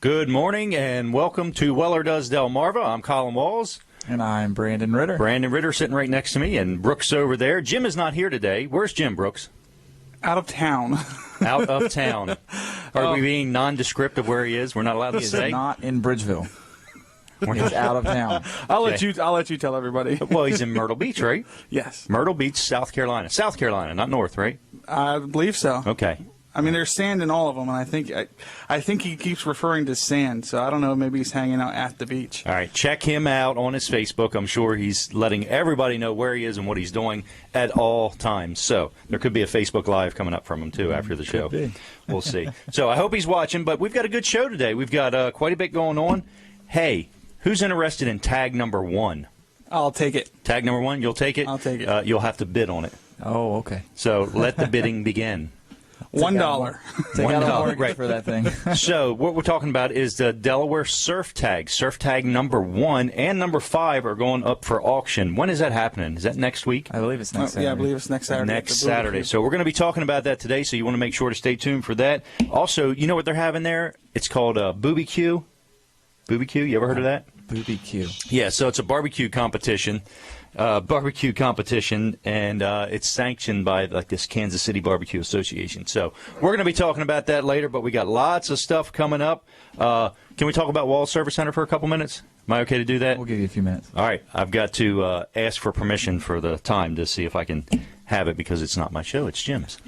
Good morning and welcome to Weller Does Delmarva. I'm Colin Walls. And I'm Brandon Ritter. Brandon Ritter sitting right next to me, and Brooks over there. Jim is not here today. Where's Jim, Brooks? Out of town. Out of town. Are we being nondescript of where he is? We're not allowed to say? He's not in Bridgeville. He's out of town. I'll let you tell everybody. Well, he's in Myrtle Beach, right? Yes. Myrtle Beach, South Carolina. South Carolina, not North, right? I believe so. Okay. I mean, there's sand in all of them, and I think he keeps referring to sand, so I don't know, maybe he's hanging out at the beach. All right, check him out on his Facebook. I'm sure he's letting everybody know where he is and what he's doing at all times. So there could be a Facebook Live coming up from him, too, after the show. We'll see. So I hope he's watching, but we've got a good show today. We've got quite a bit going on. Hey, who's interested in tag number 1? I'll take it. Tag number 1, you'll take it? I'll take it. You'll have to bid on it. Oh, okay. So let the bidding begin. $1. Take out a $1, mortgage right. for that thing. So what we're talking about is the Delaware Surf Tag. Surf Tag number 1 and number 5 are going up for auction. When is that happening? Is that next week? I believe it's next Saturday. Yeah, I believe it's next Saturday. Next Saturday. So we're going to be talking about that today, so you want to make sure to stay tuned for that. Also, you know what they're having there? It's called Booby Q. Booby Q, you ever heard of that? Booby Q. Yeah, so it's a barbecue competition. And it's sanctioned by like this Kansas City Barbecue Association. So we're going to be talking about that later, but we got lots of stuff coming up. Can we talk about Wall Service Center for a couple minutes? Am I okay to do that? We'll give you a few minutes. All right. I've got to ask for permission for the time to see if I can have it because it's not my show. It's Jim's.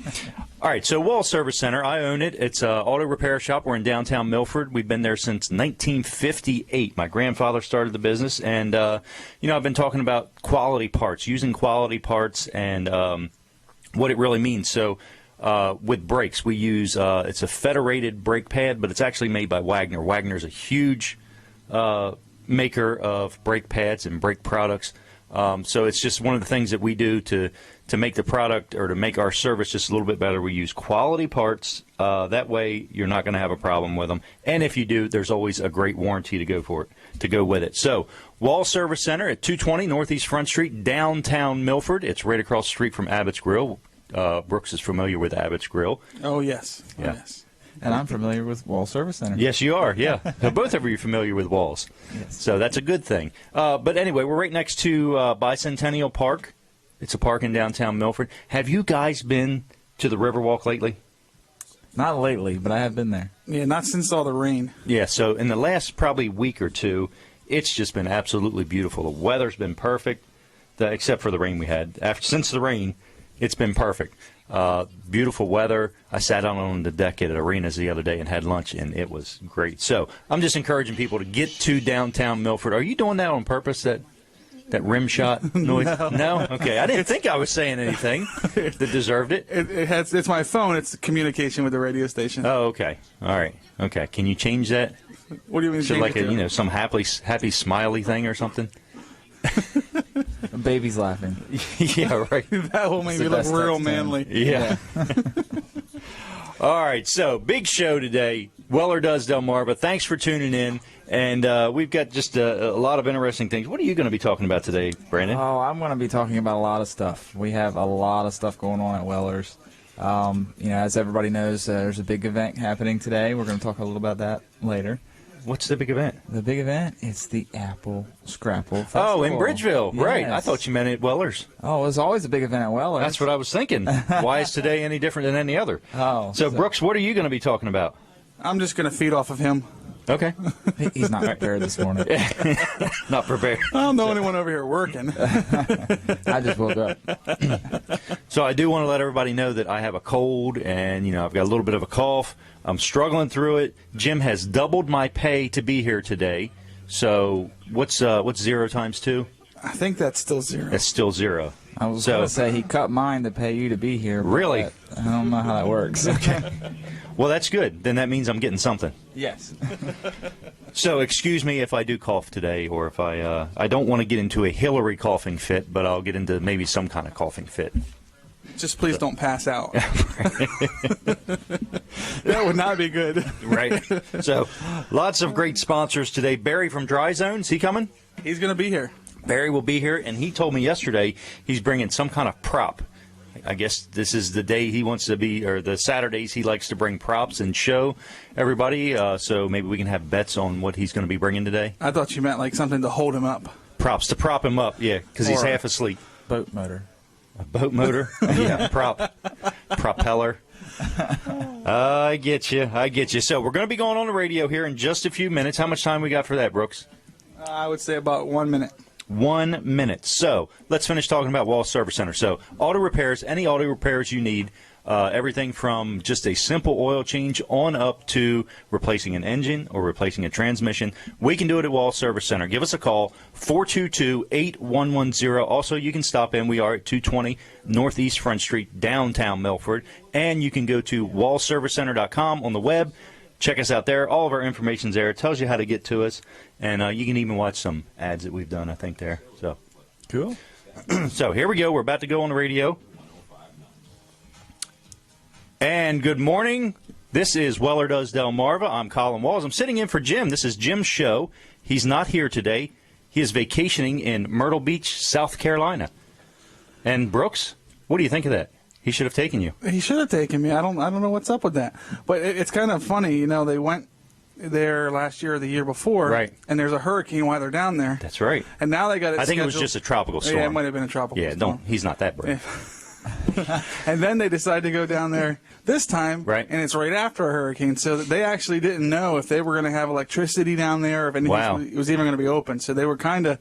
All right. So Wall Service Center, I own it. It's an auto repair shop. We're in downtown Milford. We've been there since 1958. My grandfather started the business. And, I've been talking about quality parts, using quality parts and what it really means. So with brakes, we use it's a federated brake pad, but it's actually made by Wagner. Wagner's a huge maker of brake pads and brake products. So it's just one of the things that we do to make the product or to make our service just a little bit better. We use quality parts. That way you're not going to have a problem with them. And if you do, there's always a great warranty to go with it. So Wall Service Center at 220 Northeast Front Street, downtown Milford. It's right across the street from Abbott's Grill. Brooks is familiar with Abbott's Grill. Oh, yes. Yeah. Oh, yes. And I'm familiar with Wall Service Center. Yes, you are, yeah. Both of you are familiar with Walls. Yes. So that's a good thing. But anyway, we're right next to Bicentennial Park. It's a park in downtown Milford. Have you guys been to the Riverwalk lately? Not lately, but I have been there. Yeah, not since all the rain. Yeah, so in the last probably week or two, it's just been absolutely beautiful. The weather's been perfect, except for the rain we had. Since the rain, it's been perfect. Beautiful weather. I sat out on the deck at Arenas the other day and had lunch, and it was great. So I'm just encouraging people to get to downtown Milford. Are you doing that on purpose, that rim shot noise? No? Okay. I didn't think I was saying anything that deserved it. It's my phone. It's communication with the radio station. Oh, okay. All right. Okay. Can you change that? What do you mean? So like some happy smiley thing or something? A baby's laughing. Yeah, right. That will make me look real manly. Yeah. All right, so big show today. Weller Does Delmarva. Thanks for tuning in. And we've got just a lot of interesting things. What are you going to be talking about today, Brandon? Oh, I'm going to be talking about a lot of stuff. We have a lot of stuff going on at Weller's. As everybody knows, there's a big event happening today. We're going to talk a little about that later. What's the big event? The big event is the Apple Scrapple Festival. Oh, in Bridgeville. Yes. Right. I thought you meant at Weller's. Oh, there's always a big event at Weller's. That's what I was thinking. Why is today any different than any other? Oh. So, Brooks, what are you going to be talking about? I'm just going to feed off of him. Okay. He's not prepared this morning. Not prepared. I'm the only one over here working. I just woke up. So I do want to let everybody know that I have a cold and, I've got a little bit of a cough. I'm struggling through it. Jim has doubled my pay to be here today. So what's 0 times 2? I think that's still 0. That's still 0. I was going to say he cut mine to pay you to be here. Really? I don't know how that works. Okay. Well, that's good. Then that means I'm getting something. Yes. So excuse me if I do cough today, or if I don't want to get into a Hillary coughing fit, but I'll get into maybe some kind of coughing fit. Just please don't pass out. That would not be good. Right. So lots of great sponsors today. Barry from Dry Zone, is he coming? He's going to be here. Barry will be here, and he told me yesterday he's bringing some kind of prop. I guess this is the day he wants to be, or the Saturdays he likes to bring props and show everybody. So maybe we can have bets on what he's going to be bringing today. I thought you meant like something to hold him up. Props to prop him up, yeah, because he's Or- half asleep. Boat motor. A boat motor, yeah, propeller. I get you. So we're going to be going on the radio here in just a few minutes. How much time we got for that, Brooks? I would say about 1 minute. 1 minute. So let's finish talking about Wall Service Center. So auto repairs, any auto repairs you need, everything from just a simple oil change on up to replacing an engine or replacing a transmission. We can do it at Wall Service Center. Give us a call, 422-8110. Also, you can stop in. We are at 220 Northeast Front Street, downtown Milford. And you can go to wallservicecenter.com on the web. Check us out there. All of our information's there. It tells you how to get to us. And you can even watch some ads that we've done, I think, there. So Cool. So here we go. We're about to go on the radio. And good morning. This is Weller Does Delmarva. I'm Colin Walls. I'm sitting in for Jim. This is Jim's show. He's not here today. He is vacationing in Myrtle Beach, South Carolina. And Brooks, what do you think of that? He should have taken you. He should have taken me. I don't know what's up with that. But it's kind of funny, you know. They went there last year or the year before, Right. And there's a hurricane while they're down there. That's right. And now they got it. I think it was scheduled- just a tropical storm. Yeah, it might have been a tropical Yeah, storm. he's not that brave. And then they decided to go down there this time, Right. And it's right after a hurricane, so that they actually didn't know if they were going to have electricity down there, or if anything Wow. was even going to be open. So they were kind of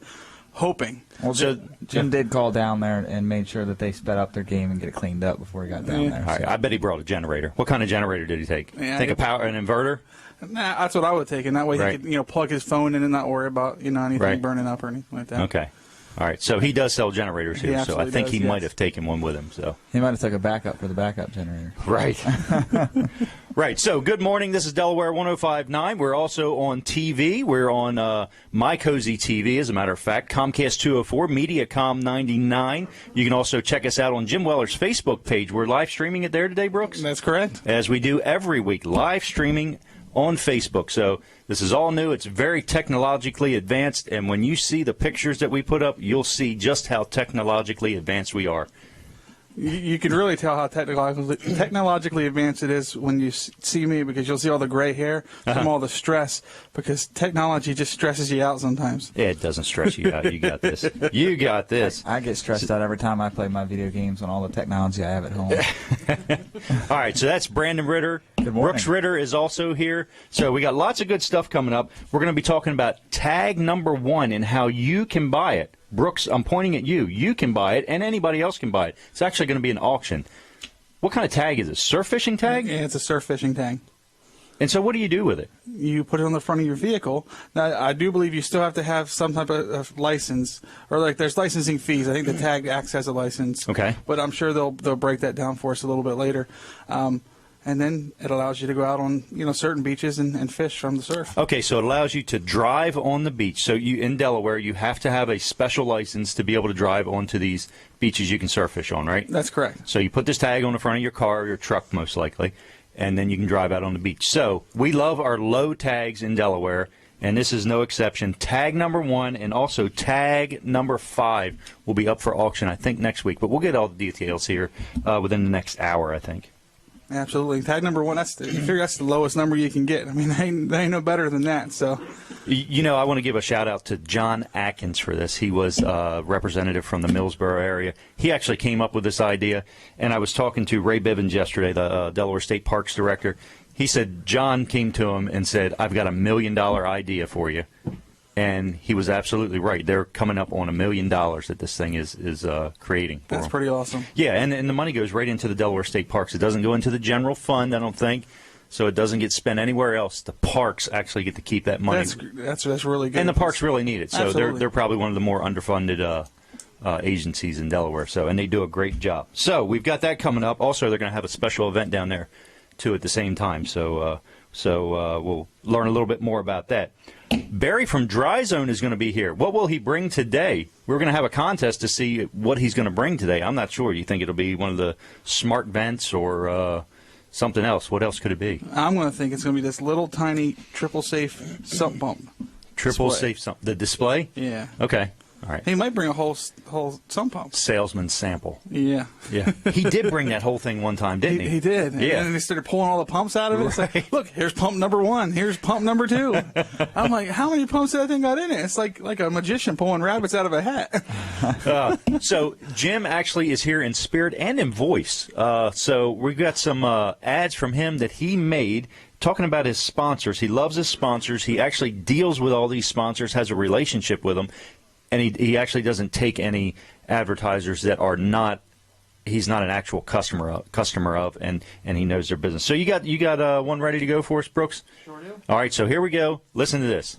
hoping. Well, So- Jim did call down there and made sure that they sped up their game and get it cleaned up before he got down Yeah. there. All right, so. I bet he brought a generator. What kind of generator did he take? Yeah, Take an inverter? Nah, that's what I would take, and that way Right. he could, plug his phone in and not worry about anything Right. burning up or anything like that. Okay. All right. So he does sell generators He here, so I absolutely think does, he yes. might have taken one with him. So He might have took a backup for the backup generator. right. Right. So good morning. This is Delaware 105.9. We're also on TV. We're on My Cozy TV, as a matter of fact. Comcast 204, Mediacom 99. You can also check us out on Jim Weller's Facebook page. We're live streaming it there today, Brooks, That's correct. as we do every week, live streaming on Facebook. So this is all new. It's very technologically advanced, and when you see the pictures that we put up, you'll see just how technologically advanced we are. You can really tell how technologically advanced it is when you see me, because you'll see all the gray hair from all the stress, because technology just stresses you out sometimes. It doesn't stress you out. You got this. You got this. I get stressed out every time I play my video games on all the technology I have at home. All right, so that's Brandon Ritter. Good morning. Brooks Ritter is also here. So we got lots of good stuff coming up. We're going to be talking about tag number 1 and how you can buy it. Brooks, I'm pointing at you. You can buy it, and anybody else can buy it. It's actually going to be an auction. What kind of tag is it? Surf fishing tag? Yeah, it's a surf fishing tag. And so what do you do with it? You put it on the front of your vehicle. Now, I do believe you still have to have some type of license, or like there's licensing fees. I think the tag acts as a license. Okay. But I'm sure they'll break that down for us a little bit later. And then it allows you to go out on certain beaches and fish from the surf. Okay, so it allows you to drive on the beach. So you in Delaware, you have to have a special license to be able to drive onto these beaches you can surf fish on, right? That's correct. So you put this tag on the front of your car or your truck, most likely, and then you can drive out on the beach. So we love our low tags in Delaware, and this is no exception. Tag number 1 and also tag number 5 will be up for auction, I think, next week. But we'll get all the details here within the next hour, I think. Absolutely. Tag number 1, you figure that's the lowest number you can get. I mean, they ain't no better than that. So, I want to give a shout-out to John Atkins for this. He was a representative from the Millsboro area. He actually came up with this idea, and I was talking to Ray Bivens yesterday, the Delaware State Parks Director. He said John came to him and said, I've got $1 million idea for you. And he was absolutely right. They're coming up on $1 million that this thing is creating for that's them. pretty awesome. Yeah, and the money goes right into the Delaware State Parks. It doesn't go into the general fund, I don't think, so it doesn't get spent anywhere else. The parks actually get to keep that money. That's really good. And the parks really need it. So Absolutely. they're probably one of the more underfunded agencies in Delaware. So, and they do a great job. So we've got that coming up. Also, they're going to have a special event down there, too, at the same time. So we'll learn a little bit more about that. Barry from Dry Zone is going to be here. What will he bring today? We're going to have a contest to see what he's going to bring today. I'm not sure. You think it'll be one of the smart vents or something else? What else could it be? I'm going to think it's going to be this little tiny triple safe sump pump. Triple Display. safe, the display? Yeah. Okay. All right. He might bring a whole sump pump. Salesman sample. Yeah. Yeah. He did bring that whole thing one time, didn't he? He did. Yeah. And then he started pulling all the pumps out of it. It's like, look, here's pump number 1. Here's pump number 2. I'm like, how many pumps did that thing got in it? It's like a magician pulling rabbits out of a hat. So Jim actually is here in spirit and in voice. So we've got some ads from him that he made talking about his sponsors. He loves his sponsors. He actually deals with all these sponsors, has a relationship with them, and he actually doesn't take any advertisers that are not. He's not an actual customer of, and he knows their business. So you got one ready to go for us, Brooks? Sure do. All right, so here we go. Listen to this.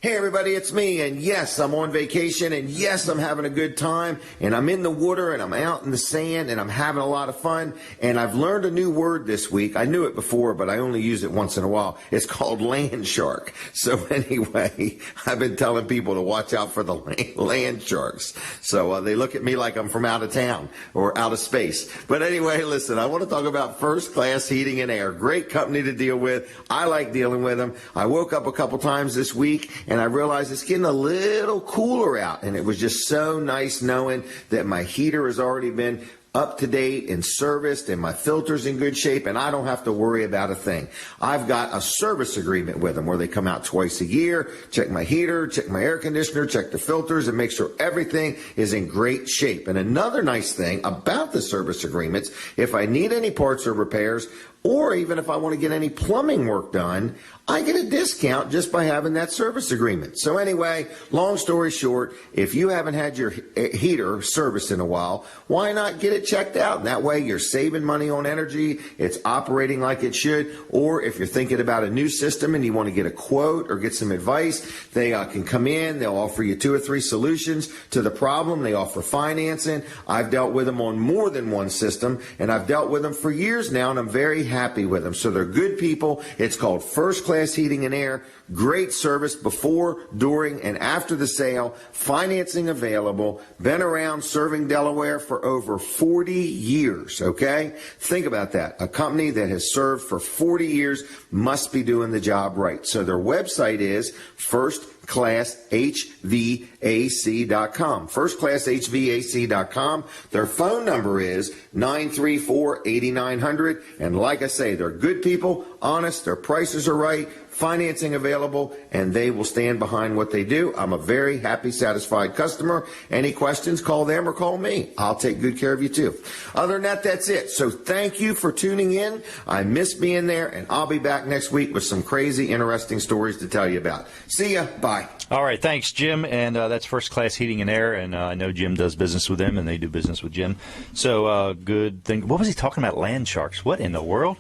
Hey everybody, it's me, and yes, I'm on vacation, and yes, I'm having a good time, and I'm in the water, and I'm out in the sand, and I'm having a lot of fun, and I've learned a new word this week. I knew it before, but I only use it once in a while. It's called land shark. So anyway, I've been telling people to watch out for the land sharks. So they look at me like I'm from out of town or out of space. But anyway, listen, I want to talk about First Class Heating and Air. Great company to deal with. I like dealing with them. I woke up a couple times this week, and I realized it's getting a little cooler out, and it was just so nice knowing that my heater has already been up to date and serviced, and my filter's in good shape, and I don't have to worry about a thing. I've got a service agreement with them where they come out twice a year, check my heater, check my air conditioner, check the filters, and make sure everything is in great shape. And another nice thing about the service agreements, if I need any parts or repairs, or even if I want to get any plumbing work done, I get a discount just by having that service agreement. So anyway, long story short, if you haven't had your heater serviced in a while, why not get it checked out? That way you're saving money on energy, it's operating like it should, or if you're thinking about a new system and you want to get a quote or get some advice, they can come in, they'll offer you 2 or 3 solutions to the problem, they offer financing. I've dealt with them on more than one system, and I've dealt with them for years now, and I'm very happy with them. So they're good people. It's called First Class Heating and Air. Great service before, during, and after the sale. Financing available. Been around serving Delaware for over 40 years, okay? Think about that. A company that has served for 40 years must be doing the job right. So their website is FirstClassHVAC.com. FirstClassHVAC.com. Their phone number is 934-8900. And like I say, they're good people, honest, their prices are right, financing available, and they will stand behind what they do. I'm a very happy, satisfied customer. Any questions, call them or call me. I'll take good care of you too. Other than that, that's it. So thank you for tuning in. I miss being there, and I'll be back next week with some crazy, interesting stories to tell you about. See ya. Bye. All right, thanks, Jim. And that's First Class Heating and Air, and I know Jim does business with them, and they do business with Jim. So good thing. What was he talking about? Land sharks? What in the world?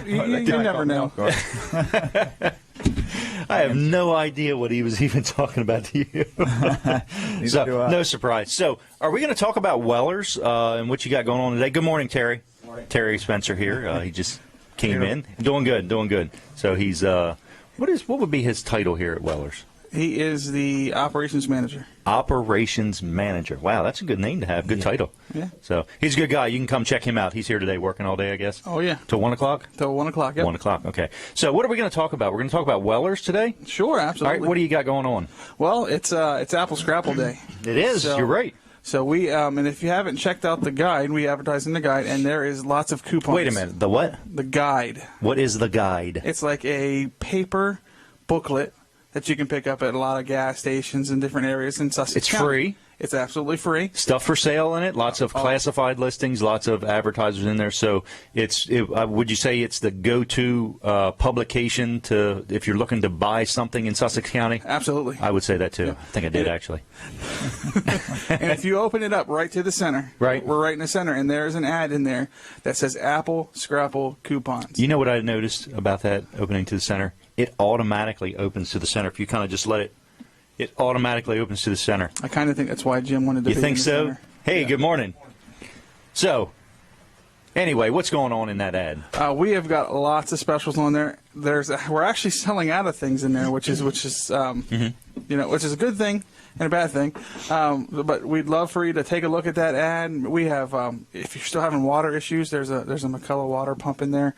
You never know. I have no idea what he was even talking about to you. So, no surprise. So, are we going to talk about Wellers and what you got going on today? Good morning, Terry. Morning. Terry Spencer here. He just came in. Doing good. So he's what would be his title here at Wellers? He is the operations manager. Operations manager. Wow, that's a good name to have. Good title. Yeah. So he's a good guy. You can come check him out. He's here today working all day, I guess. Oh, yeah. Till 1 o'clock? Till 1 o'clock, yep. 1 o'clock, okay. So what are we going to talk about? We're going to talk about Wellers today? Sure, absolutely. All right, what do you got going on? Well, it's Apple Scrapple Day. It is. So, you're right. So we, and if you haven't checked out the guide, we advertise in the guide, and there is lots of coupons. Wait a minute. The what? The guide. What is the guide? It's like a paper booklet that you can pick up at a lot of gas stations in different areas in Sussex It's County. free. It's absolutely free. Stuff for sale in it. Lots of classified listings. Lots of advertisers in there. So would you say it's the go-to publication to if you're looking to buy something in Sussex County? Absolutely. I would say that too. Yeah. I think I did actually. And if you open it up right to the center, Right. we're right in the center, and there's an ad in there that says Apple Scrapple coupons. You know what I noticed about that opening to the center? It automatically opens to the center. If you kind of just let it, it automatically opens to the center. I kind of think that's why Jim wanted to You be think in the so? center. Hey, good morning. So, anyway, what's going on in that ad? We have got lots of specials on there. We're actually selling out of things in there, which is which is a good thing and a bad thing. But we'd love for you to take a look at that ad. We have, if you're still having water issues, there's a McCullough water pump in there.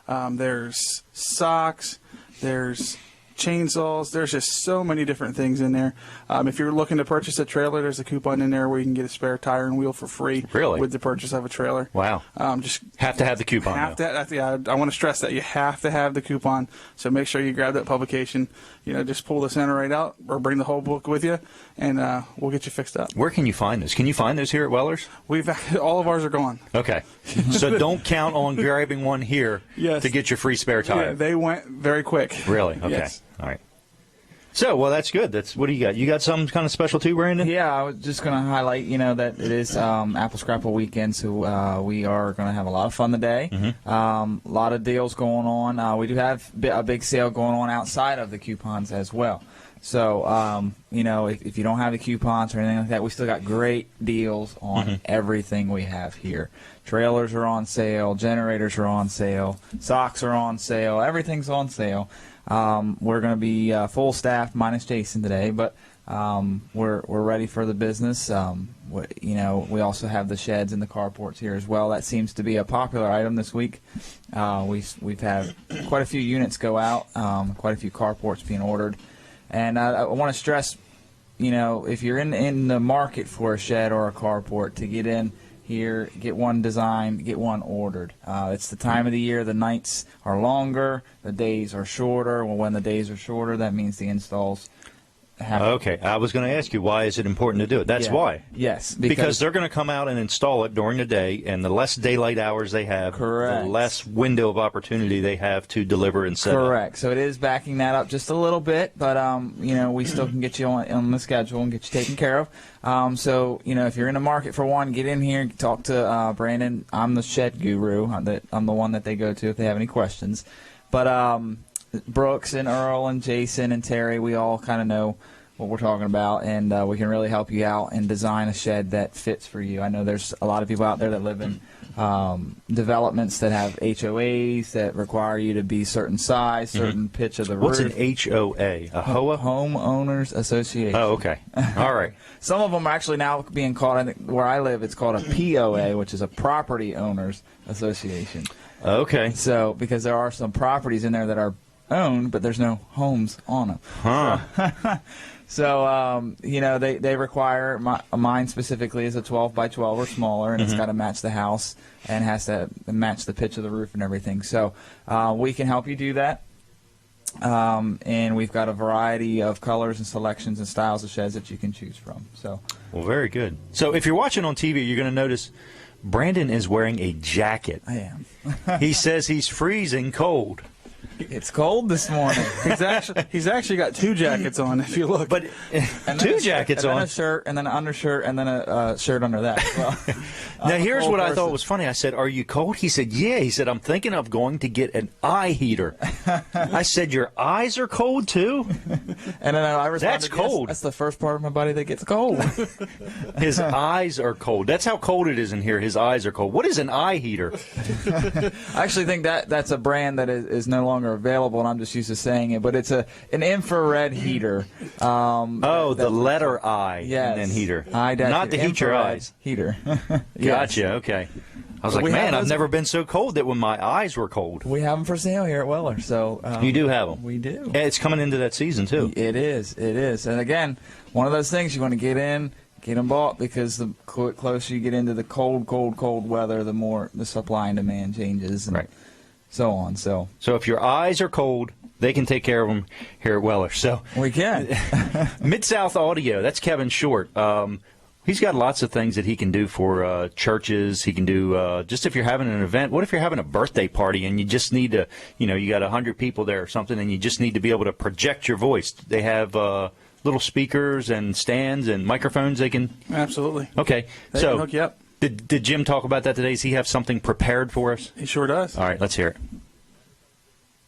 There's socks. There's chainsaws. There's just so many different things in there. If you're looking to purchase a trailer, there's a coupon in there where you can get a spare tire and wheel for free. Really? With the purchase of a trailer. Wow. Just Have to have the coupon. I want to stress that you have to have the coupon. So make sure you grab that publication. Just pull the center right out or bring the whole book with you, and we'll get you fixed up. Where can you find those? Can you find those here at Weller's? All of ours are gone. Okay. So don't count on grabbing one here Yes. to get your free spare tire. Yeah, they went very quick. Really? Okay. Yes. All right. So, well, that's good. What do you got? You got some kind of special too, Brandon? Yeah, I was just going to highlight, that it is Apple Scrapple weekend, so we are going to have a lot of fun today. A lot of deals going on. We do have a big sale going on outside of the coupons as well. So, if you don't have the coupons or anything like that, we still got great deals on everything we have here. Trailers are on sale, generators are on sale, socks are on sale, everything's on sale. We're going to be full staffed minus Jason today, but we're ready for the business. We also have the sheds and the carports here as well. That seems to be a popular item this week. We've had quite a few units go out, quite a few carports being ordered, and I want to stress, if you're in the market for a shed or a carport, to get in here, get one designed, get one ordered. It's the time of the year. The nights are longer, the days are shorter. Well, when the days are shorter, that means the installs happen. Okay. I was going to ask you, why is it important to do it? That's why. Yes. Because they're going to come out and install it during the day, and the less daylight hours they have, Correct. the less window of opportunity they have to deliver and set up. Correct. So it is backing that up just a little bit, but we still can get you on the schedule and get you taken care of. So if you're in the market for one, get in here, talk to Brandon. I'm the shed guru. I'm the one that they go to if they have any questions. But Brooks and Earl and Jason and Terry, we all kind of know what we're talking about, and we can really help you out and design a shed that fits for you. I know there's a lot of people out there that live in developments that have HOAs that require you to be certain size, certain pitch of the roof. What's an HOA? A HOA? Homeowners Association. Oh, okay. All right. Some of them are actually now being called, I think where I live, it's called a POA, which is a Property Owners Association. Okay. So, because there are some properties in there that are owned, but there's no homes on them. Huh. So, they require, mine specifically is a 12 by 12 or smaller, and it's got to match the house and has to match the pitch of the roof and everything. So, we can help you do that. And we've got a variety of colors and selections and styles of sheds that you can choose from. So, Well, very good. So if you're watching on TV, you're going to notice Brandon is wearing a jacket. I am. He says he's freezing cold. It's cold this morning. He's actually got two jackets on. If you look, But two jackets and then on. a shirt, and then an undershirt, and then a shirt under that as well. Now, here's what I thought was funny. I said, "Are you cold?" He said, "Yeah." He said, "I'm thinking of going to get an eye heater." I said, "Your eyes are cold too?" And then I responded, That's cold. Yes, that's the first part of my body that gets cold. His eyes are cold. That's how cold it is in here. His eyes are cold. What is an eye heater? I actually think that's a brand that is no longer available, and I'm just used to saying it. But it's an infrared heater. The letter I Yes. and then heater. I-, Not to heat your infrared eyes. Heater. Gotcha. Okay. I was like, We have man, I've those- never been so cold that when my eyes were cold. We have them for sale here at Weller. So You do have them. We do. Yeah, it's coming into that season too. It is. And again, one of those things you want to get them bought, because the closer you get into the cold weather, the more the supply and demand changes, and Right. so on. So So if your eyes are cold, they can take care of them here at Weller. So we can. Mid-South Audio, that's Kevin Short. He's got lots of things that he can do for churches. He can do just if you're having an event. What if you're having a birthday party and you just need to, you got 100 people there or something, and you just need to be able to project your voice? They have little speakers and stands and microphones. They can. absolutely, Okay. they can hook you up. Did Jim talk about that today? Does he have something prepared for us? He sure does. All right, let's hear it.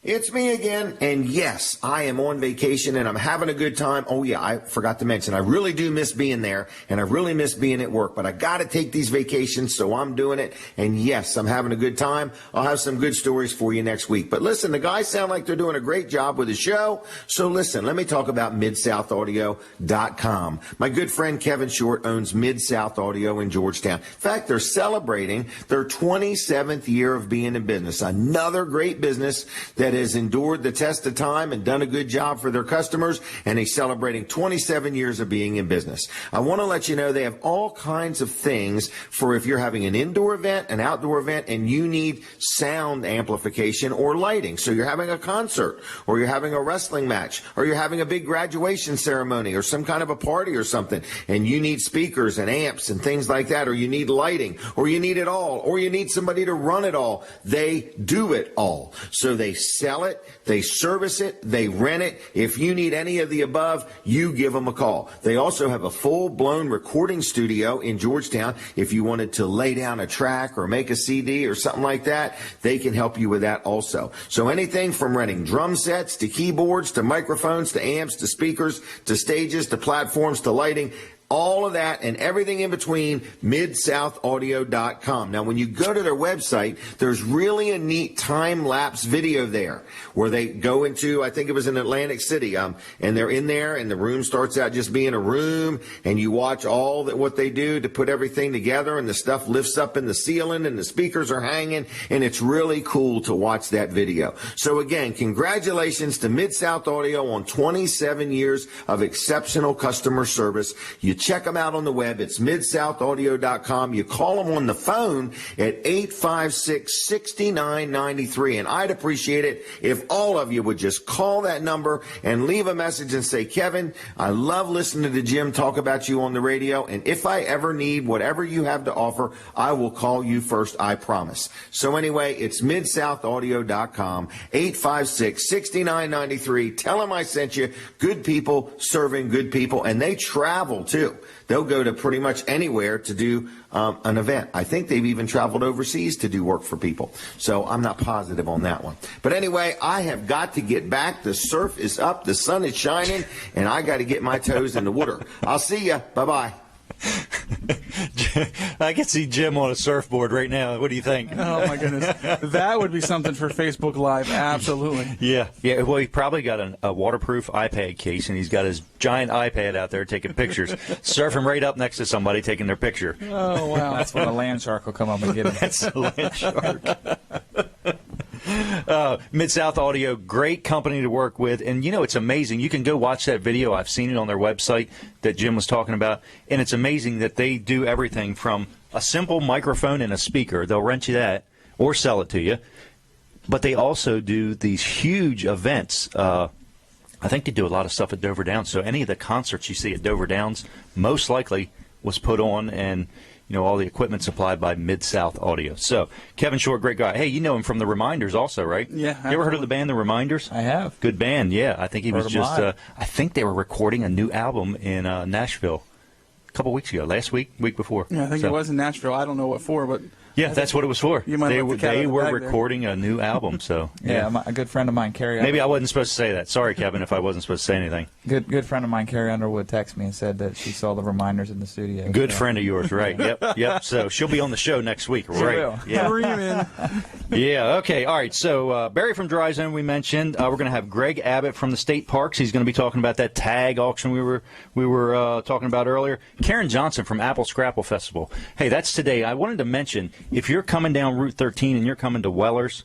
It's me again, and yes, I am on vacation and I'm having a good time. Oh yeah, I forgot to mention, I really do miss being there, and I really miss being at work, but I gotta take these vacations, so I'm doing it, and yes, I'm having a good time. I'll have some good stories for you next week. But listen, the guys sound like they're doing a great job with the show, so listen, let me talk about MidSouthAudio.com. My good friend Kevin Short owns Mid-South Audio in Georgetown. In fact, they're celebrating their 27th year of being in business. Another great business that that has endured the test of time and done a good job for their customers, and he's celebrating 27 years of being in business. I want to let you know they have all kinds of things for if you're having an indoor event, an outdoor event, and you need sound amplification or lighting. So you're having a concert, or you're having a wrestling match, or you're having a big graduation ceremony, or some kind of a party or something, and you need speakers and amps and things like that, or you need lighting, or you need it all, or you need somebody to run it all. They do it all. So they sell it, they service it, they rent it. If you need any of the above, you give them a call. They also have a full-blown recording studio in Georgetown. If you wanted to lay down a track or make a CD or something like that, they can help you with that also. So anything from renting drum sets to keyboards to microphones to amps to speakers to stages to platforms to lighting, all of that and everything in between, MidSouthAudio.com. Now, when you go to their website, there's really a neat time-lapse video there where they go into, I think it was in Atlantic City, and they're in there, and the room starts out just being a room, and you watch all that what they do to put everything together, and the stuff lifts up in the ceiling, and the speakers are hanging, and it's really cool to watch that video. So again, congratulations to Mid-South Audio on 27 years of exceptional customer service. You check them out on the web. It's MidSouthAudio.com. You call them on the phone at 856-6993. And I'd appreciate it if all of you would just call that number and leave a message and say, Kevin, I love listening to Jim talk about you on the radio. And if I ever need whatever you have to offer, I will call you first. I promise. So anyway, it's MidSouthAudio.com, 856-6993. Tell them I sent you. Good people serving good people. And they travel too. They'll go to pretty much anywhere to do an event. I think they've even traveled overseas to do work for people. So I'm not positive on that one. But anyway, I have got to get back. The surf is up. The sun is shining. And I got to get my toes in the water. I'll see you. Bye-bye. I can see Jim on a surfboard right now. What do you think? Oh, my goodness. That would be something for Facebook Live. Absolutely. Yeah. Well, he probably got a waterproof iPad case, and he's got his giant iPad out there taking pictures, surfing right up next to somebody taking their picture. Oh, wow. That's when a land shark will come up and get him. That's a land shark. Mid-South Audio, great company to work with. And, you know, it's amazing. You can go watch that video. I've seen it on their website that Jim was talking about. And it's amazing that they do everything from a simple microphone and a speaker. They'll rent you that or sell it to you. But they also do these huge events. I think they do a lot of stuff at Dover Downs. So any of the concerts you see at Dover Downs most likely was put on, and you know, all the equipment supplied by Mid-South Audio. So, Kevin Short, great guy. Hey, you know him from the Reminders also, right? Yeah. You ever heard of the band The Reminders? I have. Good band, yeah. I think he was just, I think they were recording a new album in Nashville a couple weeks ago, last week, week before. Yeah, I think it was in Nashville. I don't know what for, but yeah, that's what it was for. You might they have the cat out they of the were bag there. recording a new album, so Yeah, a good friend of mine, Carrie. Maybe I wasn't supposed to say that. Sorry, Kevin, if I wasn't supposed to say anything. Good friend of mine, Carrie Underwood, texted me and said that she saw the Reminders in the studio. Good So- friend of yours, right? Yep. So she'll be on the show next week, right? will. Yeah. Freeman. Yeah, okay. All right. So Barry from Dry Zone we mentioned. We're going to have Greg Abbott from the state parks. He's going to be talking about that tag auction we were talking about earlier. Karen Johnson from Apple Scrapple Festival. Hey, that's today. I wanted to mention, if you're coming down Route 13 and you're coming to Wellers,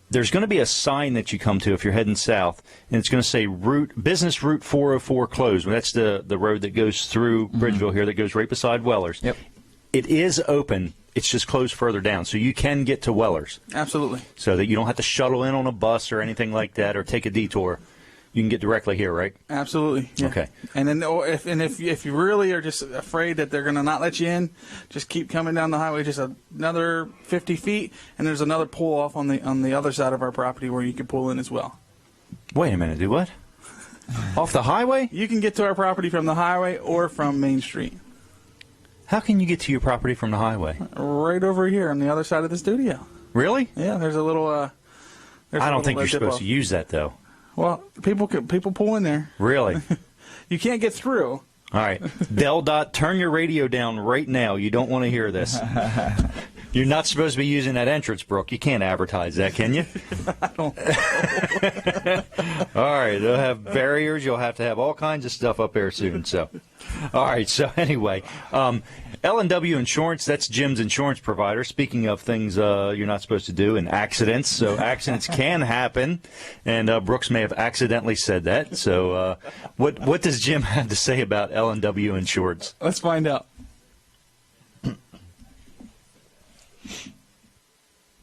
there's going to be a sign that you come to if you're heading south, and it's going to say Business Route 404 closed. That's the road that goes through Bridgeville here that goes right beside Wellers. Yep. It is open. It's just closed further down, so you can get to Wellers. Absolutely. So that you don't have to shuttle in on a bus or anything like that or take a detour. You can get directly here, right? Absolutely. Yeah. Okay. And then if you really are just afraid that they're going to not let you in, just keep coming down the highway just another 50 feet, and there's another pull off on the other side of our property where you can pull in as well. Wait a minute. Do what? Off the highway? You can get to our property from the highway or from Main Street. How can you get to your property from the highway? Right over here on the other side of the studio. Really? Yeah, there's a little. I don't think you're supposed to use that, though. Well, people pull in there. Really? You can't get through. All right. Del Dot, turn your radio down right now. You don't want to hear this. You're not supposed to be using that entrance, Brooke. You can't advertise that, can you? I don't. All right. They'll have barriers. You'll have to have all kinds of stuff up there soon. So, all right. So anyway, L&W Insurance, that's Jim's insurance provider. Speaking of things you're not supposed to do and accidents, so accidents can happen, and Brooks may have accidentally said that. So what does Jim have to say about L&W Insurance? Let's find out.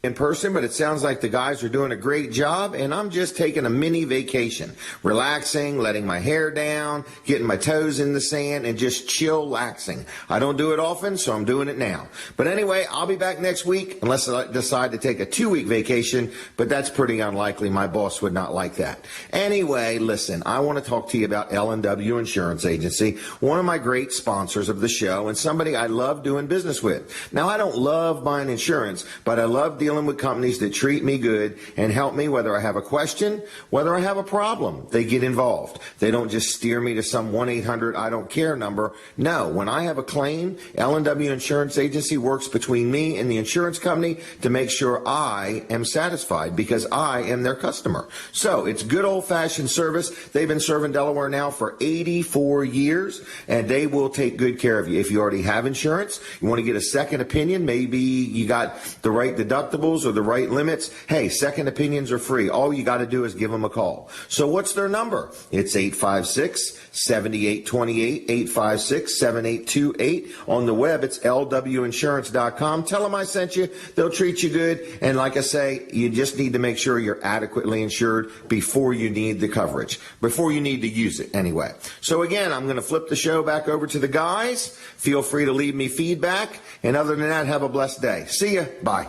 In person, but it sounds like the guys are doing a great job, and I'm just taking a mini vacation, relaxing, letting my hair down, getting my toes in the sand, and just chillaxing. I don't do it often, so I'm doing it now. But anyway, I'll be back next week unless I decide to take a 2-week vacation, but that's pretty unlikely. My boss would not like that. Anyway, listen, I want to talk to you about L&W Insurance Agency, one of my great sponsors of the show and somebody I love doing business with. Now, I don't love buying insurance, but I love dealing with companies that treat me good and help me whether I have a question, whether I have a problem. They get involved. They don't just steer me to some 1-800 I don't care number. No, when I have a claim, L&W Insurance Agency works between me and the insurance company to make sure I am satisfied because I am their customer. So it's good old-fashioned service. They've been serving Delaware now for 84 years, and they will take good care of you. If you already have insurance, you want to get a second opinion, maybe you got the right deductible or the right limits, hey, second opinions are free. All you got to do is give them a call. So what's their number? It's 856-7828, 856-7828. On the web, it's lwinsurance.com. Tell them I sent you. They'll treat you good. And like I say, you just need to make sure you're adequately insured before you need the coverage, before you need to use it anyway. So again, I'm going to flip the show back over to the guys. Feel free to leave me feedback. And other than that, have a blessed day. See ya. Bye.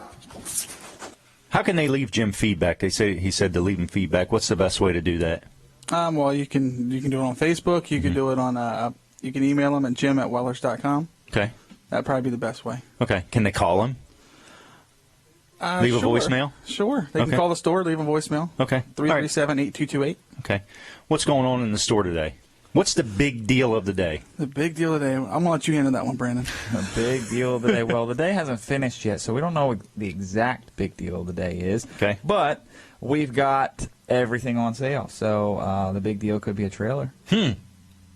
How can they leave Jim feedback? He said to leave him feedback. What's the best way to do that? Well, you can do it on Facebook. You can do it on. You can email them at jim@wellers.com. Okay. That'd probably be the best way. Okay. Can they call him? Leave a voicemail? Sure. They can call the store, leave a voicemail. Okay. 337-8228. Okay. What's going on in the store today? What's the big deal of the day? The big deal of the day. I'm going to let you handle that one, Brandon. The big deal of the day. Well, the day hasn't finished yet, so we don't know what the exact big deal of the day is. Okay. But we've got everything on sale. So the big deal could be a trailer.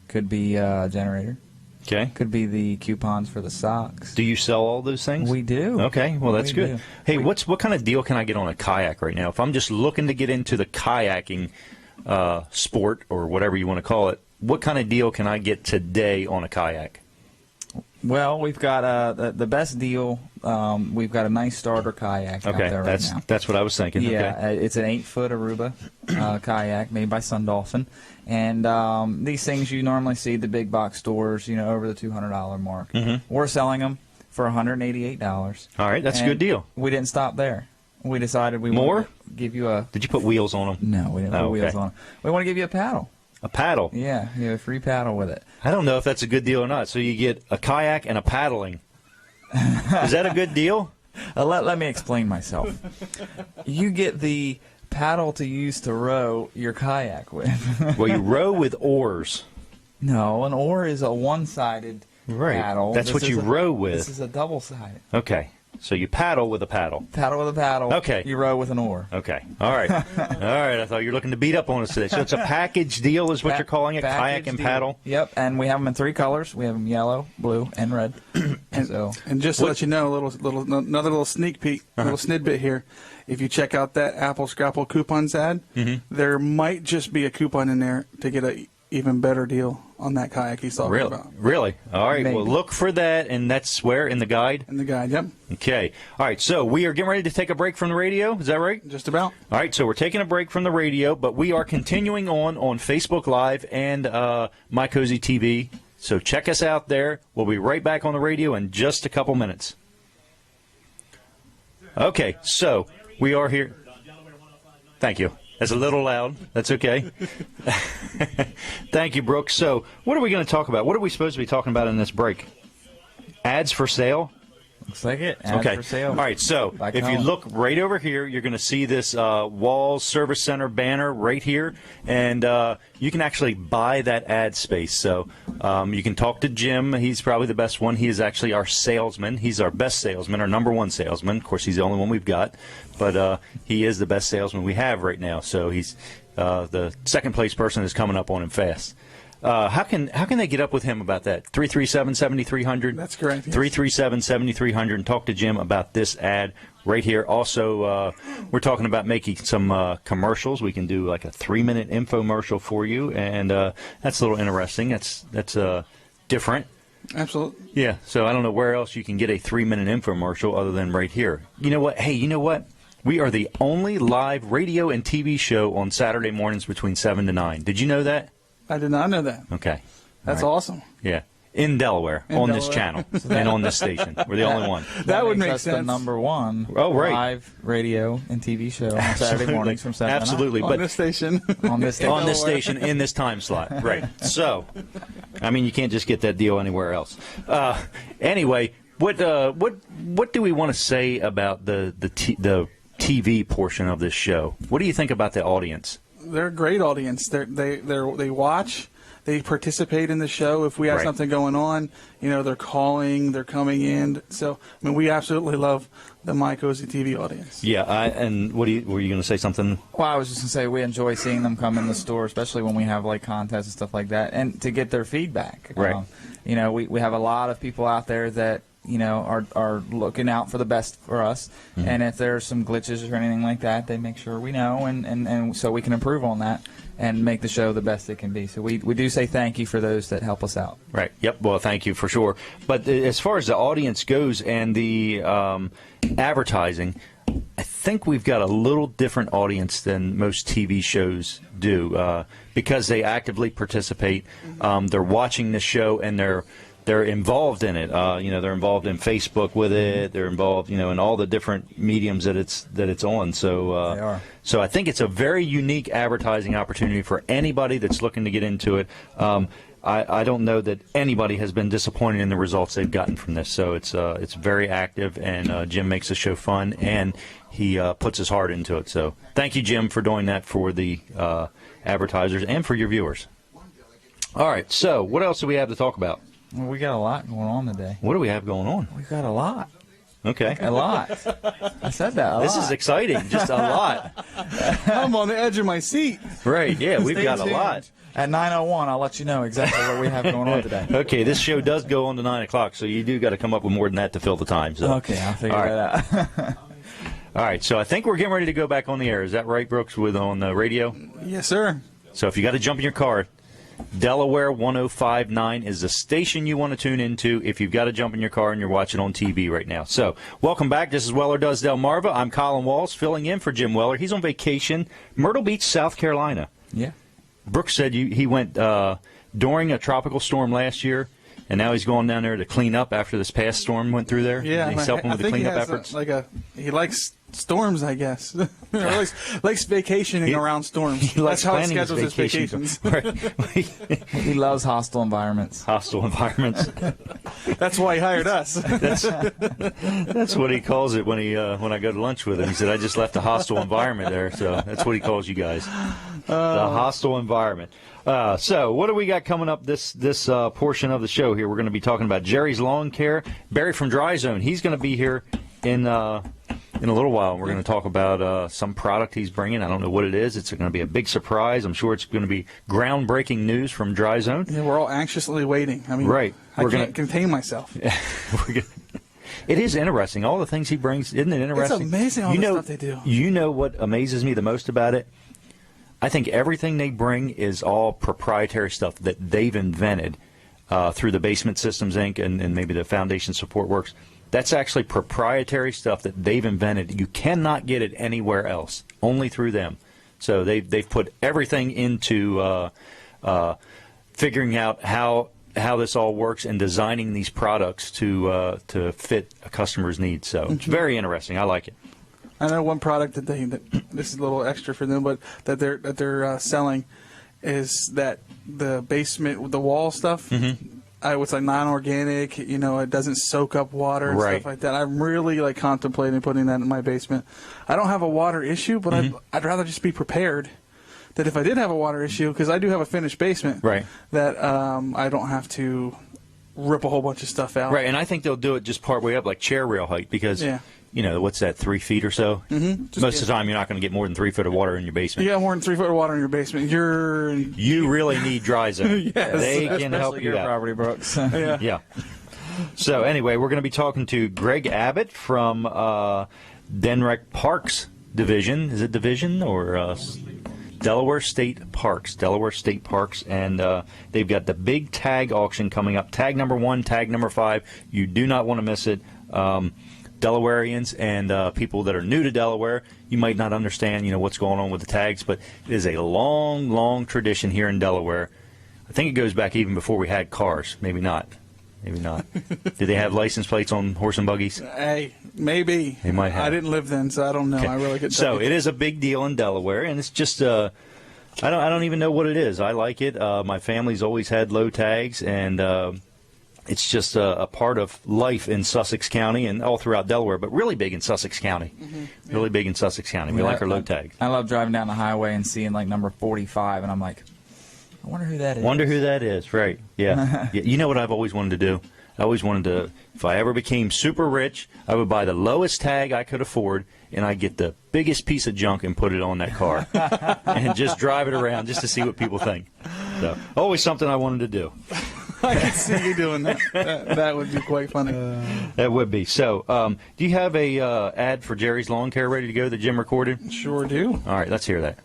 Could be a generator. Okay. Could be the coupons for the socks. Do you sell all those things? We do. Okay. Well, that's We good. do. Hey, what kind of deal can I get on a kayak right now? If I'm just looking to get into the kayaking sport or whatever you want to call it, what kind of deal can I get today on a kayak? Well, we've got the best deal. We've got a nice starter kayak out there right now. That's what I was thinking. Yeah, Okay. it's an 8-foot Aruba kayak made by Sundolphin, and these things you normally see at the big box stores, over the $200 mark. We're selling them for $188. All right, that's a good deal. We didn't stop there. We decided we More? wanted to give you a. Did you put wheels on them? No, we didn't put wheels okay. on them. We want to give you a paddle. A paddle? Yeah, you have a free paddle with it. I don't know if that's a good deal or not. So you get a kayak and a paddling. Is that a good deal? Let me explain myself. You get the paddle to use to row your kayak with. Well, you row with oars. No, an oar is a one-sided paddle. That's what you row with. This is a double-sided. Okay. So you paddle with a paddle. Paddle with a paddle. Okay. You row with an oar. Okay. All right. All right. I thought you were looking to beat up on us today. So it's a package deal is what you're calling it? Kayak and deal. paddle? Yep. And we have them in 3 colors. We have them yellow, blue, and red. And just to let you know, another little sneak peek, little snidbit here. If you check out that Apple Scrapple coupons ad, there might just be a coupon in there to get a even better deal on that kayak he's talking about. Really? All right. Maybe. Well, look for that, and that's where? In the guide? In the guide, yep. Okay. All right. So we are getting ready to take a break from the radio. Is that right? Just about. All right. So we're taking a break from the radio, but we are continuing on Facebook Live and My Cozy TV. So check us out there. We'll be right back on the radio in just a couple minutes. Okay. So we are here. Thank you. That's a little loud. That's okay. Thank you, Brooks. So what are we going to talk about? What are we supposed to be talking about in this break? Ads for sale? Looks like it. Ads Okay. for sale. All right. So Back if you home. look right over here, you're going to see this Walls Service Center banner right here. And you can actually buy that ad space. So you can talk to Jim. He's probably the best one. He is actually our salesman. He's our best salesman, our number one salesman. Of course, he's the only one we've got. But he is the best salesman we have right now. So he's the second place person is coming up on him fast. How can they get up with him about that? 337-7300. That's correct, yes. 337-7300, and talk to Jim about this ad right here. Also, we're talking about making some commercials. We can do like a 3-minute infomercial for you, and that's a little interesting. That's different. Absolutely. Yeah. So I don't know where else you can get a 3-minute infomercial other than right here. You know what? Hey, you know what? We are the only live radio and TV show on Saturday mornings between 7 to 9. Did you know that? I did not know that. Okay. That's All right. awesome. Yeah. In Delaware, In on Delaware. this channel, and on this station. We're the only one. That would makes make us the sense. number one Right. live radio and TV show on Saturday mornings from 7 Absolutely. On But this station. to 9. On this day. on this station, in this time slot. Right. So, I mean, you can't just get that deal anywhere else. Anyway, what do we want to say about the TV portion of this show? What do you think about the audience? They're a great audience. They watch. They participate in the show. If we have Right. something going on, they're calling, they're coming in. So, I mean, we absolutely love the My Cozy TV audience. Yeah. And were you going to say something? Well, I was just going to say we enjoy seeing them come in the store, especially when we have like contests and stuff like that, and to get their feedback. Right. We have a lot of people out there that are looking out for the best for us, and if there's some glitches or anything like that, they make sure we know, and so we can improve on that and make the show the best it can be. So we do say thank you for those that help us out. Right. Yep. Well, thank you for sure. But as far as the audience goes and the advertising, I think we've got a little different audience than most TV shows do because they actively participate. They're watching the show and they're involved in it. They're involved in Facebook with it. They're involved, in all the different mediums that it's on. So They are. So I think it's a very unique advertising opportunity for anybody that's looking to get into it. I don't know that anybody has been disappointed in the results they've gotten from this. So it's very active, and Jim makes the show fun, and he puts his heart into it. So thank you, Jim, for doing that for the advertisers and for your viewers. All right. So what else do we have to talk about? Well, we got a lot going on today. What do we have going on? We've got a lot. Okay. A lot. I said that. This is exciting. Just a lot. I'm on the edge of my seat. Right. Yeah, we've Stay got a tuned. lot. At 9:01, I'll let you know exactly what we have going on today. Okay, this show does go on to 9 o'clock, so you do got to come up with more than that to fill the time. So. Okay, I'll figure All that out. All right, so I think we're getting ready to go back on the air. Is that right, Brooks, on the radio? Yes, sir. So if you got to jump in your car, Delaware 105.9 is the station you want to tune into if you've got to jump in your car and you're watching on TV right now. So welcome back. This is Weller Does Delmarva. I'm Colin Walls, filling in for Jim Weller. He's on vacation, Myrtle Beach, South Carolina. Yeah. Brooks said he went during a tropical storm last year, and now he's going down there to clean up after this past storm went through there. Yeah, He's helping with the think he cleanup has efforts. he likes storms, I guess. Or likes vacationing around storms. He likes That's how he planning his schedules his vacations. vacations. Right. He loves hostile environments. Hostile environments. That's why he hired us. That's what he calls it when I go to lunch with him. He said, I just left a hostile environment there. So that's what he calls you guys. The hostile environment. So what do we got coming up this portion of the show here? We're going to be talking about Jerry's Lawn Care. Barry from Dry Zone, he's going to be here in a little while. We're going to talk about some product he's bringing. I don't know what it is. It's going to be a big surprise. I'm sure it's going to be groundbreaking news from Dry Zone. Yeah, we're all anxiously waiting. I mean, Right. I We're can't gonna- contain myself. It is interesting. All the things he brings, isn't it interesting? It's amazing all the stuff they do. You know what amazes me the most about it? I think everything they bring is all proprietary stuff that they've invented through the Basement Systems Inc. and maybe the Foundation Support Works. That's actually proprietary stuff that they've invented. You cannot get it anywhere else, only through them. So they've put everything into figuring out how this all works and designing these products to fit a customer's needs. So it's very interesting. I like it. I know one product that this is a little extra for them, but that they're selling is that the basement, the wall stuff. It's like non-organic. It doesn't soak up water and Right. stuff like that. I'm really contemplating putting that in my basement. I don't have a water issue, but I'd rather just be prepared that if I did have a water issue, because I do have a finished basement, Right. that I don't have to rip a whole bunch of stuff out. Right, and I think they'll do it just part way up, like chair rail height, because Yeah. what's that, 3 feet or so? Mm-hmm. Most of the time, you're not going to get more than 3 foot of water in your basement. You got more than 3 foot of water in your basement. You really need Dry Zone. Yes. They can help you your out. property, Brooks. Yeah. Yeah. So anyway, we're going to be talking to Greg Abbott from Denrec Parks Division. Is it division or Delaware State Parks? Delaware State Parks, and they've got the big tag auction coming up. Tag number 1, tag number 5. You do not want to miss it. Delawareans and people that are new to Delaware, you might not understand, what's going on with the tags, but it is a long, long tradition here in Delaware. I think it goes back even before we had cars. Maybe not. Maybe not. Did they have license plates on horse and buggies? Hey, maybe. They might have. I didn't live then, so I don't know. Okay. I really couldn't. So it is a big deal in Delaware, and it's just I don't even know what it is. I like it. My family's always had low tags, and it's just a part of life in Sussex County and all throughout Delaware, but really big in Sussex County. Mm-hmm. Really big in Sussex County. We like our low tags. I love driving down the highway and seeing like number 45, and I'm like, I wonder who that is. Wonder who that is, right? Yeah. Yeah. You know what I've always wanted to do? I always wanted to, if I ever became super rich, I would buy the lowest tag I could afford, and I'd get the biggest piece of junk and put it on that car, and just drive it around just to see what people think. So, always something I wanted to do. I can see you doing that. That would be quite funny. That would be. So, do you have a ad for Jerry's Lawn Care ready to go that Jim recorded? Sure do. All right, let's hear that.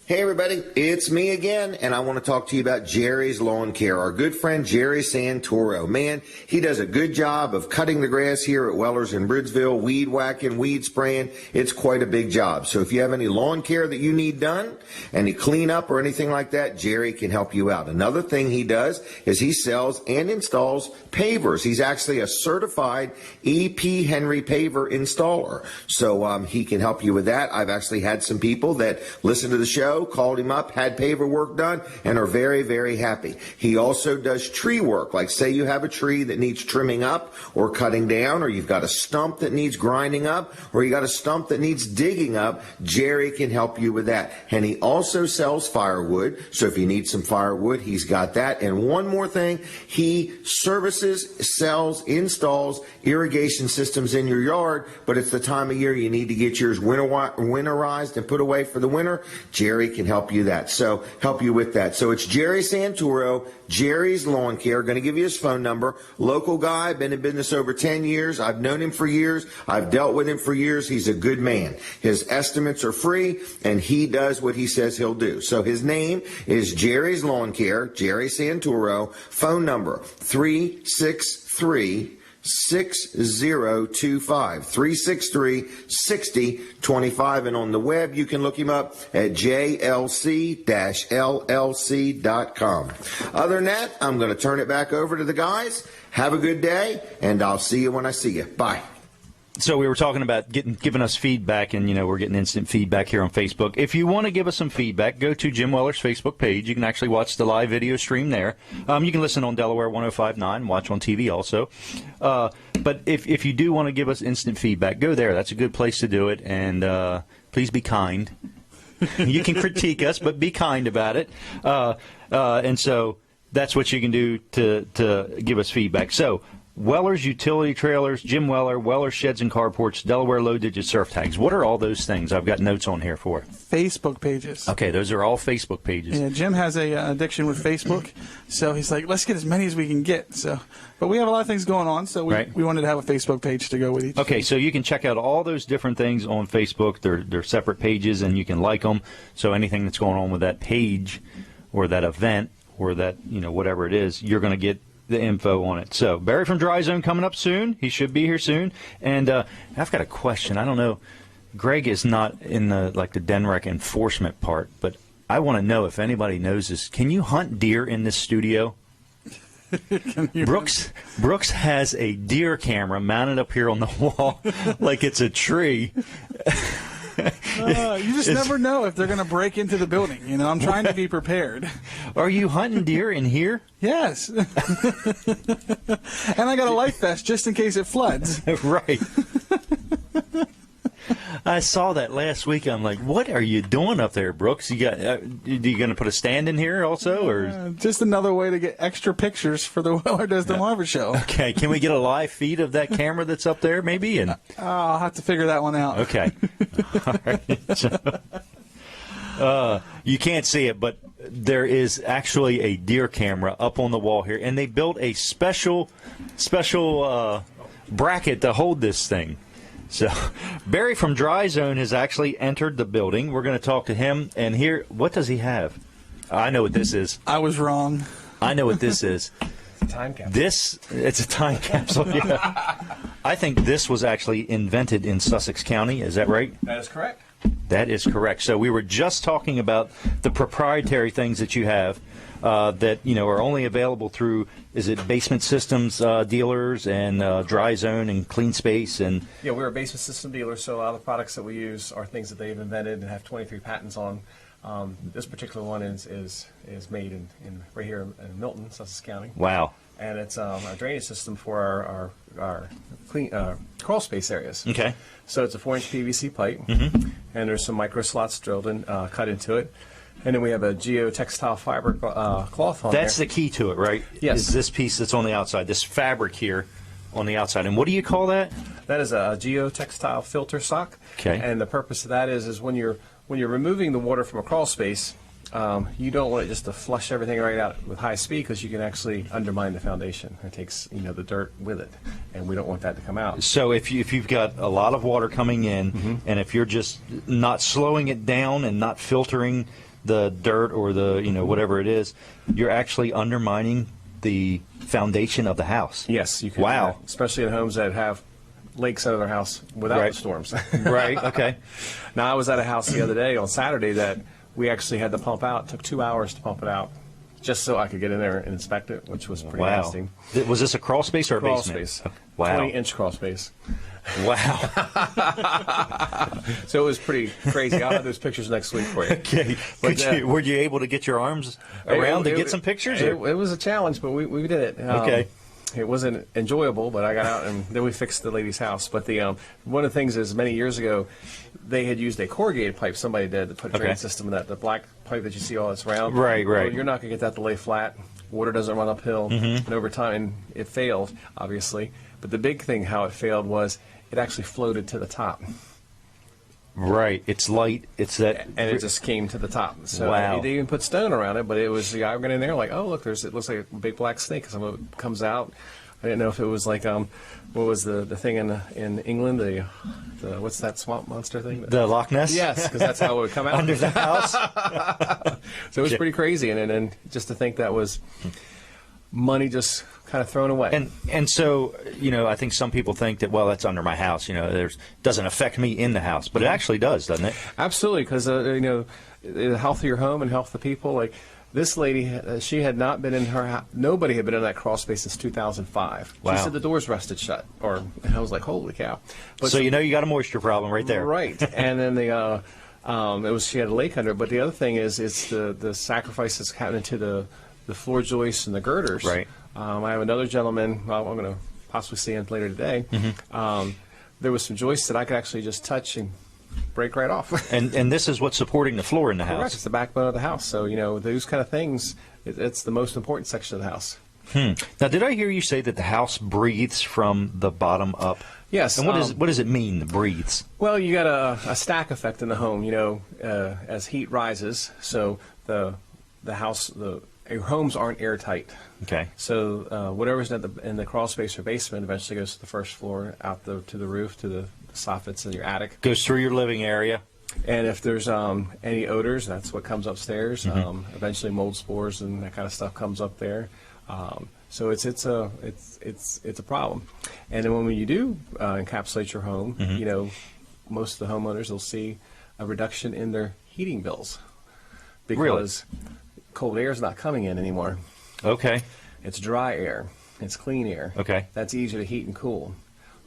Hey everybody, it's me again, and I want to talk to you about Jerry's Lawn Care. Our good friend Jerry Santoro. Man, he does a good job of cutting the grass here at Wellers in Bridgeville, weed whacking, weed spraying. It's quite a big job. So if you have any lawn care that you need done, any cleanup or anything like that, Jerry can help you out. Another thing he does is he sells and installs pavers. He's actually a certified E.P. Henry paver installer. So he can help you with that. I've actually had some people that listen to the show, called him up, had paver work done, and are very, very happy. He also does tree work. Like say you have a tree that needs trimming up or cutting down, or you've got a stump that needs grinding up, or you got a stump that needs digging up, Jerry can help you with that. And he also sells firewood. So if you need some firewood, he's got that. And one more thing, he services, sells, installs irrigation systems in your yard, but it's the time of year you need to get yours winterized and put away for the winter. Jerry can help you with that. So it's Jerry Santoro, Jerry's Lawn Care. Going to give you his phone number. Local guy, been in business over 10 years. I've known him for years. I've dealt with him for years. He's a good man. His estimates are free, and he does what he says he'll do. So his name is Jerry's Lawn Care, Jerry Santoro. Phone number 363 6025 363-6025, and on the web you can look him up at jlc-llc.com. Other than that, I'm going to turn it back over to the guys. Have a good day, and I'll see you when I see you. Bye. So we were talking about giving us feedback, and, we're getting instant feedback here on Facebook. If you want to give us some feedback, go to Jim Weller's Facebook page. You can actually watch the live video stream there. You can listen on Delaware 105.9, watch on TV also. But if you do want to give us instant feedback, go there. That's a good place to do it, and please be kind. You can critique us, but be kind about it. And so that's what you can do to give us feedback. So Weller's Utility Trailers, Jim Weller, Weller's Sheds and Carports, Delaware Low-Digit Surf Tags. What are all those things? I've got notes on here for. Facebook pages. Okay, those are all Facebook pages. Yeah, Jim has a addiction with Facebook, so he's like, let's get as many as we can get. But we have a lot of things going on, so we wanted to have a Facebook page to go with each. Okay, so you can check out all those different things on Facebook. They're separate pages, and you can like them. So anything that's going on with that page or that event or that, whatever it is, you're going to get the info on it. So Barry from Dry Zone coming up soon. He should be here soon. And I've got a question. I don't know. Greg is not in the Denrec enforcement part, but I want to know if anybody knows this. Can you hunt deer in this studio? Brooks has a deer camera mounted up here on the wall like it's a tree. You just never know if they're going to break into the building. I'm trying to be prepared. Are you hunting deer in here? Yes. And I got a life vest just in case it floods. Right. I saw that last week. I'm like, what are you doing up there, Brooks? You going to put a stand in here also, or Just another way to get extra pictures for the Weller Does the Marvin show. okay? Can we get a live feed of that camera that's up there, maybe? And I'll have to figure that one out. okay, all right. So, you can't see it, but there is actually a deer camera up on the wall here, and they built a special bracket to hold this thing. So Barry from Dry Zone has actually entered the building. We're going to talk to him, and here, what does he have? I know what this is. I was wrong. I know what this is. Time capsule. It's a time capsule. Yeah. I think this was actually invented in Sussex County. Is that right? That is correct. That is correct. So we were just talking about the proprietary things that you have that are only available through, is it Basement Systems dealers and Dry Zone and Clean Space and Yeah, we're a basement system dealer, so a lot of the products that we use are things that they've invented and have 23 patents on. This particular one is made in right here in Milton, Sussex County. wow. And it's a drainage system for our clean crawl space areas. Okay. So it's a 4-inch PVC pipe, and there's some micro slots drilled in, cut into it. And then we have a geotextile fiber cloth on That's there. the key to it, right? Yes. Is this piece that's on the outside, this fabric here on the outside. And what do you call that? That is a geotextile filter sock. Okay. And the purpose of that is when you're removing the water from a crawl space, you don't want it just to flush everything right out with high speed because you can actually undermine the foundation. It takes the dirt with it, and we don't want that to come out. So if you've got a lot of water coming in, and if you're just not slowing it down and not filtering the dirt or the whatever it is, you're actually undermining the foundation of the house. Yes, you can. Wow. Do that, especially in homes that have lakes under their house without Right. the storms. Right. Okay. Now I was at a house the other day on Saturday that we actually had to pump out. It took 2 hours to pump it out, just so I could get in there and inspect it, which was pretty Wow. nasty. Was this a crawl space or a Crawl basement? space. Wow. 20-inch crawl space. Wow. So it was pretty crazy. I'll have those pictures next week for you. Okay. But, Were you able to get your arms around to get some pictures? It or- was a challenge, but we did it. Okay. It wasn't enjoyable, but I got out and then we fixed the lady's house. But one of the things is many years ago, they had used a corrugated pipe. Somebody did to put a drain Okay. system in that, the black pipe that you see all that's round. Right, right. Well, you're not going to get that to lay flat. Water doesn't run uphill. Mm-hmm. And over time, it failed, obviously. But the big thing how it failed was it actually floated to the top. Right. It's light. It's that. And it just came to the top. So Wow. they even put stone around it, but it was, I went in there like, oh, look, it looks like a big black snake. Some of it comes out. I didn't know if it was like, what was the thing in England, the what's that swamp monster thing? The Loch Ness? Yes, because that's how it would come out. Under the house? So it was pretty crazy. And just to think that was money just kind of thrown away. And so, I think some people think that, well, that's under my house. There's doesn't affect me in the house. But it actually does, doesn't it? Absolutely, because the health of your home and health of the people. Like this lady, she had not been in her house. Nobody had been in that crawl space since 2005. Wow. She said the doors rusted shut, and I was like, holy cow! So you got a moisture problem right there. Right, and then she had a lake under it. But the other thing is, it's the sacrifices happening to the floor joists and the girders. Right. I have another gentleman. I'm going to possibly see him later today. Mm-hmm. There was some joists that I could actually just touch and break right off. And this is what's supporting the floor in the Correct. house. It's the backbone of the house. So, those kind of things, it's the most important section of the house. Now, did I hear you say that the house breathes from the bottom up? Yes. And what does it mean, breathes? Well, you got a stack effect in the home, as heat rises. So the house, your homes aren't airtight. Okay. So whatever's in the crawl space or basement eventually goes to the first floor, out to the roof, to the soffits in your attic. Goes through your living area. And if there's any odors, that's what comes upstairs. Eventually, mold spores and that kind of stuff comes up there. So it's a problem. And then when you do encapsulate your home, most of the homeowners will see a reduction in their heating bills because cold air is not coming in anymore. Okay. It's dry air. It's clean air. Okay. That's easier to heat and cool.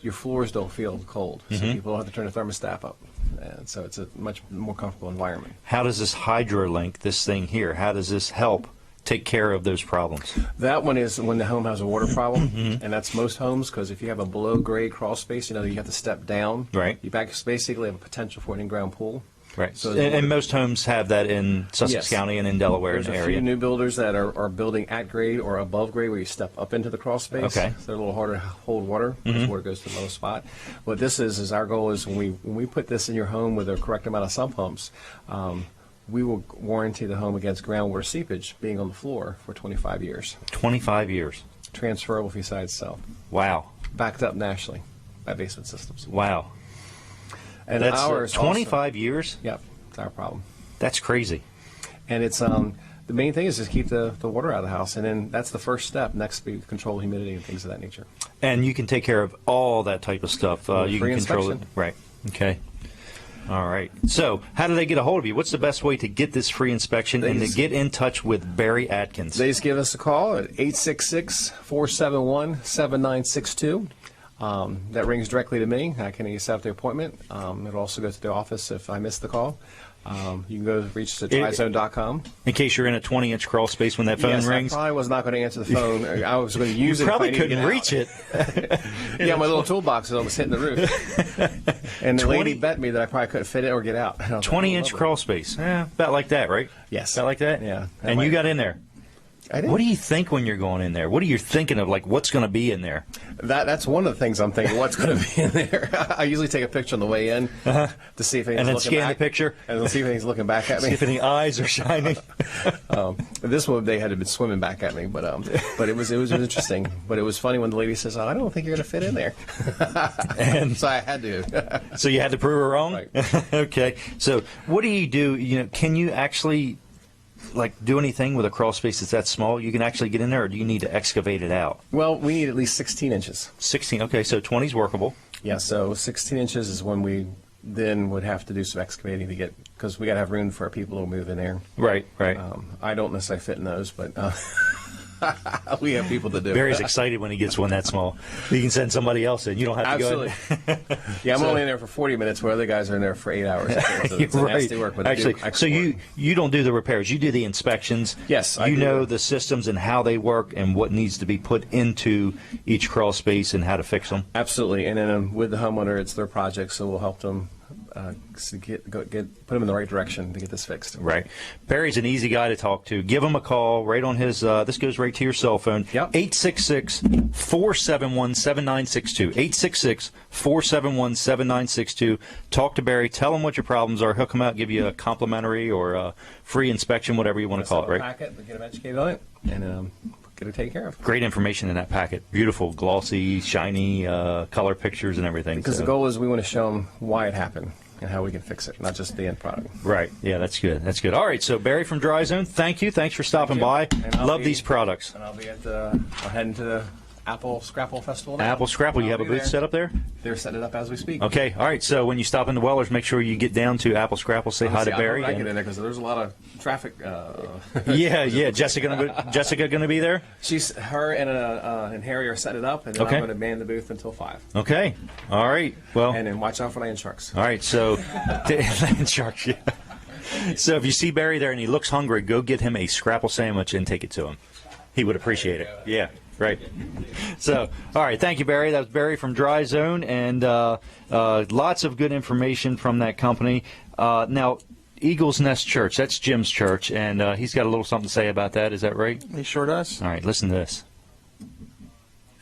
Your floors don't feel cold, so people don't have to turn the thermostat up. And so it's a much more comfortable environment. How does this HydroLink, this thing here, how does this help take care of those problems? That one is when the home has a water problem, and that's most homes, because if you have a below-grade crawl space, you have to step down. Right. You basically have a potential for an in-ground pool. Right. So And most homes have that in Sussex Yes. County and in Delaware There's in the a area. few new builders that are building at grade or above grade, where you step up into the crawl space. Okay. So they're a little harder to hold water because water goes to the lowest spot. What this is our goal is when we put this in your home with the correct amount of sump pumps, we will warranty the home against groundwater seepage being on the floor for 25 years. 25 years. Transferable if you decide to sell. Wow. Backed up nationally by Basement Systems. Wow. And That's ours 25 years? Yep, it's our problem. That's crazy. And it's the main thing is just keep the water out of the house, and then that's the first step. Next, be control humidity and things of that nature. And you can take care of all that type of stuff. You Free can control inspection. it. Right. Okay. All right. So, how do they get a hold of you? What's the best way to get this free inspection and to get in touch with Barry Atkins? They just give us a call at 866-471-7962. That rings directly to me. I can set up the appointment. It'll also go to the office if I miss the call. You can go reach us at trizone.com. In case you're in a 20-inch crawl space when that phone Yes, rings. I probably was not going to answer the phone. I was going to use it. Probably if I needed to couldn't get reach out. it. Yeah, my little toolbox is almost hitting the roof. And the 20 lady bet me that I probably couldn't fit it or get out. 20-inch crawl space. About like that, right? Yes. About like that? Yeah. And you got in there. I did. What do you think when you're going in there? What are you thinking of, like, what's going to be in there? That's one of the things I'm thinking. What's going to be in there? I usually take a picture on the way in to see if anything's And then looking scan back, the picture? and then see if anything's looking back at See me. if any eyes are shining. This one they had been swimming back at me, but it was interesting. But it was funny when the lady says, "Oh, I don't think you're going to fit in there," and so I had to. So you had to prove her wrong? Right. Okay. So what do? Can you actually, like, do anything with a crawl space that's that small? You can actually get in there, or do you need to excavate it out? Well, we need at least 16 inches. 16. Okay, so 20 is workable. Yeah, so 16 inches is when we then would have to do some excavating to get, because we got to have room for our people to move in there. Right, right. I don't necessarily fit in those, but we have people to do. Barry's excited when he gets one that small. You can send somebody else in. You don't have to go in. Absolutely. Yeah, I'm only in there for 40 minutes, where other guys are in there for 8 hours. So it's a nasty work, but Actually, so you don't do the repairs. You do the inspections. Yes, I you do. know the systems and how they work and what needs to be put into each crawl space and how to fix them. Absolutely, and then with the homeowner, it's their project, so we'll help them put them in the right direction to get this fixed. Right. Barry's an easy guy to talk to. Give him a call right on his, this goes right to your cell phone. Yep. 866-471-7962. 866-471-7962. Talk to Barry. Tell him what your problems are. He'll come out and give you a complimentary or a free inspection, whatever you want to call it, right? Packet, get them educated on it, and get it taken care of. Great information in that packet. Beautiful, glossy, shiny color pictures and everything. Because the goal is we want to show them why it happened and how we can fix it, not just the end product. Right. Yeah, that's good. That's good. All right. So Barry from Dry Zone, thank you. Thanks for stopping by. And I'll Love be- these products. And I'll be I'm heading to the Apple Scrapple Festival now. Apple Scrapple, you I'll have a be booth there. set up there? They're setting it up as we speak. Okay. All right. So when you stop into Wellers, make sure you get down to Apple Scrapple, say hi to Barry. I get and- in there because there's a lot of traffic. Yeah. Jessica going to be there? Her and Harry are setting it up, and then Okay. I'm going to man the booth until 5. Okay. All right. Well. And then watch out for land sharks. All right. So land sharks. Yeah. So if you see Barry there and he looks hungry, go get him a Scrapple sandwich and take it to him. He would appreciate it. Yeah. Right. So, all right. Thank you, Barry. That was Barry from Dry Zone, and lots of good information from that company. Now, Eagles Nest Church, that's Jim's church, and he's got a little something to say about that. Is that right? He sure does. All right. Listen to this.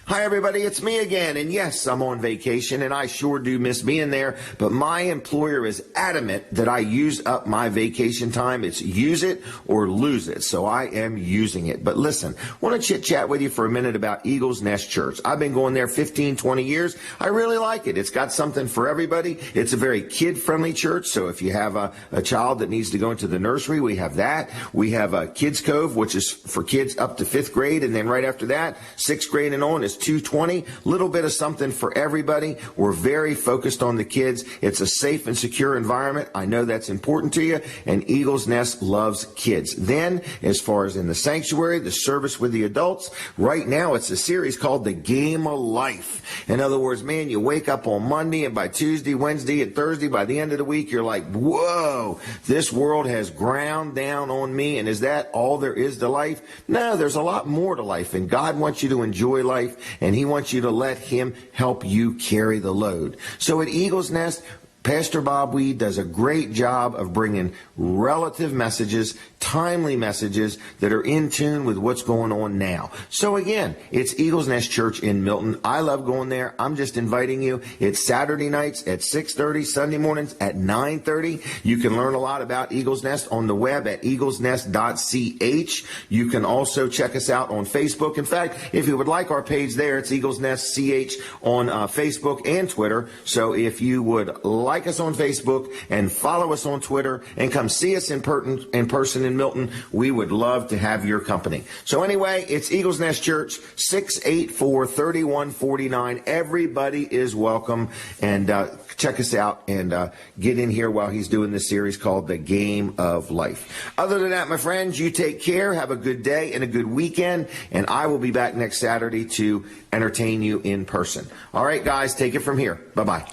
Hi, everybody. It's me again. And yes, I'm on vacation and I sure do miss being there. But my employer is adamant that I use up my vacation time. It's use it or lose it. So I am using it. But listen, want to chit chat with you for a minute about Eagles Nest Church. I've been going there 15, 20 years. I really like it. It's got something for everybody. It's a very kid-friendly church. So if you have a child that needs to go into the nursery, we have that. We have a Kids Cove, which is for kids up to 5th grade. And then right after that, 6th grade and on is 220, little bit of something for everybody. We're very focused on the kids. It's a safe and secure environment. I know that's important to you, and Eagles Nest loves kids. Then, as far as in the sanctuary, the service with the adults, right now it's a series called The Game of Life. In other words, man, you wake up on Monday, and by Tuesday, Wednesday, and Thursday, by the end of the week, you're like, whoa, this world has ground down on me, and is that all there is to life? No, there's a lot more to life, and God wants you to enjoy life, and he wants you to let him help you carry the load. So at Eagles Nest, Pastor Bob Weed does a great job of bringing relative messages, timely messages that are in tune with what's going on now. So again, it's Eagles Nest Church in Milton. I love going there. I'm just inviting you. It's Saturday nights at 6:30, Sunday mornings at 9:30. You can learn a lot about Eagles Nest on the web at eaglesnest.ch. You can also check us out on Facebook. In fact, if you would like our page there, it's Eagles Nest CH on Facebook and Twitter. So if you would like us on Facebook and follow us on Twitter and come see us in person in Milton, we would love to have your company. So anyway, it's Eagles Nest Church, 684-3149. Everybody is welcome, and check us out and get in here while he's doing this series called The Game of Life. Other than that, my friends, you take care, have a good day and a good weekend, and I will be back next Saturday to entertain you in person. All right, guys, take it from here. Bye-bye.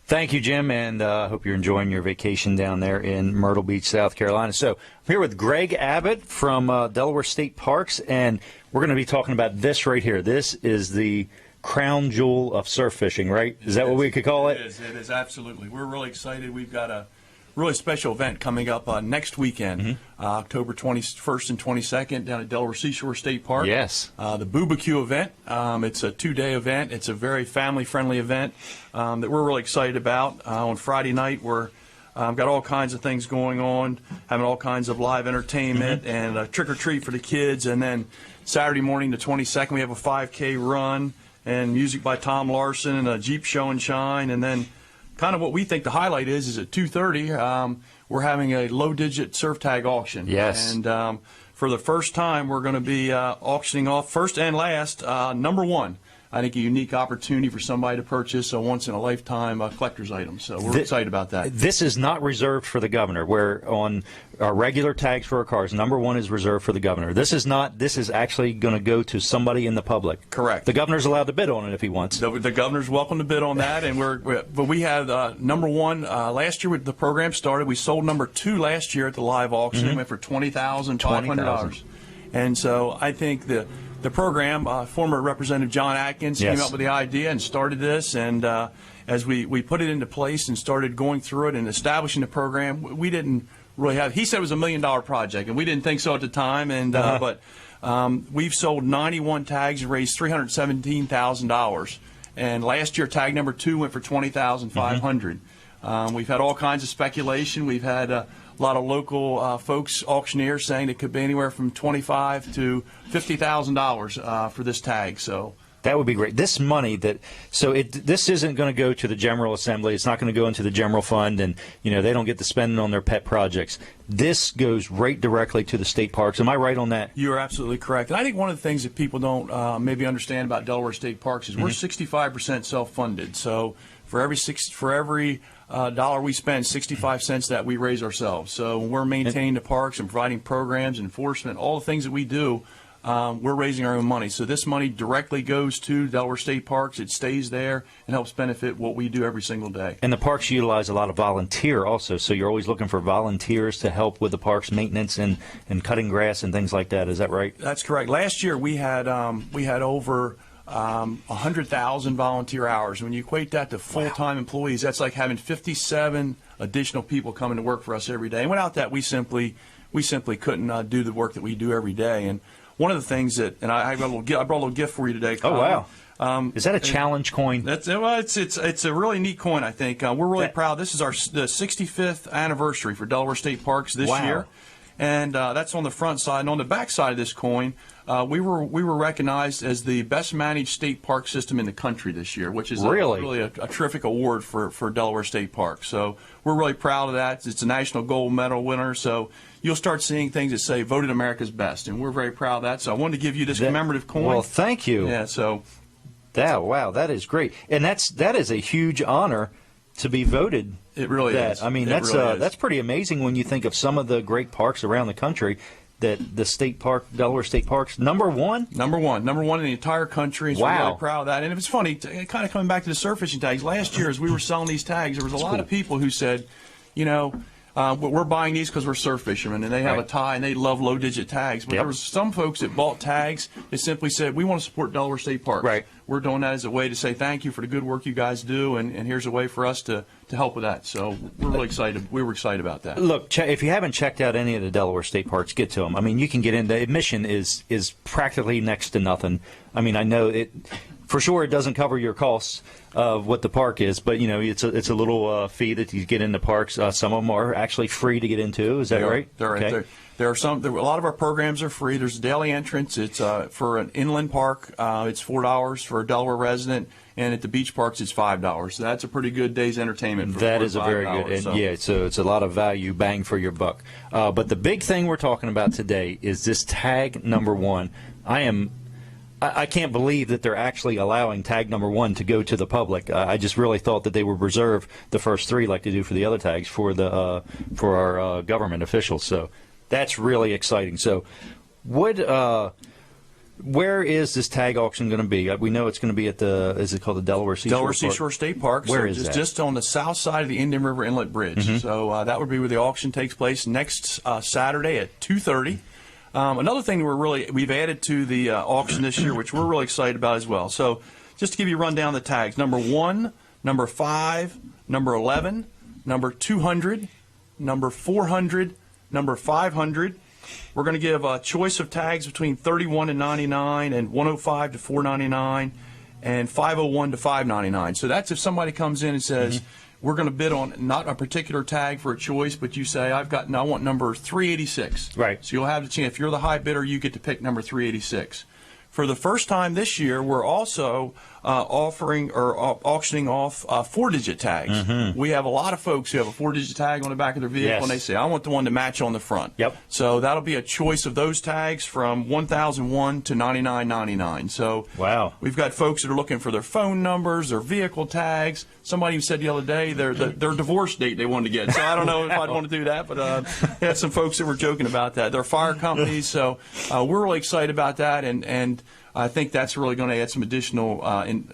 Thank you, Jim, and I hope you're enjoying your vacation down there in Myrtle Beach, South Carolina. So I'm here with Greg Abbott from Delaware State Parks, and we're going to be talking about this right here. This is the crown jewel of surf fishing, right? Is that what we could call it? It is, absolutely. We're really excited. We've got a really special event coming up next weekend, October 21st and 22nd down at Delaware Seashore State Park. Yes. The BBQ event. It's a 2-day event. It's a very family-friendly event that we're really excited about. On Friday night, we're got all kinds of things going on, having all kinds of live entertainment and a trick-or-treat for the kids. And then Saturday morning, the 22nd, we have a 5K run and music by Tom Larson and a Jeep show and shine. And then kind of what we think the highlight is at 2:30, we're having a low-digit surf tag auction. Yes. And for the first time, we're going to be auctioning off first and last, number one. I think a unique opportunity for somebody to purchase a once-in-a-lifetime collector's item. So we're excited about that. This is not reserved for the governor, where on our regular tags for our cars, number one is reserved for the governor. This is not. This is actually going to go to somebody in the public. Correct. The governor's allowed to bid on it if he wants. The governor's welcome to bid on that, and but we have number one last year when the program started. We sold number two last year at the live auction. It went for $20,500, and so I think the program, former Representative John Atkins came up with the idea and started this, and as we put it into place and started going through it and establishing the program, we didn't really have. He said it was $1 million project, and we didn't think so at the time. And but we've sold 91 tags and raised $317,000. And last year, tag number two went for $20,500. We've had all kinds of speculation. We've had a lot of local folks, auctioneers, saying it could be anywhere from $25,000 to $50,000 for this tag. So that would be great. This money this isn't going to go to the General Assembly. It's not going to go into the general fund, and they don't get to spend it on their pet projects. This goes right directly to the state parks. Am I right on that? You are absolutely correct. And I think one of the things that people don't maybe understand about Delaware State Parks is we're 65% self-funded. So for every dollar we spend, 65 cents that we raise ourselves. So when we're maintaining the parks and providing programs, enforcement, all the things that we do, we're raising our own money. So this money directly goes to Delaware State Parks. It stays there and helps benefit what we do every single day. And the parks utilize a lot of volunteer also, so you're always looking for volunteers to help with the parks maintenance and cutting grass and things like that. Is that right? That's correct. Last year we had over 100,000 volunteer hours. When you equate that to full-time employees, that's like having 57 additional people coming to work for us every day. And without that, we simply couldn't do the work that we do every day. And one of the things that, and I brought a little gift for you today, Colin. Oh, wow. Is that a challenge coin? It's a really neat coin, I think. We're really proud. This is the 65th anniversary for Delaware State Parks this year. And that's on the front side. And on the back side of this coin, we were recognized as the best managed state park system in the country this year, which is really a terrific award for Delaware State Park. So we're really proud of that. It's a national gold medal winner. So you'll start seeing things that say voted America's best, and we're very proud of that. So I wanted to give you this commemorative coin. Well, thank you. Yeah. So Wow, that is great, and that is a huge honor to be voted. It really that. is. I mean, It that's really is. that's pretty amazing when you think of some of the great parks around the country. That the state park, Delaware State Parks, number one. Number one in the entire country. So Wow. we're really proud of that. And it was funny, kind of coming back to the surf fishing tags. Last year, as we were selling these tags, there was a lot of people who said, we're buying these because we're surf fishermen, and they have Right. a tie, and they love low-digit tags. But Yep. there was some folks that bought tags that simply said, we want to support Delaware State Parks. Right. We're doing that as a way to say thank you for the good work you guys do, and here's a way for us to help with that. So we're really excited. We were excited about that. Look, if you haven't checked out any of the Delaware State Parks, get to them. I mean, you can get in. The admission is practically next to nothing. I mean, I know it for sure. It doesn't cover your costs of what the park is, but it's a little fee that you get in the parks. Some of them are actually free to get into. Is that They are. right? They're Okay. right. There are some. A lot of our programs are free. There's a daily entrance. It's for an inland park. It's $4 for a Delaware resident, and at the beach parks, it's $5. So that's a pretty good day's entertainment. For That is a very $5, good, and so. yeah, so it's a lot of value, bang for your buck. But the big thing we're talking about today is this tag number one. I can't believe that they're actually allowing tag number one to go to the public. I just really thought that they would reserve the first three, like they do for the other tags, for our government officials. So that's really exciting. So, where is this tag auction going to be? We know it's going to be at is it called the Delaware Seashore Delaware Park? Seashore State Park. Where so is that? Just on the south side of the Indian River Inlet Bridge. So that would be where the auction takes place next Saturday at 2:30. Another thing we've added to the auction this year, which we're really excited about as well. So just to give you a rundown of the tags: number 1, number 5, number 11, number 200, number 400, number 500. We're going to give a choice of tags between $31 and $99, and $105 to $499, and $501 to $599. So that's if somebody comes in and says, we're going to bid on not a particular tag for a choice, but you say, I want number 386. Right. So you'll have the chance. If you're the high bidder, you get to pick number 386. For the first time this year, we're also offering or auctioning off 4-digit tags. We have a lot of folks who have a 4-digit tag on the back of their vehicle, Yes. and they say, I want the one to match on the front. Yep. So that'll be a choice of those tags from $1,001 to $99.99. So Wow. we've got folks that are looking for their phone numbers, their vehicle tags. Somebody said the other day their divorce date they wanted to get. So I don't know if I'd want to do that, but had some folks that were joking about that. They're fire companies, so we're really excited about that, and I think that's really going to add some additional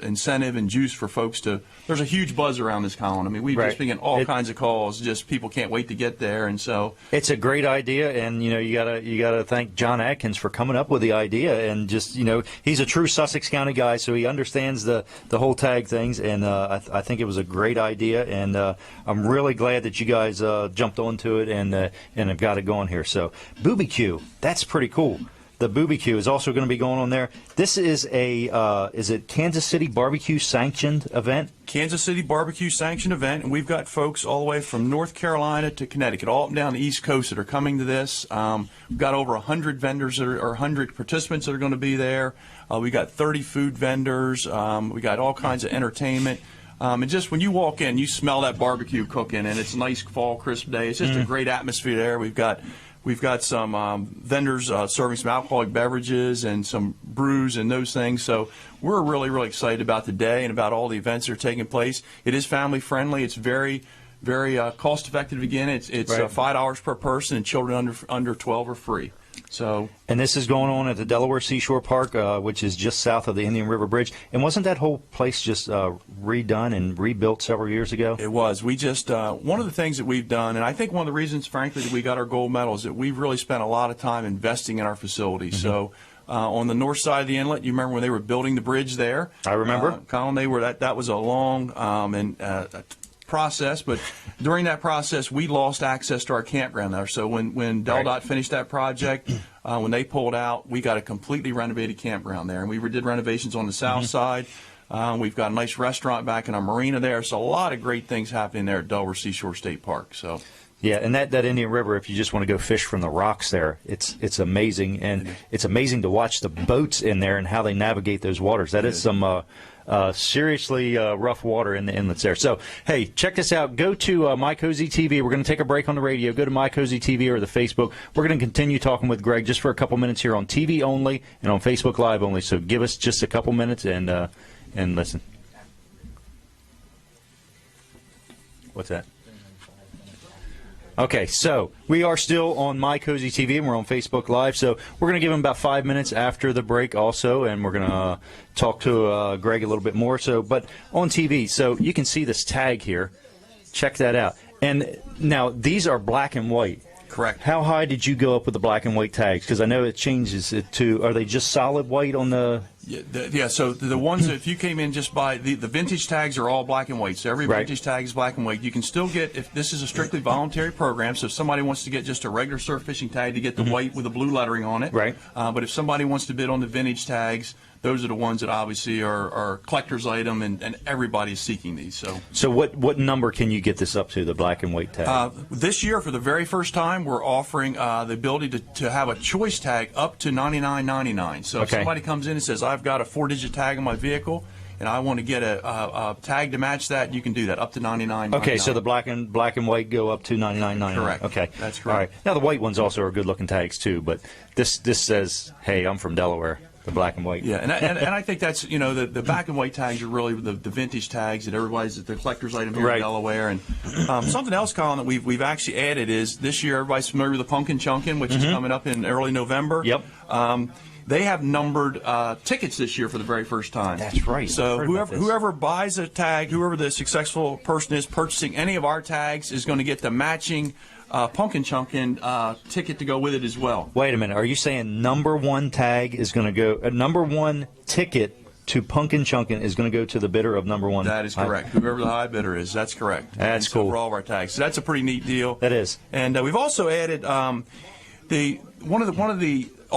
incentive and juice for folks to. There's a huge buzz around this column. I mean, we've Right. just been getting all kinds of calls. Just people can't wait to get there, and so It's a great idea, and you gotta thank John Atkins for coming up with the idea, and just he's a true Sussex County guy, so he understands the whole tag things, and I think it was a great idea, and I'm really glad that you guys jumped onto it and have got it going here. So Booby Q, that's pretty cool. The Booby Q is also going to be going on there. This is is it Kansas City Barbecue sanctioned event? Kansas City Barbecue sanctioned event, and we've got folks all the way from North Carolina to Connecticut, all up and down the East Coast that are coming to this. We've got over 100 vendors or 100 participants that are going to be there. We got 30 food vendors. We got all kinds of entertainment. And just when you walk in, you smell that barbecue cooking, and it's a nice fall, crisp day. It's just a great atmosphere there. We've got some vendors serving some alcoholic beverages and some brews and those things. So we're really, really excited about the day and about all the events that are taking place. It is family friendly. It's very, very cost effective. Again, it's Right. $5 per person, and children under 12 are free. So And this is going on at the Delaware Seashore Park, which is just south of the Indian River Bridge. And wasn't that whole place just redone and rebuilt several years ago? it was. We just one of the things that we've done, and I think one of the reasons, frankly, that we got our gold medal is that we've really spent a lot of time investing in our facilities. So on the north side of the inlet, you remember when they were building the bridge there? I remember. Colin, that was a long process, but during that process, we lost access to our campground there. So when DelDOT finished that project, when they pulled out, we got a completely renovated campground there, and we did renovations on the south side. We've got a nice restaurant back in our marina there, so a lot of great things happening there at Delaware Seashore State Park. So. Yeah, and that Indian River, if you just want to go fish from the rocks there, it's amazing, and it's amazing to watch the boats in there and how they navigate those waters. That is some seriously rough water in the inlets there. So, hey, check this out. Go to My Cozy TV. We're going to take a break on the radio. Go to My Cozy TV or the Facebook. We're going to continue talking with Greg just for a couple minutes here on TV only and on Facebook Live only. So give us just a couple minutes, and and listen. What's that? Okay, so we are still on My Cozy TV, and we're on Facebook Live. So we're going to give them about 5 minutes after the break also, and we're going to talk to Greg a little bit more. So, but on TV, so you can see this tag here. Check that out. And now these are black and white. Correct. How high did you go up with the black and white tags? Because I know it changes it to, are they just solid white on the... Yeah, so the ones that if you came in just by the vintage tags are all black and white. So every Right. vintage tag is black and white. You can still get, if this is a strictly voluntary program, so if somebody wants to get just a regular surf fishing tag to get the white with the blue lettering on it. Right. But if somebody wants to bid on the vintage tags, those are the ones that obviously are collector's item, and everybody's seeking these. So what number can you get this up to, the black and white tag? This year, for the very first time, we're offering the ability to have a choice tag up to $99.99. So if Okay. somebody comes in and says, I've got a 4-digit tag on my vehicle, and I want to get a tag to match that, you can do that up to $99.99. Okay, so the black and white go up to $99.99. Correct. Okay, That's correct. All right. Now the white ones also are good-looking tags too, but this says, "Hey, I'm from Delaware." The black and white. Yeah, and I think that's, the black and white tags are really the vintage tags that everybody's, the collector's item here Right. in Delaware. And something else, Colin, that we've actually added is this year everybody's familiar with the Pumpkin Chunkin', which is coming up in early November. Yep. They have numbered tickets this year for the very first time. That's right. So I've heard about this. whoever buys a tag, whoever the successful person is purchasing any of our tags, is going to get the matching Pumpkin Chunkin' ticket to go with it as well. Wait a minute. Are you saying number one tag is going to go? Number one ticket to Pumpkin Chunkin' is going to go to the bidder of number one? That is correct. Whoever the high bidder is, that's correct. That's And so cool. for all of our tags. So that's a pretty neat deal. That is. And we've also added all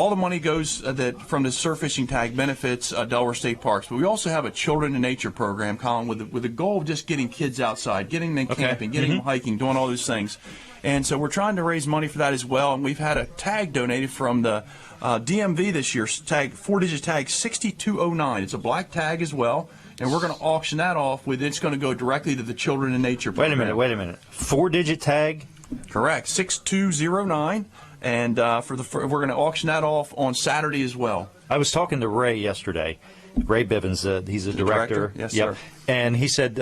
the money goes from the surf fishing tag benefits Delaware State Parks, but we also have a Children in Nature program, Colin, with the goal of just getting kids outside, getting them Okay. camping, getting them hiking, doing all those things. And so we're trying to raise money for that as well. And we've had a tag donated from the DMV this year, 4-digit tag 6209. It's a black tag as well. And we're going to auction that off it's going to go directly to the Children in Nature program. Wait a minute. 4-digit tag? Correct, 6209. And we're going to auction that off on Saturday as well. I was talking to Ray yesterday. Ray Bivens, he's a director. Yes, Yep. sir. And he said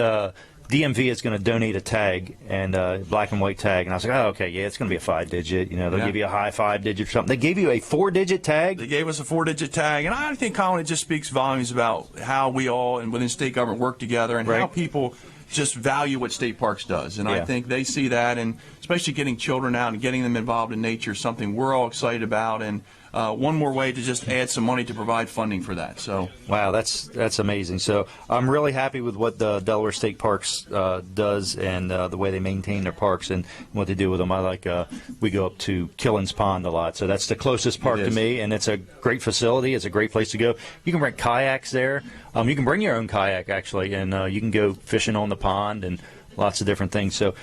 DMV is going to donate a tag, and black and white tag. And I was like, oh, okay, yeah, it's going to be a 5-digit. They'll Yeah. give you a high 5-digit or something. They gave you a 4-digit tag? They gave us a 4-digit tag, and I think, Colin, it just speaks volumes about how we all and within state government work together, and Right. how people just value what State Parks does. And I Yeah. think they see that, and especially getting children out and getting them involved in nature is something we're all excited about. And one more way to just add some money to provide funding for that. So. Wow, that's amazing. So I'm really happy with what the Delaware State Parks does, and the way they maintain their parks and what they do with them. I like we go up to Killens Pond a lot, so that's the closest park It to is. me, and it's a great facility. It's a great place to go. You can rent kayaks there. You can bring your own kayak actually, and you can go fishing on the pond and lots of different things. So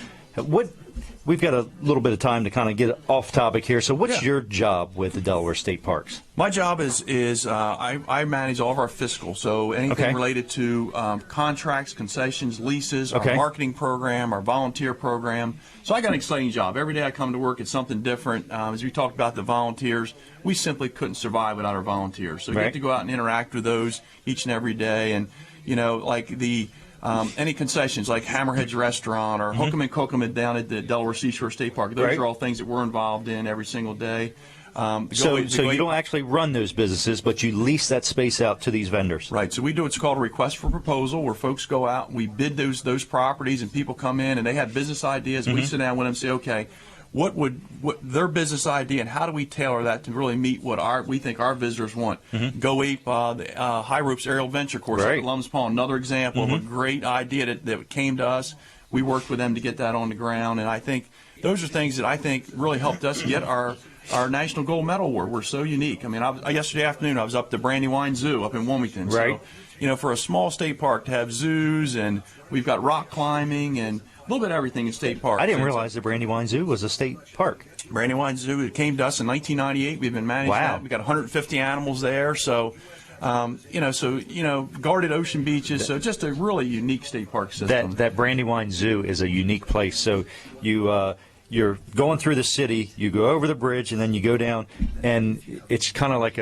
we've got a little bit of time to kind of get off topic here. So what's Yeah. your job with the Delaware State Parks? My job is I manage all of our fiscal, so anything Okay. related to contracts, concessions, leases, Okay. our marketing program, our volunteer program. So I got an exciting job. Every day I come to work, it's something different. As we talked about the volunteers, we simply couldn't survive without our volunteers. So you Right. get to go out and interact with those each and every day, and like the. Any concessions like Hammerhead's Restaurant or Hookem and Kokomo down at the Delaware Seashore State Park, those Right. are all things that we're involved in every single day. So you don't actually run those businesses, but you lease that space out to these vendors. Right. So we do what's called a request for proposal, where folks go out and we bid those properties, and people come in and they have business ideas. And we sit down with them and say, okay, what their business idea, and how do we tailor that to really meet what we think our visitors want? Go Ape, the High Ropes Aerial Venture Course Right. at Lum's Pond, another example of a great idea that came to us. We worked with them to get that on the ground, and I think those are things that I think really helped us get our National Gold Medal Award. We're so unique. I mean, yesterday afternoon I was up to Brandywine Zoo up in Wilmington. Right. So, for a small state park to have zoos, and we've got rock climbing and a little bit of everything in state parks. I didn't realize the Brandywine Zoo was a state park. Brandywine Zoo, it came to us in 1998. We've been managing Wow. it. We've got 150 animals there. So, guarded ocean beaches. So just a really unique state park system. That Brandywine Zoo is a unique place. So you're going through the city, you go over the bridge, and then you go down, and it's kind of like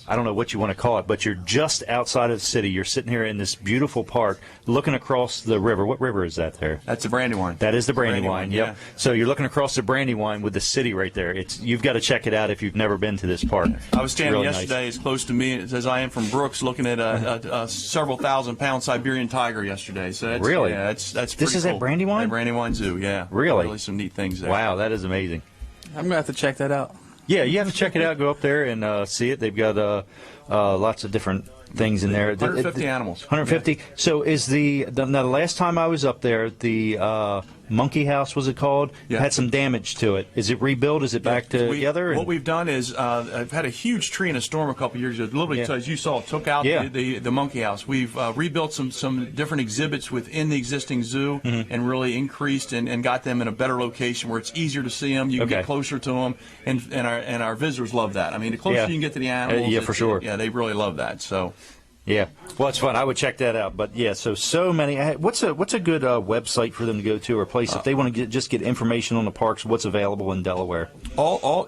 I don't know what you want to call it, but you're just outside of the city. You're sitting here in this beautiful park looking across the river. What river is that there? That's the Brandywine. That is the Brandywine, yep. yeah. So you're looking across the Brandywine with the city right there. You've got to check it out if you've never been to this park. I was standing Really yesterday nice. as close to me as I am from Brooks, looking at a several thousand-pound Siberian tiger yesterday. So that's, Really? Yeah, that's pretty This is at cool. Brandywine? At Brandywine Zoo, yeah. Really? Some neat things there. Wow, that is amazing. I'm gonna have to check that out. Yeah, you have to check it out. Go up there and see it. They've got lots of different things in there. 150 animals. 150. Yeah. So is now the last time I was up there, the Monkey House, was it called? Yeah. Had some damage to it. Is it rebuilt? Is it back together? What we've done is I've had a huge tree in a storm a couple years ago. Literally, Yeah. as you saw, took out the Monkey House. We've rebuilt some different exhibits within the existing zoo and really increased and got them in a better location where it's easier to see them. You can Okay. get closer to them, and our visitors love that. I mean, the closer Yeah. you can get to the animals, yeah, for sure. Yeah, they really love that. So. Yeah, well, it's fun. I would check that out. But yeah, so many. What's a good website for them to go to, or place if they want to just get information on the parks? What's available in Delaware?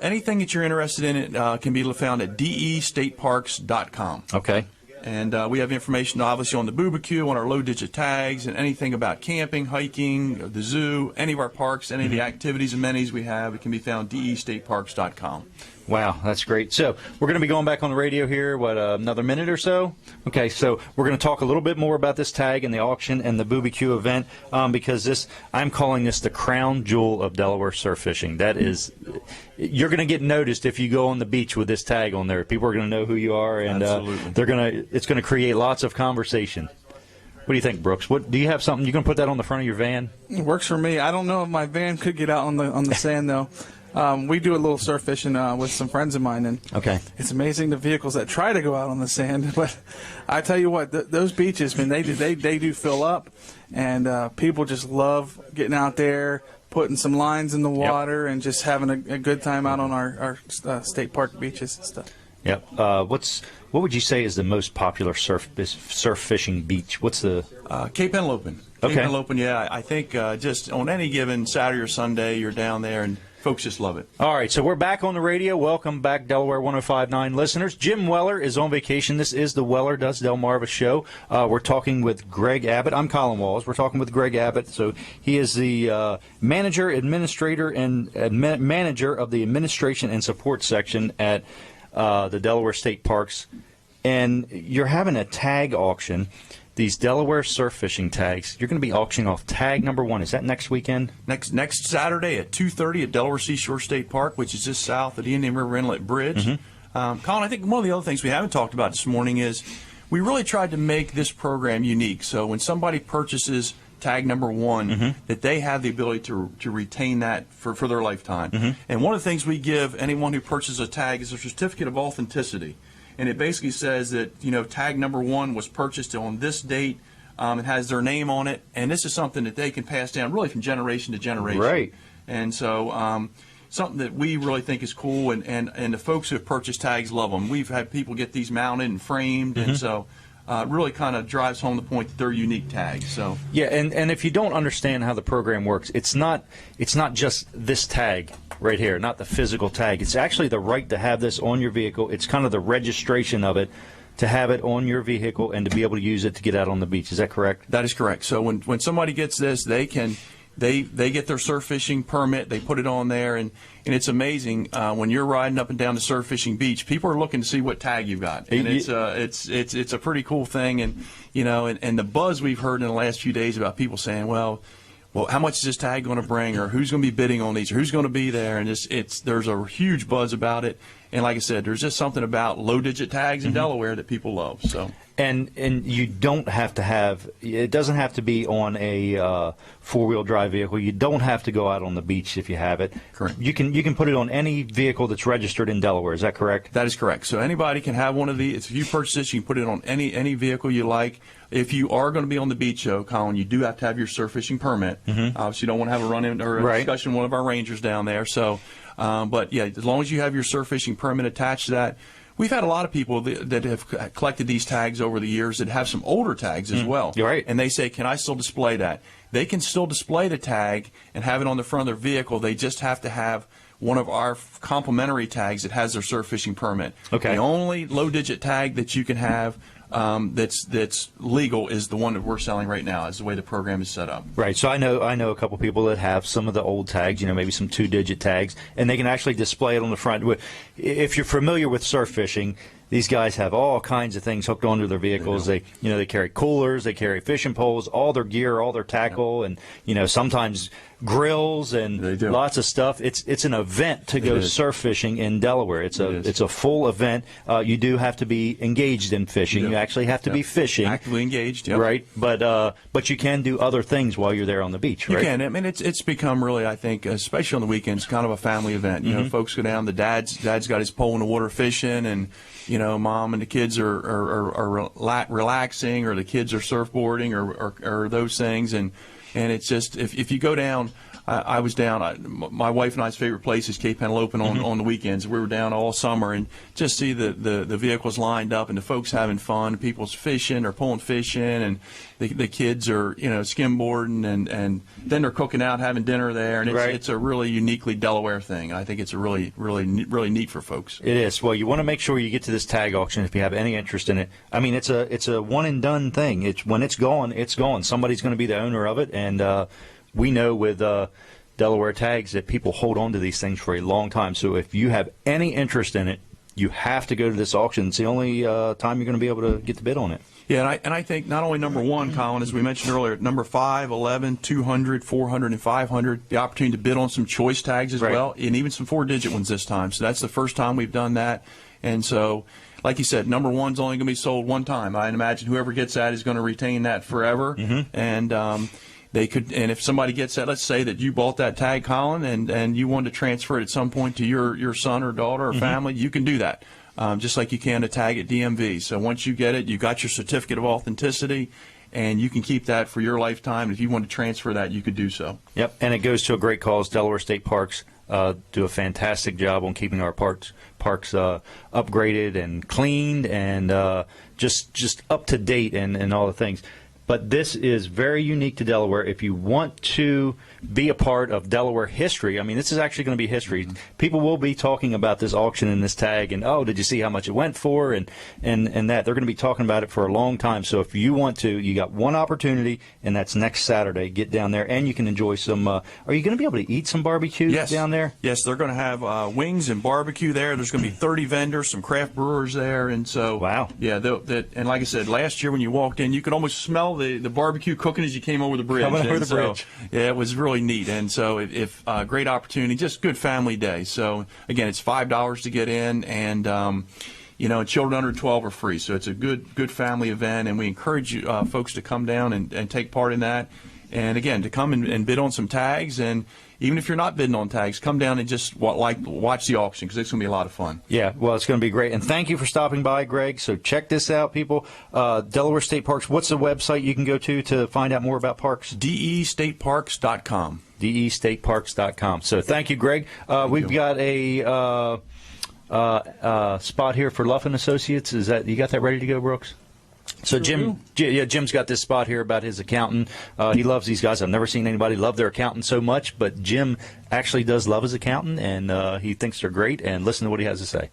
Anything that you're interested in can be found at destateparks.com. Okay. And we have information, obviously, on the BBQ, on our low-digit tags, and anything about camping, hiking, the zoo, any of our parks, any of the activities and amenities we have. It can be found at destateparks.com. Wow, that's great. So we're going to be going back on the radio here, another minute or so? Okay, so we're going to talk a little bit more about this tag and the auction and the BBQ event because I'm calling this the crown jewel of Delaware surf fishing. That is, you're going to get noticed if you go on the beach with this tag on there. People are going to know who you are, and it's going to create lots of conversation. What do you think, Brooks? Do you have something? You going to put that on the front of your van? It works for me. I don't know if my van could get out on the sand though. We do a little surf fishing with some friends of mine, and it's amazing the vehicles that try to go out on the sand. But I tell you what, those beaches, man, they do fill up, and people just love getting out there, putting some lines in the water, and just having a good time out on our state park beaches and stuff. Yep. What would you say is the most popular surf fishing beach? What's the Cape Henlopen. Okay. Cape Henlopen, yeah. I think just on any given Saturday or Sunday, you're down there, and folks just love it. All right, so we're back on the radio. Welcome back, Delaware 105.9 listeners. Jim Weller is on vacation. This is the Weller Does Delmarva show. We're talking with Greg Abbott. I'm Colin Walls. We're talking with Greg Abbott. So he is the manager, administrator, and manager of the administration and support section at the Delaware State Parks. And you're having a tag auction. These Delaware surf fishing tags. You're going to be auctioning off tag number 1. Is that next weekend? Next Saturday at 2:30 at Delaware Seashore State Park, which is just south of the Indian River Inlet Bridge. Colin, I think one of the other things we haven't talked about this morning is we really tried to make this program unique. So when somebody purchases tag number 1, that they have the ability to retain that for their lifetime. And one of the things we give anyone who purchases a tag is a certificate of authenticity. And it basically says that, tag number 1 was purchased on this date. It has their name on it. And this is something that they can pass down really from generation to generation. Right. And so something that we really think is cool. And the folks who have purchased tags love them. We've had people get these mounted and framed. And so it really kind of drives home the point that they're unique tags. So yeah, and if you don't understand how the program works, it's not just this tag right here, not the physical tag. It's actually the right to have this on your vehicle. It's kind of the registration of it to have it on your vehicle and to be able to use it to get out on the beach. Is that correct? That is correct. So when somebody gets this, they get their surf fishing permit. They put it on there, and it's amazing when you're riding up and down the surf fishing beach. People are looking to see what tag you've got, and it's a pretty cool thing. And and the buzz we've heard in the last few days about people saying, well, how much is this tag going to bring, or who's going to be bidding on these, or who's going to be there? And there's a huge buzz about it. And like I said, there's just something about low-digit tags in Delaware that people love. So. And you don't have to have it. Doesn't have to be on a four-wheel drive vehicle. You don't have to go out on the beach if you have it. Correct. You can put it on any vehicle that's registered in Delaware. Is that correct? That is correct. So anybody can have one of these. If you purchase this, you can put it on any vehicle you like. If you are going to be on the beach, though, Colin, you do have to have your surf fishing permit. Obviously, you don't want to have a run-in or a discussion with one of our rangers down there. So, but yeah, as long as you have your surf fishing permit attached to that. We've had a lot of people that have collected these tags over the years that have some older tags as well. You're right. And they say, can I still display that? They can still display the tag and have it on the front of their vehicle. They just have to have one of our complimentary tags that has their surf fishing permit. Okay. The only low-digit tag that you can have that's legal is the one that we're selling right now, is the way the program is set up. Right. So I know a couple people that have some of the old tags, maybe some 2-digit tags, and they can actually display it on the front. If you're familiar with surf fishing, these guys have all kinds of things hooked onto their vehicles. They carry coolers, they carry fishing poles, all their gear, all their tackle, and sometimes grills and lots of stuff. It's an event to go surf fishing in Delaware. It's a full event. You do have to be engaged in fishing. You actually have to be fishing, actively engaged, right? But you can do other things while you're there on the beach, right? You can. I mean, it's become really, I think, especially on the weekends, kind of a family event. Folks go down. The dad's got his pole in the water fishing, and mom and the kids are relaxing, or the kids are surfboarding, or those things, and it's just if you go down. I was down. My wife and I's favorite place is Cape Penelope on the weekends. We were down all summer, and just see the vehicles lined up and the folks having fun. People's fishing or pulling fish in, and the kids are skimboarding, and then they're cooking out, having dinner there, and it's a really uniquely Delaware thing. I think it's a really neat for folks. It is. Well, you want to make sure you get to this tag auction if you have any interest in it. I mean, it's a one and done thing. When it's gone, it's gone. Somebody's going to be the owner of it, and we know with Delaware tags that people hold on to these things for a long time. So if you have any interest in it, you have to go to this auction. It's the only time you're going to be able to get the bid on it. Yeah, and I think not only number 1, Colin, as we mentioned earlier, number 5, 11, 200, 400, and 500, the opportunity to bid on some choice tags as well, and even some 4-digit ones this time. So that's the first time we've done that. And so, like you said, number 1's only going to be sold one time. I imagine whoever gets that is going to retain that forever. And they could, and if somebody gets that, let's say that you bought that tag, Colin, and you wanted to transfer it at some point to your son or daughter or family, you can do that, just like you can a tag at DMV. So once you get it, you got your certificate of authenticity, and you can keep that for your lifetime. If you want to transfer that, you could do so. Yep, and it goes to a great cause. Delaware State Parks do a fantastic job on keeping our parks upgraded and cleaned and just up to date and all the things. But this is very unique to Delaware. If you want to be a part of Delaware history, I mean, this is actually going to be history. People will be talking about this auction and this tag, and, oh, did you see how much it went for, and that. They're going to be talking about it for a long time. So if you want to, you got one opportunity, and that's next Saturday. Get down there, and you can enjoy some are you going to be able to eat some barbecue down there? Yes, they're going to have wings and barbecue there. There's going to be 30 vendors, some craft brewers there, and so wow. Yeah, and like I said, last year when you walked in, you could almost smell the barbecue cooking as you came over the bridge. Coming over the bridge. Yeah, it was really neat. And so if great opportunity, just good family day. So again, it's $5 to get in, and children under 12 are free. So it's a good family event, and we encourage you folks to come down and take part in that. And again, to come and bid on some tags, and even if you're not bidding on tags, come down and just watch the auction, because it's going to be a lot of fun. Yeah, well, it's going to be great. And thank you for stopping by, Greg. So check this out, people. Delaware State Parks, what's the website you can go to find out more about parks? DEStateparks.com. DEStateparks.com. So thank you, Greg. We've got a spot here for Luff & Associates. You got that ready to go, Brooks? So Jim's got this spot here about his accountant. He loves these guys. I've never seen anybody love their accountant so much, but Jim actually does love his accountant, and he thinks they're great. And listen to what he has to say.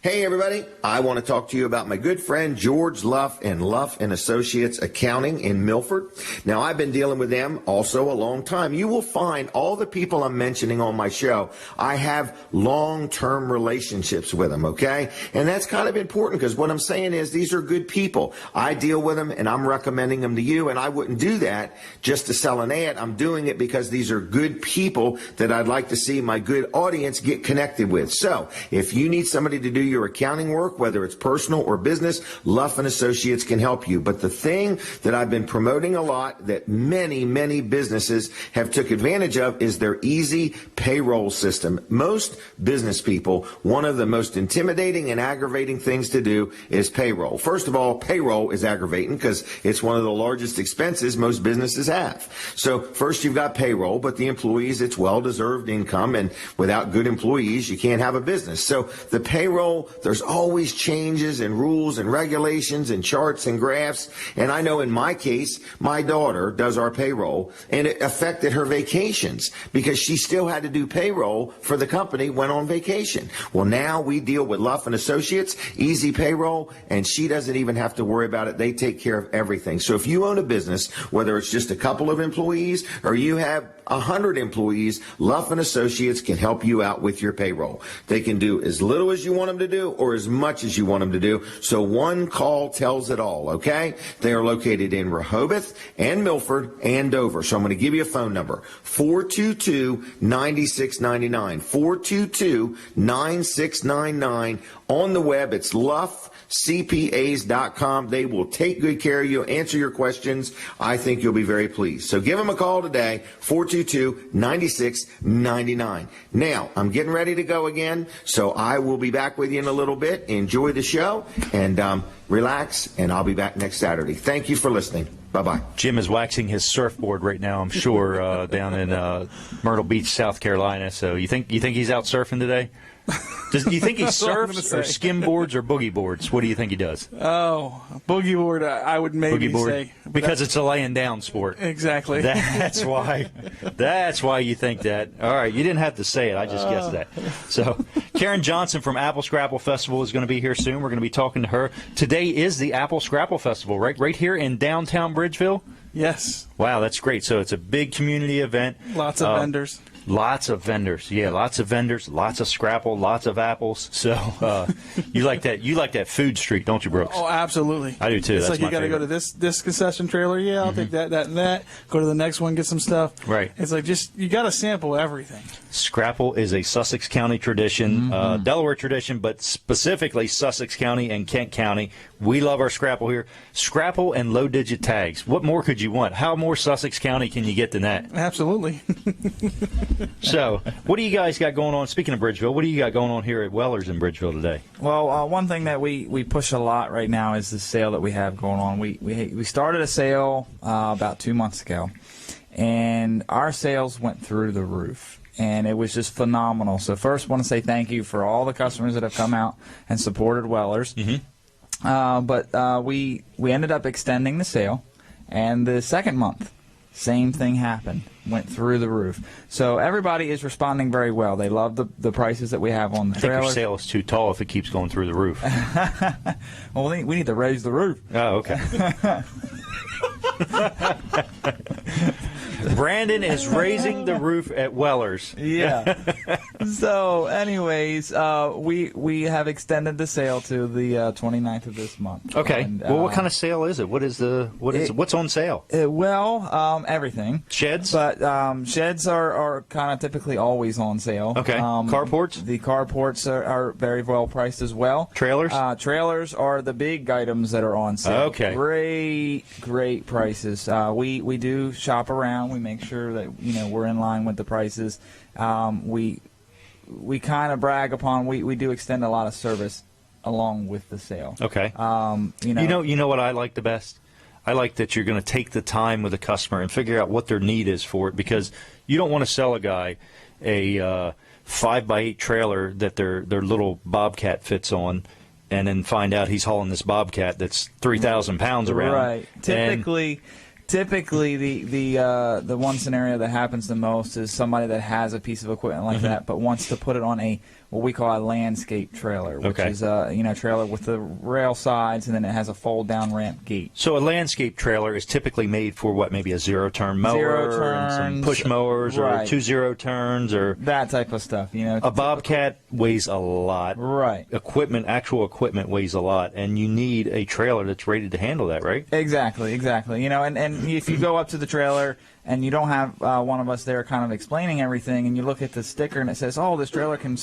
Hey, everybody. I want to talk to you about my good friend George Luff and Luff & Associates Accounting in Milford. Now, I've been dealing with them also a long time. You will find all the people I'm mentioning on my show, I have long-term relationships with them, okay? And that's kind of important, because what I'm saying is these are good people. I deal with them, and I'm recommending them to you, and I wouldn't do that just to sell an ad. I'm doing it because these are good people that I'd like to see my good audience get connected with. So, if you need somebody to do your accounting work, whether it's personal or business, Luff & Associates can help you. But the thing that I've been promoting a lot that many, many businesses have took advantage of is their easy payroll system. Most business people, one of the most intimidating and aggravating things to do is payroll. First of all, payroll is aggravating because it's one of the largest expenses most businesses have. So first you've got payroll, but the employees, it's well-deserved income, and without good employees, you can't have a business. So the payroll payroll, there's always changes and rules and regulations and charts and graphs. And I know in my case, my daughter does our payroll, and it affected her vacations because she still had to do payroll for the company when on vacation. Well, now we deal with Luff and Associates, easy payroll, and she doesn't even have to worry about it. They take care of everything. So if you own a business, whether it's just a couple of employees or you have 100 employees, Luff and Associates can help you out with your payroll. They can do as little as you want them to do or as much as you want them to do. So one call tells it all, okay? They are located in Rehoboth and Milford and Dover. So I'm going to give you a phone number, 422-9699, 422-9699. On the web, it's luffcpas.com. They will take good care of you, answer your questions. I think you'll be very pleased. So give them a call today, 422-9699. Now, I'm getting ready to go again, so I will be back with you in a little bit. Enjoy the show and relax, and I'll be back next Saturday. Thank you for listening. Bye-bye. Jim is waxing his surfboard right now, I'm sure, down in Myrtle Beach, South Carolina. So you think he's out surfing today? Do you think he surfs or skimboards or boogie boards? What do you think he does? Oh, boogie board, I would maybe Boogie board? say. Because it's a laying down sport. Exactly. That's why. That's why you think that. All right, you didn't have to say it. I just guessed that. So, Karen Johnson from Apple Scrapple Festival is going to be here soon. We're going to be talking to her. Today is the Apple Scrapple Festival, right? Right here in downtown Bridgeville? Yes. Wow, that's great. So it's a big community event. Lots of vendors. Lots of vendors, yeah, lots of vendors, lots of Scrapple, lots of apples. So you like that? You like that food street, don't you, Brooks? Oh, absolutely. I do too. It's That's like you my got to go to favorite. this concession trailer. Yeah, I'll take that, and that. Go to the next one, get some stuff. Right. It's like just you got to sample everything. Scrapple is a Sussex County tradition, Delaware tradition, but specifically Sussex County and Kent County. We love our Scrapple here. Scrapple and low-digit tags. What more could you want? How more Sussex County can you get than that? Absolutely. So, what do you guys got going on? Speaking of Bridgeville, what do you got going on here at Weller's in Bridgeville today? Well, one thing that we push a lot right now is the sale that we have going on. We started a sale about 2 months ago, and our sales went through the roof. And it was just phenomenal. So first, I want to say thank you for all the customers that have come out and supported Weller's. But we ended up extending the sale, and the second month, same thing happened. Went through the roof. So everybody is responding very well. They love the prices that we have on the I think your trailers. sale is too tall if it keeps going through the roof. Well, we need to raise the roof. Oh, okay. Brandon is raising the roof at Weller's. Yeah. So, anyways, we have extended the sale to the 29th of this month. Okay. And, Well, what kind of sale is it? What's on sale? Everything. Sheds? But sheds are kind of typically always on sale. Okay. Carports? The carports are very well priced as well. Trailers? Trailers are the big items that are on sale. Okay. Great prices. We do shop around. We make sure that we're in line with the prices. We kind of brag upon we do extend a lot of service along with the sale. Okay. You know what I like the best? I like that you're going to take the time with a customer and figure out what their need is for it, because you don't want to sell a guy a 5x8 trailer that their little Bobcat fits on, and then find out he's hauling this Bobcat that's 3,000 pounds around. Right. Typically, the one scenario that happens the most is somebody that has a piece of equipment like that, but wants to put it on what we call a landscape trailer, which is a trailer with the rail sides, and then it has a fold down ramp gate. So a landscape trailer is typically made for what, maybe a zero-turn mower, and some push mowers, right, or 2 0-turns, or that type of stuff. A Bobcat weighs a lot. Right. Actual equipment weighs a lot, and you need a trailer that's rated to handle that, right? Exactly. And if you go up to the trailer and you don't have one of us there kind of explaining everything, and you look at the sticker and it says, "Oh, this trailer can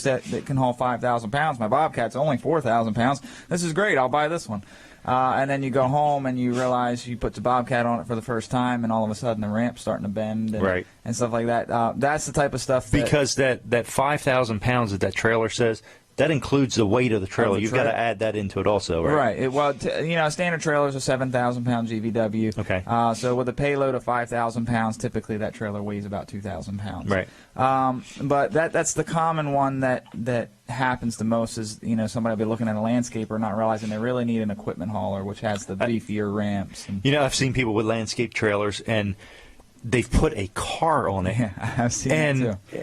haul 5,000 pounds. My Bobcat's only 4,000 pounds. This is great. I'll buy this one." And then you go home and you realize you put the Bobcat on it for the first time, and all of a sudden the ramp's starting to bend and stuff like that. That's the type of stuff. Because that 5,000 pounds that trailer says, that includes the weight of the trailer. the You've got trailer. to add that into it also, right? Right. A standard trailer is a 7,000-pound GVW. Okay. So with a payload of 5,000 pounds, typically that trailer weighs about 2,000 pounds. Right. But that's the common one that happens the most is, somebody will be looking at a landscaper not realizing they really need an equipment hauler, which has the beefier ramps. And, I've seen people with landscape trailers, and they've put a car on it. yeah, I've seen And that too.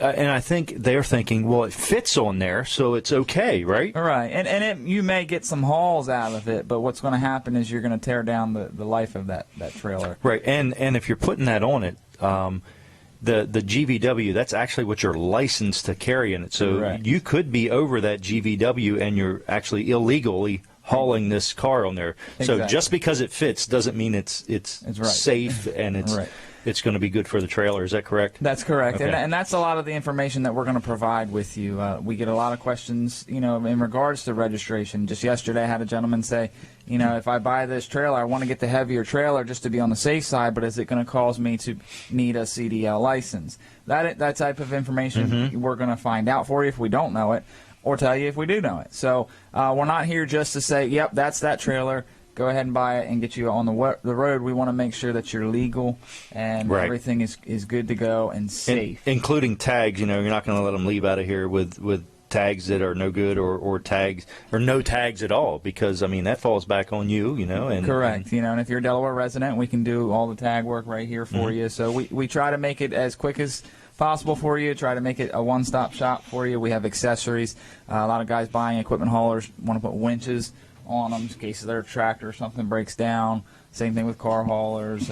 and I think they're thinking, well, it fits on there, so it's okay, right? Right, and you may get some hauls out of it, but what's going to happen is you're going to tear down the life of that trailer. Right, and if you're putting that on it, the GVW, that's actually what you're licensed to carry in it. So Correct. you could be over that GVW, and you're actually illegally hauling this car on there. So Exactly. just because it fits doesn't mean it's right. safe and it's Right. it's going to be good for the trailer. Is that correct? That's correct, Okay. and that's a lot of the information that we're going to provide with you. We get a lot of questions, in regards to registration. Just yesterday, I had a gentleman say, if I buy this trailer, I want to get the heavier trailer just to be on the safe side, but is it going to cause me to need a CDL license? That type of information we're going to find out for you if we don't know it, or tell you if we do know it. So we're not here just to say, yep, that's that trailer. Go ahead and buy it and get you on the road. We want to make sure that you're legal and Right. everything is good to go and safe. Including tags. You're not going to let them leave out of here with tags that are no good or tags or no tags at all, because that falls back on you. And Correct. And if you're a Delaware resident, we can do all the tag work right here for you. So we try to make it as quick as possible for you, try to make it a one-stop shop for you. We have accessories. A lot of guys buying equipment haulers want to put winches on them in case their tractor or something breaks down. Same thing with car haulers.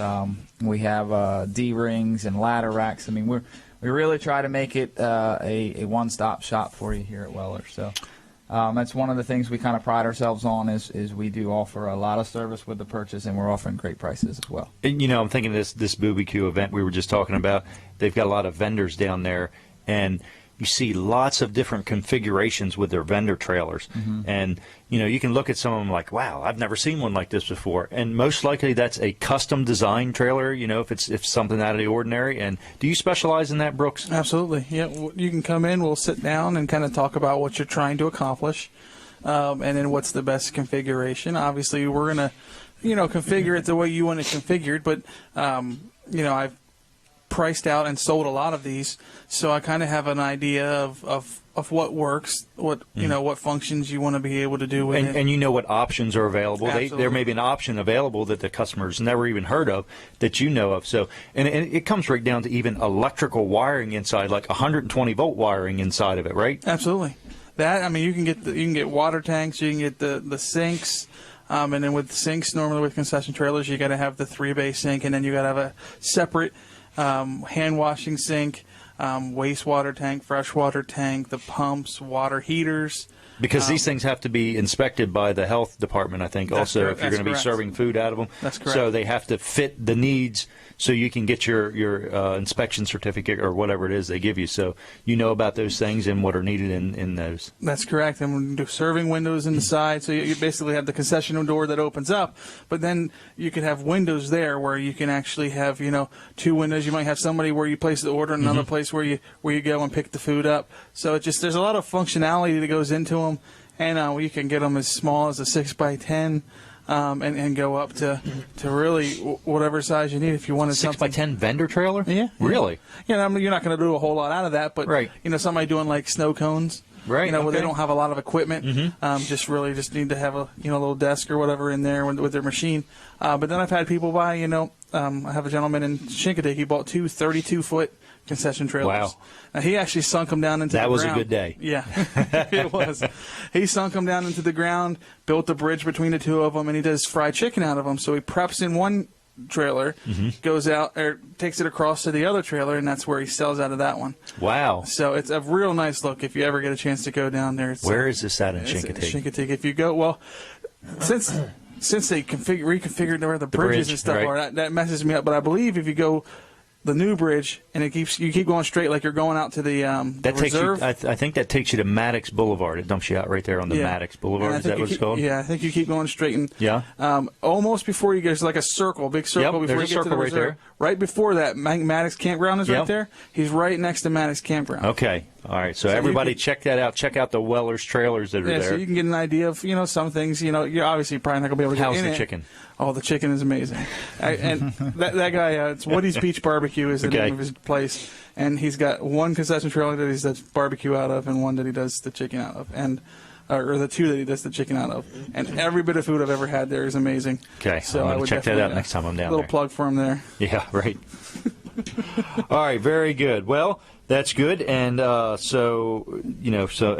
We have D-rings and ladder racks. We really try to make it a one-stop shop for you here at Weller. So that's one of the things we kind of pride ourselves on is we do offer a lot of service with the purchase, and we're offering great prices as well. And, I'm thinking this Booby Q event we were just talking about. They've got a lot of vendors down there, and you see lots of different configurations with their vendor trailers. And, you can look at some of them like, wow, I've never seen one like this before. And most likely that's a custom design trailer, if something out of the ordinary. And do you specialize in that, Brooks? Absolutely. Yeah, you can come in. We'll sit down and kind of talk about what you're trying to accomplish, and then what's the best configuration. Obviously, we're gonna, configure it the way you want it configured. But I've priced out and sold a lot of these, so I kind of have an idea of what works, what what functions you want to be able to do with it. And what options are available. There Absolutely. may be an option available that the customer's never even heard of that you know of. So, and it comes right down to even electrical wiring inside, like 120 volt wiring inside of it, right? Absolutely. That you can get water tanks, you can get the sinks. And then with sinks, normally with concession trailers, you got to have the 3-bay sink, and then you got to have a separate hand washing sink, wastewater tank, freshwater tank, the pumps, water heaters. Because these things have to be inspected by the health department, I think, That's also, correct. if you're going to be That's serving food out of them. That's correct. So they have to fit the needs so you can get your inspection certificate or whatever it is they give you. So you know about those things and what are needed in those. That's correct. And we do serving windows in the side, so you basically have the concession door that opens up, but then you could have windows there where you can actually have 2 windows. You might have somebody where you place the order, and another place where you go and pick the food up. So there's a lot of functionality that goes into them, and you can get them as small as a 6x10. And go up to really whatever size you need if you wanted 6x10 vendor trailer? Yeah. Really? You're not going to do a whole lot out of that, but Right. Somebody doing like snow cones, Right, where they okay. don't have a lot of equipment, just need to have a little desk or whatever in there with their machine. But then I've had people buy, I have a gentleman in Chincoteague. He bought 2 32-foot concession trailers. Wow. Now, he actually sunk them down into the That ground. was a good day. Yeah, it was. He sunk them down into the ground, built a bridge between the 2 of them, and he does fried chicken out of them. So he preps in one trailer, goes out or takes it across to the other trailer, and that's where he sells out of that one. Wow. So it's a real nice look if you ever get a chance to go down there. Where is this at in It's Chincoteague? Chincoteague. If you go, since they reconfigured where the bridges bridge, and stuff right. are, that messes me up. But I believe if you go the new bridge and you keep going straight like you're going out to the That takes you. reserve. I think that takes you to Maddox Boulevard. It dumps you out right there on the Maddox Boulevard. And I Is think that you what it's keep- called? Yeah, I think you keep going straight and Yeah. almost before you get, there's like a circle, big circle Yep, before you there's a get to the circle right reserve. there. Right before that, Maddox Campground is Yep. right there. He's right next to Maddox Campground. Okay. All right, so everybody check that out. Check out the Weller's trailers that are Yeah, there. so you can get an idea of, some things, you're obviously probably not going to be able to get How's in the it. chicken? Oh, the chicken is amazing. And that guy, it's Woody's Beach Barbecue is the Okay. name of his place. And he's got one concession trailer that he does barbecue out of and one that he does the chicken out of. Or the two that he does the chicken out of. And every bit of food I've ever had there is amazing. Okay, So I'm I gonna would check that definitely, out next time I'm down little there. plug for him there. Yeah, right. All right, very good. Well, that's good. And so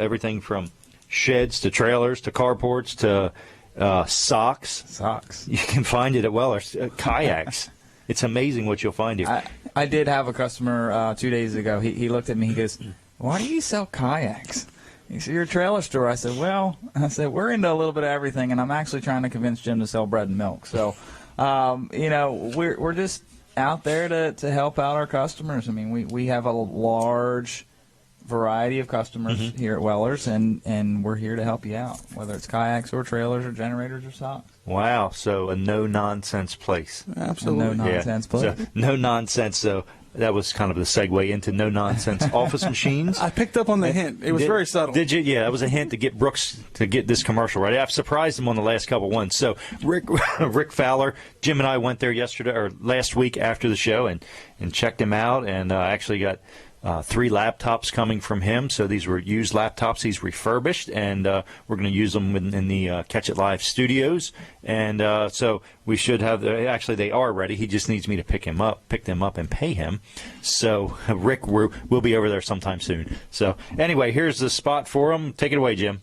everything from sheds to trailers to carports to socks. Socks. You can find it at Weller's. Kayaks. It's amazing what you'll find here. I did have a customer 2 days ago. He looked at me. He goes, "Why do you sell kayaks?" He said, "You're a trailer store." I said, we're into a little bit of everything, and I'm actually trying to convince Jim to sell bread and milk. So, we're just out there to help out our customers. I mean, we have a large variety of customers here at Weller's, and we're here to help you out, whether it's kayaks or trailers or generators or socks. Wow, so a no-nonsense place. Absolutely. No nonsense place. So, no nonsense, so that was kind of the segue into no-nonsense office machines. I picked up on the hint. It was very subtle. Did you? Yeah, that was a hint to get Brooks to get this commercial right. I've surprised him on the last couple ones. So Rick Fowler, Jim and I went there last week after the show and checked him out, and actually got 3 laptops coming from him. So these were used laptops he's refurbished, and we're going to use them in the Catch It Live studios. And so we should have. Actually, they are ready. He just needs me to pick them up, and pay him. So Rick, we'll be over there sometime soon. So anyway, here's the spot for him. Take it away, Jim.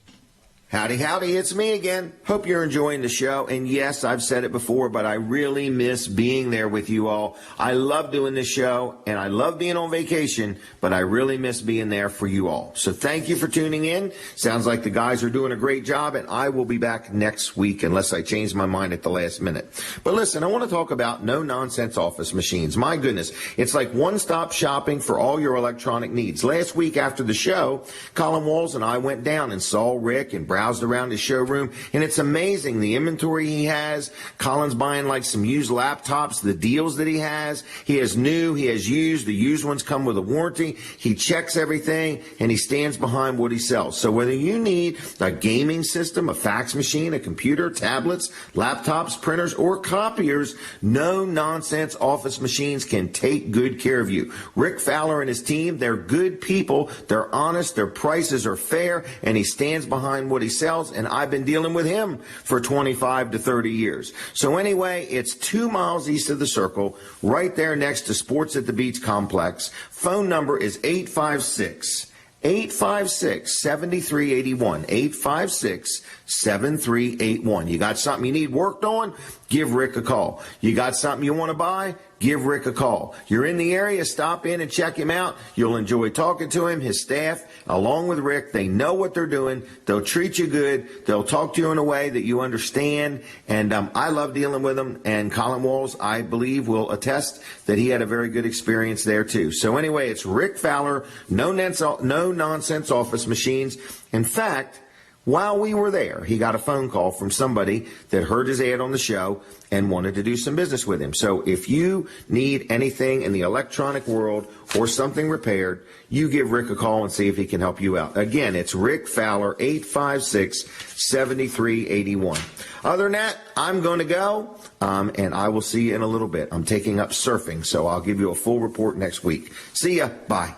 Howdy, howdy, it's me again. Hope you're enjoying the show. And yes, I've said it before, but I really miss being there with you all. I love doing this show, and I love being on vacation, but I really miss being there for you all. So thank you for tuning in. Sounds like the guys are doing a great job, and I will be back next week unless I change my mind at the last minute. But listen, I want to talk about no-nonsense office machines. My goodness, it's like one-stop shopping for all your electronic needs. Last week after the show, Colin Walls and I went down and saw Rick and browsed around his showroom, and it's amazing the inventory he has. Colin's buying like some used laptops, the deals that he has. He has new, he has used. The used ones come with a warranty. He checks everything, and he stands behind what he sells. So whether you need a gaming system, a fax machine, a computer, tablets, laptops, printers, or copiers, no-nonsense office machines can take good care of you. Rick Fowler and his team, they're good people. They're honest. Their prices are fair, and he stands behind what he sells, and I've been dealing with him for 25 to 30 years. So anyway, it's 2 miles east of the Circle, right there next to Sports at the Beach Complex. Phone number is 856-7381. 856-7381. You got something you need worked on? Give Rick a call. You got something you want to buy? Give Rick a call. You're in the area, stop in and check him out. You'll enjoy talking to him, his staff, along with Rick. They know what they're doing. They'll treat you good. They'll talk to you in a way that you understand. And I love dealing with them. And Colin Walls, I believe, will attest that he had a very good experience there, too. So anyway, it's Rick Fowler, no nonsense office machines. In fact, while we were there, he got a phone call from somebody that heard his ad on the show and wanted to do some business with him. So if you need anything in the electronic world or something repaired, you give Rick a call and see if he can help you out. Again, it's Rick Fowler, 856-7381. Other than that, I'm going to go, and I will see you in a little bit. I'm taking up surfing, so I'll give you a full report next week. See ya. Bye.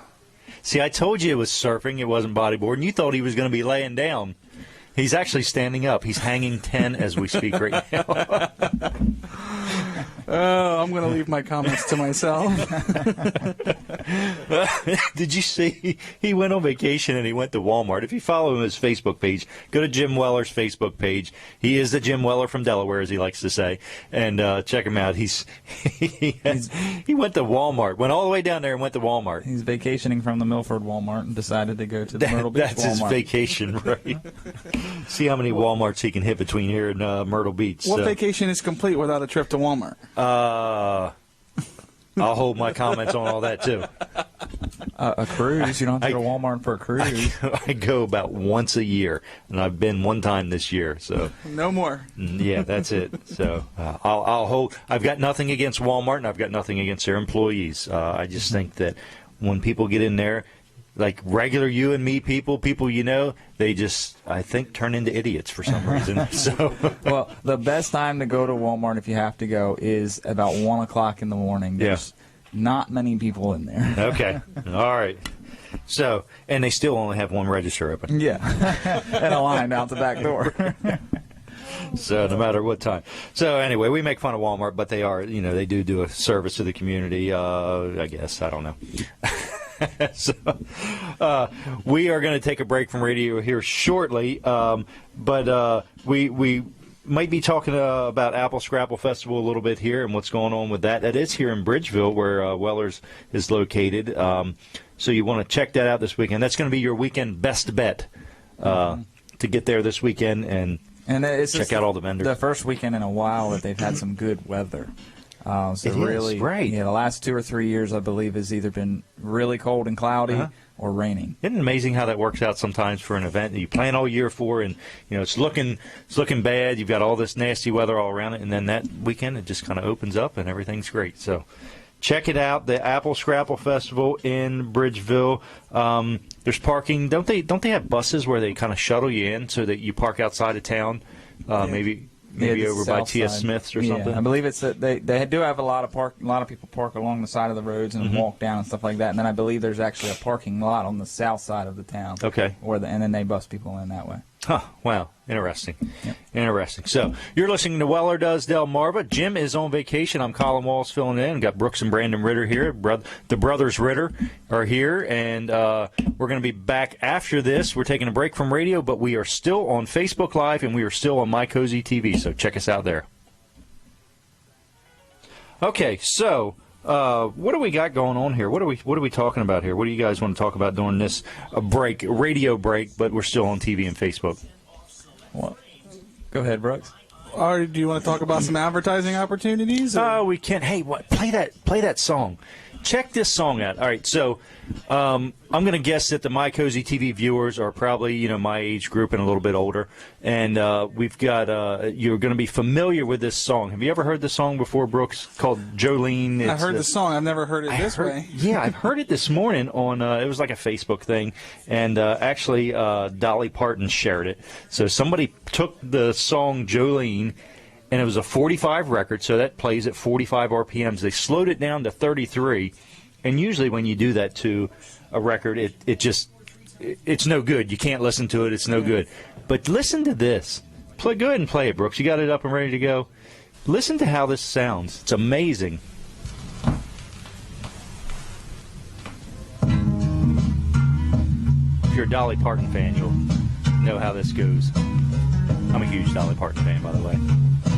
See, I told you it was surfing. It wasn't bodyboarding. You thought he was going to be laying down. He's actually standing up. He's hanging 10 as we speak right now. Oh, I'm going to leave my comments to myself. Did you see? He went on vacation and he went to Walmart. If you follow him on his Facebook page, go to Jim Weller's Facebook page. He is the Jim Weller from Delaware, as he likes to say. And check him out. He went to Walmart, went all the way down there and went to Walmart. He's vacationing from the Milford Walmart and decided to go to the Myrtle Beach That's Walmart. his vacation, right? See how many Walmarts he can hit between here and Myrtle Beach. What vacation is complete without a trip to Walmart? I'll hold my comments on all that, too. A cruise. You don't have to go to Walmart for a cruise. I go about once a year, and I've been one time this year. So No more. yeah, that's it. So I'll hold. I've got nothing against Walmart, and I've got nothing against their employees. I just think that when people get in there, like regular you and me people you know, they just, I think, turn into idiots for some reason. So, Well, the best time to go to Walmart if you have to go is about 1 o'clock in the morning. There's not many people in there. okay, all right. So, and they still only have one register open. Yeah, and a line out the back door. So no matter what time. So anyway, we make fun of Walmart, but they are, they do a service to the community. I guess, I don't know. So, we are going to take a break from radio here shortly, but we might be talking about Apple Scrapple Festival a little bit here and what's going on with that. That is here in Bridgeville, where Wellers is located. So you want to check that out this weekend. That's going to be your weekend best bet to get there this weekend and it's check out all the vendors. The first weekend in a while that they've had some good weather. So It is, really, right. Yeah, the last 2 or 3 years, I believe, has either been really cold and cloudy or raining. Isn't it amazing how that works out sometimes for an event that you plan all year for, and it's looking bad. You've got all this nasty weather all around it, and then that weekend it just kind of opens up and everything's great. So check it out, the Apple Scrapple Festival in Bridgeville. There's parking. Don't they have buses where they kind of shuttle you in so that you park outside of town? Maybe the over by south T.S. side. Smith's or Yeah, something. I believe it's they do have a lot of people park along the side of the roads and walk down and stuff like that. And then I believe there's actually a parking lot on the south side of the town. Okay. And then they bus people in that way. Huh, wow, interesting. Interesting. So, you're listening to Weller Does Delmarva. Jim is on vacation. I'm Colin Walls filling in. We've got Brooks and Brandon Ritter here. The brothers Ritter are here, and we're going to be back after this. We're taking a break from radio, but we are still on Facebook Live, and we are still on My Cozy TV, so check us out there. Okay, so what do we got going on here? What are we talking about here? What do you guys want to talk about during this radio break? But we're still on TV and Facebook. Well, go ahead, Brooks. Or do you want to talk about some advertising opportunities? or- We can. Hey, play that song. Check this song out. All right, so I'm going to guess that the My Cozy TV viewers are probably my age group and a little bit older, and we've got you're going to be familiar with this song. Have you ever heard this song before, Brooks? Called Jolene. I've heard the song. I've never heard it this way. Yeah, I've heard it this morning on. It was like a Facebook thing, and actually Dolly Parton shared it. So somebody took the song Jolene. And it was a 45 record, so that plays at 45 RPMs. They slowed it down to 33, and usually when you do that to a record, it's no good. You can't listen to it. It's no good. But listen to this. Go ahead and play it, Brooks. You got it up and ready to go. Listen to how this sounds. It's amazing. If you're a Dolly Parton fan, you'll know how this goes. I'm a huge Dolly Parton fan, by the way.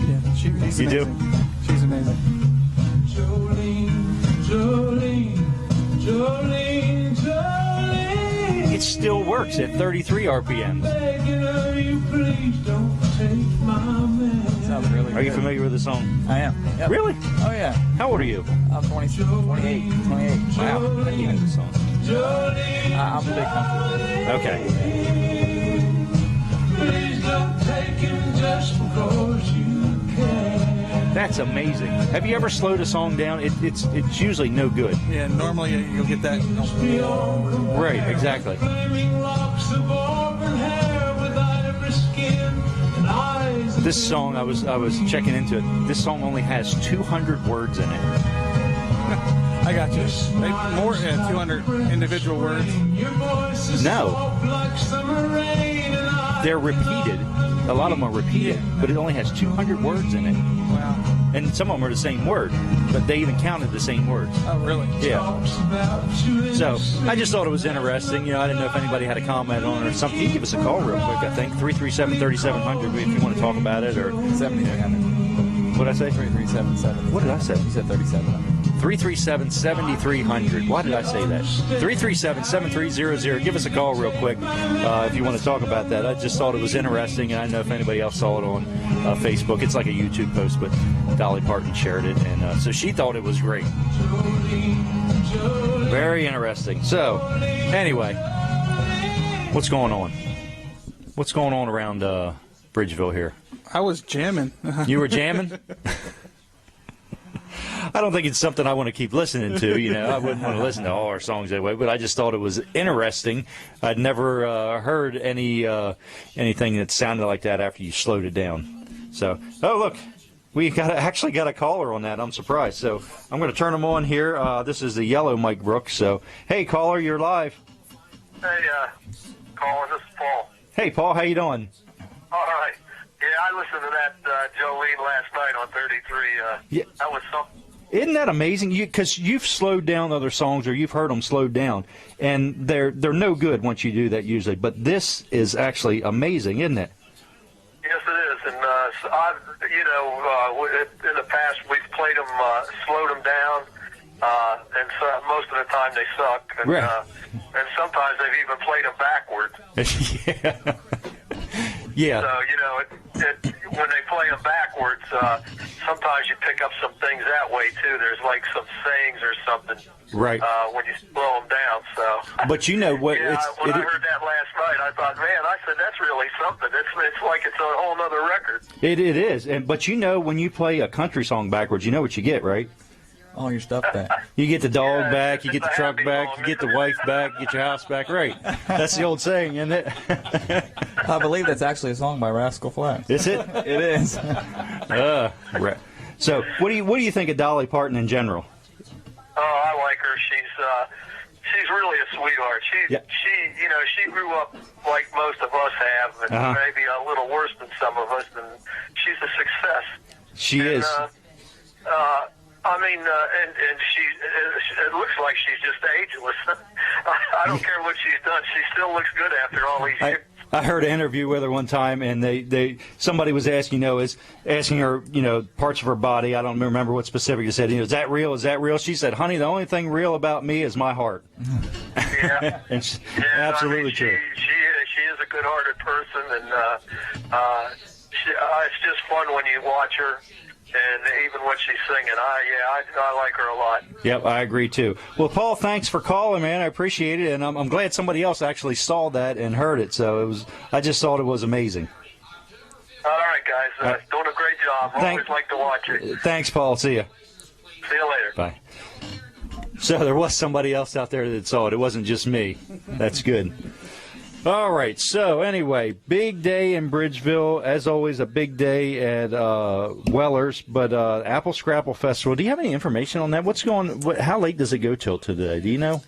Yeah, she's You do? amazing. She's amazing. Jolene, Jolene, Jolene, Jolene. It still works at 33 RPMs. Begging of you, please don't take my man. Sounds really Are you good. familiar with the song? I am. Yep. Really? Oh, yeah. How old are you? I'm 28. 28. Wow. I knew the song. Jolene, I'm a big country. Okay. please don't take him just because you can. That's amazing. Have you ever slowed a song down? It's usually no good. Yeah, normally you'll get that. Right, exactly. Flaming locks of auburn hair with ivory skin and eyes. This song, I was checking into it. This song only has 200 words in it. I got you. More than 200 individual words. Your voice is No. soft like summer rain, and I They're repeated. A lot of them are repeated, but it only has 200 words in it. Wow. And some of them are the same word, but they even counted the same words. Oh, really? Yeah. talks about you in So sleep. I just thought it was interesting. I didn't know if anybody had a comment on it or something. You can give us a call real quick, I think. 337-3700 if you want to talk about it. Or 7300. what did I say? 3377. What did I say? You said 3700. 337-7300. Why did I say that? 337-7300. Give us a call real quick if you want to talk about that. I just thought it was interesting, and I don't know if anybody else saw it on Facebook. It's like a YouTube post, but Dolly Parton shared it, and so she thought it was great. Very interesting. So, anyway, what's going on? What's going on around Bridgeville here? I was jamming. You were jamming? I don't think it's something I want to keep listening to. I wouldn't want to listen to all our songs that way, but I just thought it was interesting. I'd never heard anything that sounded like that after you slowed it down. So, oh look, we actually got a caller on that. I'm surprised. So I'm going to turn them on here. This is the yellow Mike Brooks. So, hey caller, you're live. Hey, Colin, this is Paul. Hey Paul, how you doing? All right. Yeah, I listened to that Jolene last night on 33. Yeah. That was something. Isn't that amazing? Because you've slowed down other songs, or you've heard them slowed down, and they're no good once you do that usually. But this is actually amazing, isn't it? Yes, it is. And in the past we've played them, slowed them down, and so most of the time they suck. And, Right. And sometimes they've even played them backwards. Yeah. Yeah. So when they play them backwards, sometimes you pick up some things that way too. There's like some sayings or something. Right. When you slow them down. So. But you know what? Yeah, when I heard that last night, I thought, man, I said that's really something. It's like it's a whole other record. It is. But when you play a country song backwards, you know what you get, right? All your stuff back. You get the dog Yeah, back, you get it's the a truck happy back, song, you get the isn't it? wife back, you get your house back. Right. That's the old saying, isn't it? I believe that's actually a song by Rascal Flatts. Is it? It is. Right. So, what do you think of Dolly Parton in general? Oh, I like her. She's really a sweetheart. Yeah. She grew up like most of us have, and Uh-huh. maybe a little worse than some of us. And she's a success. She And, is. And it looks like she's just ageless. I don't care what she's done. She still looks good after all these years. I heard an interview with her one time, and somebody was asking her, parts of her body. I don't remember what specific. They said, is that real? Is that real? She said, honey, the only thing real about me is my heart. Yeah. And absolutely true. She is a good-hearted person, and it's just fun when you watch her. And even when she's singing, I like her a lot. Yep, I agree too. Well, Paul, thanks for calling, man. I appreciate it, and I'm glad somebody else actually saw that and heard it. So I just thought it was amazing. All right, guys, doing a great job. Always like to watch it. Thanks, Paul. See ya. See you later. Bye. So there was somebody else out there that saw it. It wasn't just me. That's good. All right. So anyway, big day in Bridgeville. As always, a big day at Weller's. But Apple Scrapple Festival. Do you have any information on that? What's going? How late does it go till today? Do you know?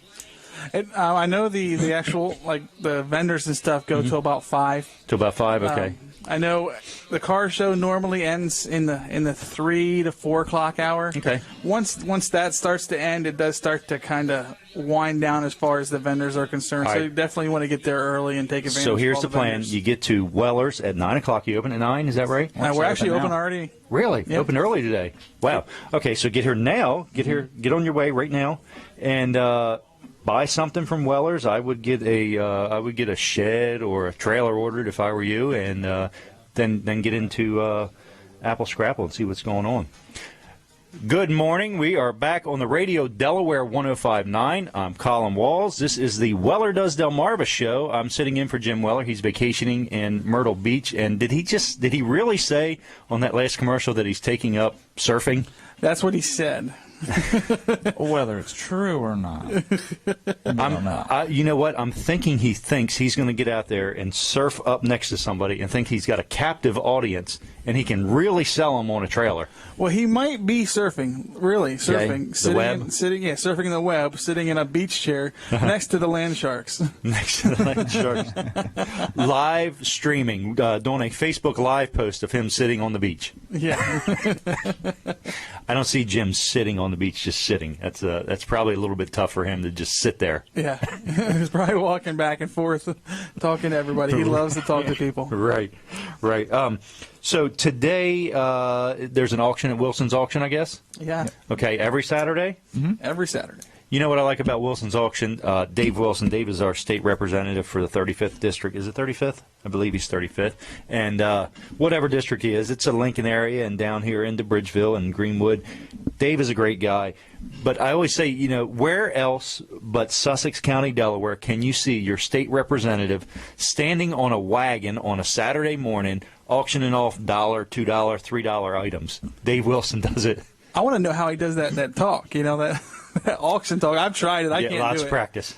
I know the actual the vendors and stuff go till about 5. Till about 5. Okay. I know the car show normally ends in the 3 to 4 o'clock hour. Okay. Once that starts to end, it does start to kind of wind down as far as the vendors are concerned. All So right. you definitely want to get there early and take advantage. So here's of the all plan. vendors. You get to Weller's at 9 o'clock. You open at 9. Is that right? We're actually open open now. already. Really? Yep. Open early today. Wow. Okay, so get here now. Get on your way right now, and buy something from Weller's. I would get a shed or a trailer ordered if I were you, and then get into Apple Scrapple and see what's going on. Good morning. We are back on the radio, Delaware 105.9. I'm Colin Walls. This is the Weller Does Delmarva show. I'm sitting in for Jim Weller. He's vacationing in Myrtle Beach. And did he really say on that last commercial that he's taking up surfing? That's what he said. Whether it's true or not. I don't know. You know what? I'm thinking he thinks he's going to get out there and surf up next to somebody and think he's got a captive audience and he can really sell them on a trailer. Well, he might be surfing, really surfing, the web? surfing in the web, sitting in a beach chair next to the land sharks. Next to the land sharks. Live streaming, doing a Facebook Live post of him sitting on the beach. Yeah. I don't see Jim sitting on the beach, just sitting. That's probably a little bit tough for him to just sit there. Yeah. He's probably walking back and forth, talking to everybody. He loves to talk to people. Right. So today there's an auction at Wilson's Auction, I guess? Yeah. Okay, every Saturday? Every Saturday. You know what I like about Wilson's Auction? Dave Wilson. Dave is our state representative for the 35th district. Is it 35th? I believe he's 35th. And whatever district he is, it's a Lincoln area and down here into Bridgeville and Greenwood. Dave is a great guy. But I always say, where else but Sussex County, Delaware, can you see your state representative standing on a wagon on a Saturday morning auctioning off $1, $2, $3 items? Dave Wilson does it I want to know how he does that talk. You know that. That auction talk. I've tried it. I can't lots do of it. practice.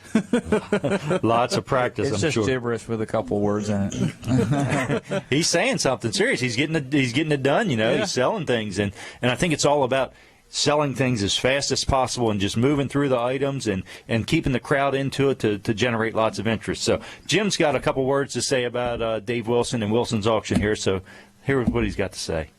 Lots of practice. It's I'm just sure. gibberish with a couple words in it. He's saying something serious. He's getting it done. You know, Yeah. he's selling things, and I think it's all about selling things as fast as possible and just moving through the items and keeping the crowd into it to generate lots of interest. So Jim's got a couple words to say about Dave Wilson and Wilson's Auction here. So here's what he's got to say.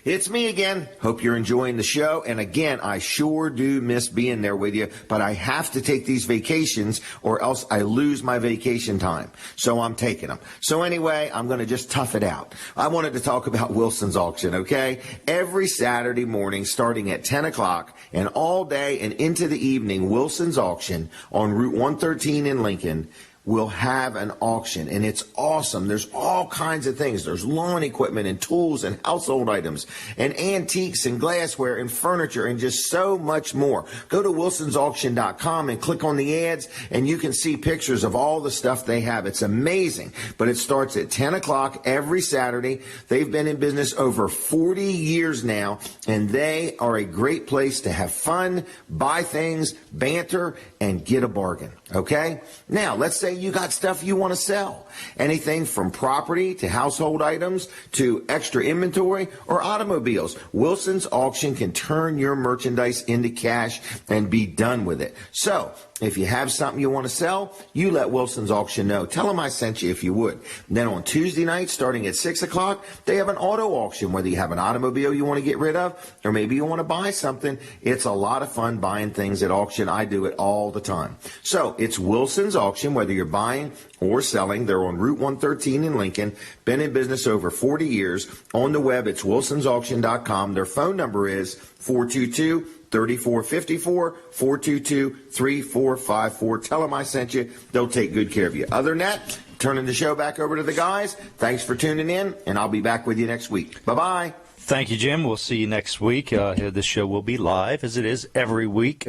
It's me again. Hope you're enjoying the show. And again, I sure do miss being there with you, but I have to take these vacations or else I lose my vacation time. So I'm taking them. So anyway, I'm going to just tough it out. I wanted to talk about Wilson's Auction, okay? Every Saturday morning starting at 10 o'clock and all day and into the evening, Wilson's Auction on Route 113 in Lincoln will have an auction, and it's awesome. There's all kinds of things. There's lawn equipment and tools and household items and antiques and glassware and furniture and just so much more. Go to wilsonsauction.com and click on the ads, and you can see pictures of all the stuff they have. It's amazing, but it starts at 10 o'clock every Saturday. They've been in business over 40 years now, and they are a great place to have fun, buy things, banter, and get a bargain. Okay? Now, let's say you got stuff you want to sell. Anything from property to household items to extra inventory or automobiles. Wilson's Auction can turn your merchandise into cash and be done with it. So, if you have something you want to sell, you let Wilson's Auction know. Tell them I sent you if you would. Then on Tuesday night, starting at 6 o'clock, they have an auto auction, whether you have an automobile you want to get rid of, or maybe you want to buy something. It's a lot of fun buying things at auction. I do it all the time. So it's Wilson's Auction, whether you're buying or selling. They're on Route 113 in Lincoln. Been in business over 40 years. On the web, it's wilsonsauction.com. Their phone number is 422-3454, 422-3454. Tell them I sent you. They'll take good care of you. Other than that, turning the show back over to the guys. Thanks for tuning in, and I'll be back with you next week. Bye-bye. Thank you, Jim. We'll see you next week. This show will be live, as it is every week.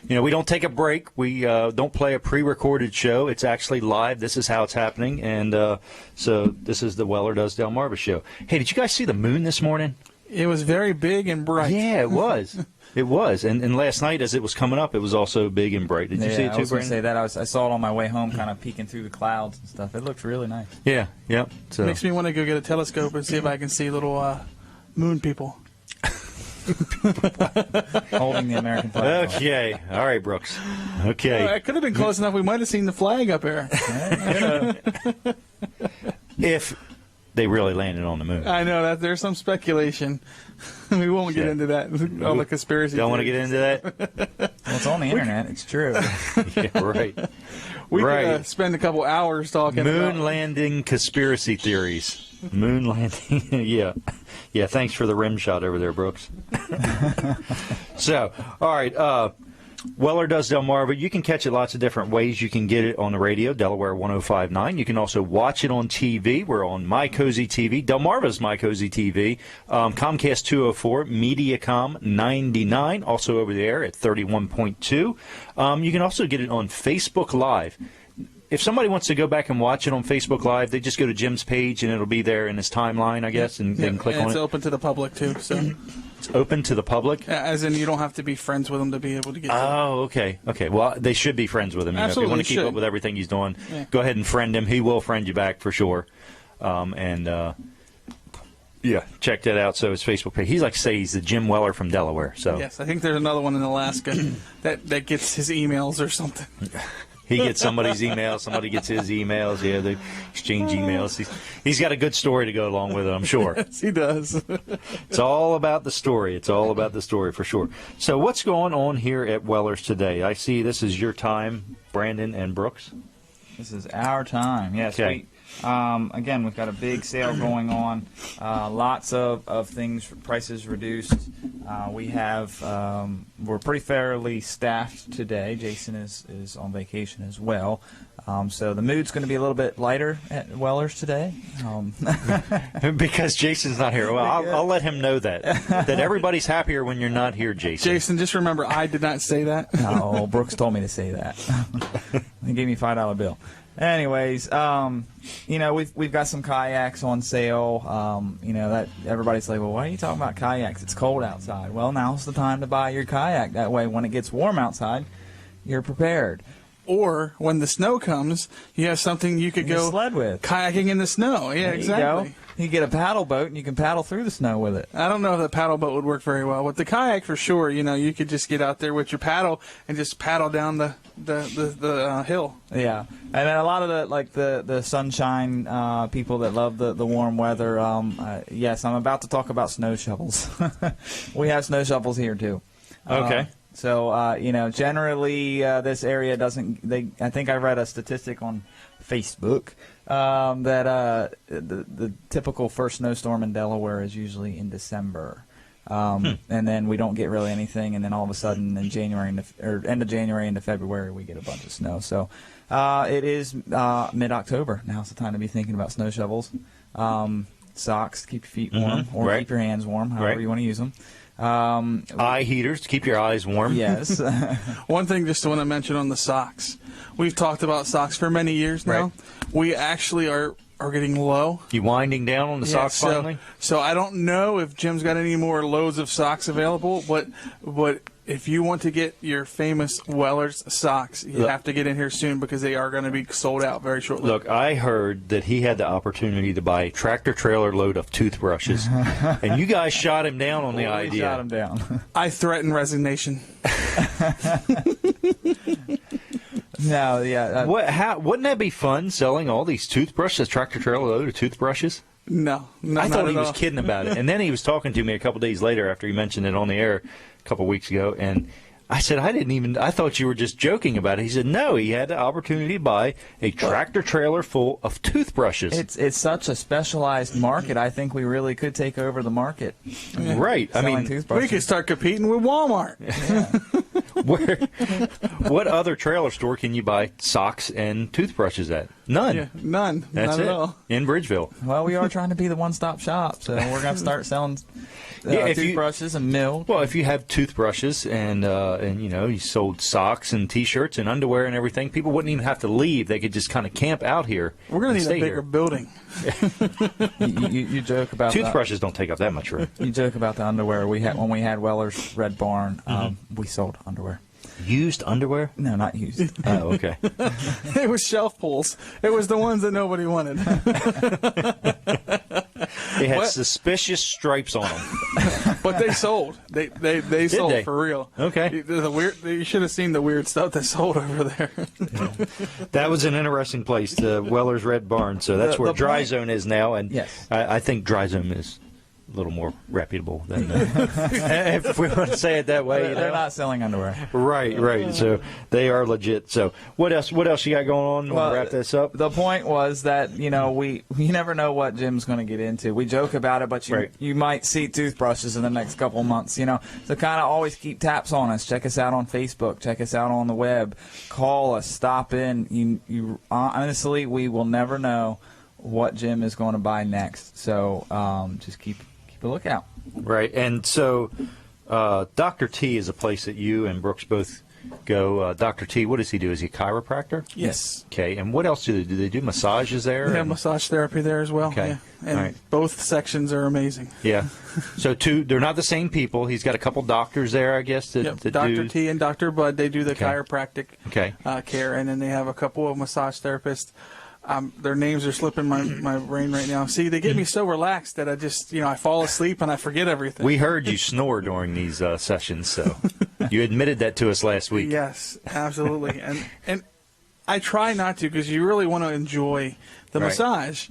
We don't take a break. We don't play a pre-recorded show. It's actually live. This is how it's happening. And so this is the Weller Does Delmarva show. Hey, did you guys see the moon this morning? It was very big and bright. Yeah, it was. It was. And last night, as it was coming up, it was also big and bright. Did you see it too, I was going to Brandon? say that. I saw it on my way home, kind of peeking through the clouds and stuff. It looked really nice. Yeah, yeah. So. Makes me want to go get a telescope and see if I can see little moon people. Holding the American flag. Okay. All right, Brooks. Okay. It could have been close enough. We might have seen the flag up there. If they really landed on the moon. I know that there's some speculation. We won't get into that. All the conspiracy. Don't want to get into that? Well, it's on the internet. It's true. Yeah, right. We right. could spend a couple hours talking Moon about landing conspiracy theories. Moon landing. Yeah. Yeah, thanks for the rim shot over there, Brooks. So, all right. Weller Does Delmarva. You can catch it lots of different ways. You can get it on the radio, Delaware 105.9. You can also watch it on TV. We're on My Cozy TV. Delmarva's My Cozy TV. Comcast 204, Mediacom 99, also over there at 31.2. You can also get it on Facebook Live. If somebody wants to go back and watch it on Facebook Live, they just go to Jim's page, and it'll be there in his timeline, I guess, and they can click and on it's it. open to the public too. So, It's open to the public? as in, you don't have to be friends with them to be able to get. Oh, okay. Okay. Well, they should be friends with him. If you Absolutely want to keep should. up with everything he's doing, Yeah. go ahead and friend him. He will friend you back for sure. Yeah, check that out. So his Facebook page. He's like say he's the Jim Weller from Delaware. So Yes, I think there's another one in Alaska that gets his emails or something. he gets somebody's email. Somebody gets his emails. Yeah, they exchange emails. He's got a good story to go along with it, I'm sure. Yes, he does. It's all about the story. It's all about the story for sure. So what's going on here at Weller's today? I see this is your time, Brandon and Brooks. This is our time. Yes. Okay. Again, we've got a big sale going on. Lots of things, prices reduced. We're pretty fairly staffed today. Jason is on vacation as well. So the mood's going to be a little bit lighter at Weller's today. Because Jason's not here. Well, I'll let him know that everybody's happier when you're not here, Jason. Jason, just remember, I did not say that. No, Brooks told me to say that. He gave me a $5 bill. Anyways, we've got some kayaks on sale. That everybody's like, well, why are you talking about kayaks? It's cold outside. Well, now's the time to buy your kayak. That way, when it gets warm outside, you're prepared. Or when the snow comes, you have something you could go sled with. Kayaking in the snow. Yeah, There exactly. You go. You get a paddle boat and you can paddle through the snow with it. I don't know if the paddle boat would work very well. With the kayak, for sure, you could just get out there with your paddle and just paddle down the hill. Yeah, and then a lot of the sunshine people that love the warm weather. Yes, I'm about to talk about snow shovels. We have snow shovels here too. Okay. Generally this area doesn't. I think I read a statistic on Facebook that the typical first snowstorm in Delaware is usually in December. And then we don't get really anything, and then all of a sudden in end of January into February we get a bunch of snow. So it is mid-October. Now's the time to be thinking about snow shovels, socks to keep your feet warm, or Right. keep your hands warm, however you want to use them. Eye heaters to keep your eyes warm. Yes. One thing just want to mention on the socks. We've talked about socks for many years now. Right. We actually are getting low. You winding down on the socks finally? So I don't know if Jim's got any more loads of socks available, but if you want to get your famous Weller's socks, you have to get in here soon because they are going to be sold out very shortly. Look, I heard that he had the opportunity to buy a tractor-trailer load of toothbrushes, and you guys shot him down on the We idea. shot him down. I threaten resignation. No, yeah. Wouldn't that be fun, selling all these toothbrushes, tractor-trailer load of toothbrushes? No, I thought he was all. kidding about it. And then he was talking to me a couple days later after he mentioned it on the air a couple weeks ago, and I said, I thought you were just joking about it. He said, no, he had the opportunity to buy a tractor-trailer full of toothbrushes. It's such a specialized market. I think we really could take over the market. Right. I Selling mean, toothbrushes. We could start competing with Walmart. what other trailer store can you buy socks and toothbrushes at? None. Yeah, none. That's Not it. at all. In Bridgeville. Well, we are trying to be the one-stop shop, so we're going to start selling Yeah, if you- toothbrushes and milk. Well, if you have toothbrushes and you sold socks and T-shirts and underwear and everything, people wouldn't even have to leave. They could just kind of camp out here. We're going to and need a stay bigger here. building. You joke about Toothbrushes don't take up that much room. You joke about the underwear we had when we had Weller's Red Barn. We sold underwear. Used underwear? No, not used. Oh, okay. It was shelf pulls. It was the ones that nobody wanted. They had What? suspicious stripes on them. But they sold. They sold they? for real. Okay. You should have seen the weird stuff they sold over there. That was an interesting place, the Weller's Red Barn. So that's The- where the Dry point- Zone is now, and Yes. I think Dry Zone is a little more reputable than if we want to say it that way. They're not selling underwear. Right. So they are legit. So what else you got going on? Want to wrap this up? The point was that you never know what Jim's going to get into. We joke about it, but Right. you might see toothbrushes in the next couple months. So kind of always keep taps on us. Check us out on Facebook. Check us out on the web. Call us. Stop in. You honestly, we will never know what Jim is going to buy next. So just keep a lookout. Right. And so Dr. T is a place that you and Brooks both go. Dr. T, what does he do? Is he a chiropractor? Yes. Okay. And what else do they do? They do massages there? They have And- massage therapy there as well. Okay. Yeah. And All right. both sections are amazing. Yeah. So they're not the same people. He's got a couple doctors there, I guess, that Dr. do. T and Dr. Bud, they do the Okay. chiropractic Okay. care, and then they have a couple of massage therapists. Their names are slipping my brain right now. See, they get me so relaxed that I just, I fall asleep and I forget everything. We heard you snore during these sessions, so you admitted that to us last week. Yes, absolutely. and I try not to because you really want to enjoy the Right. massage.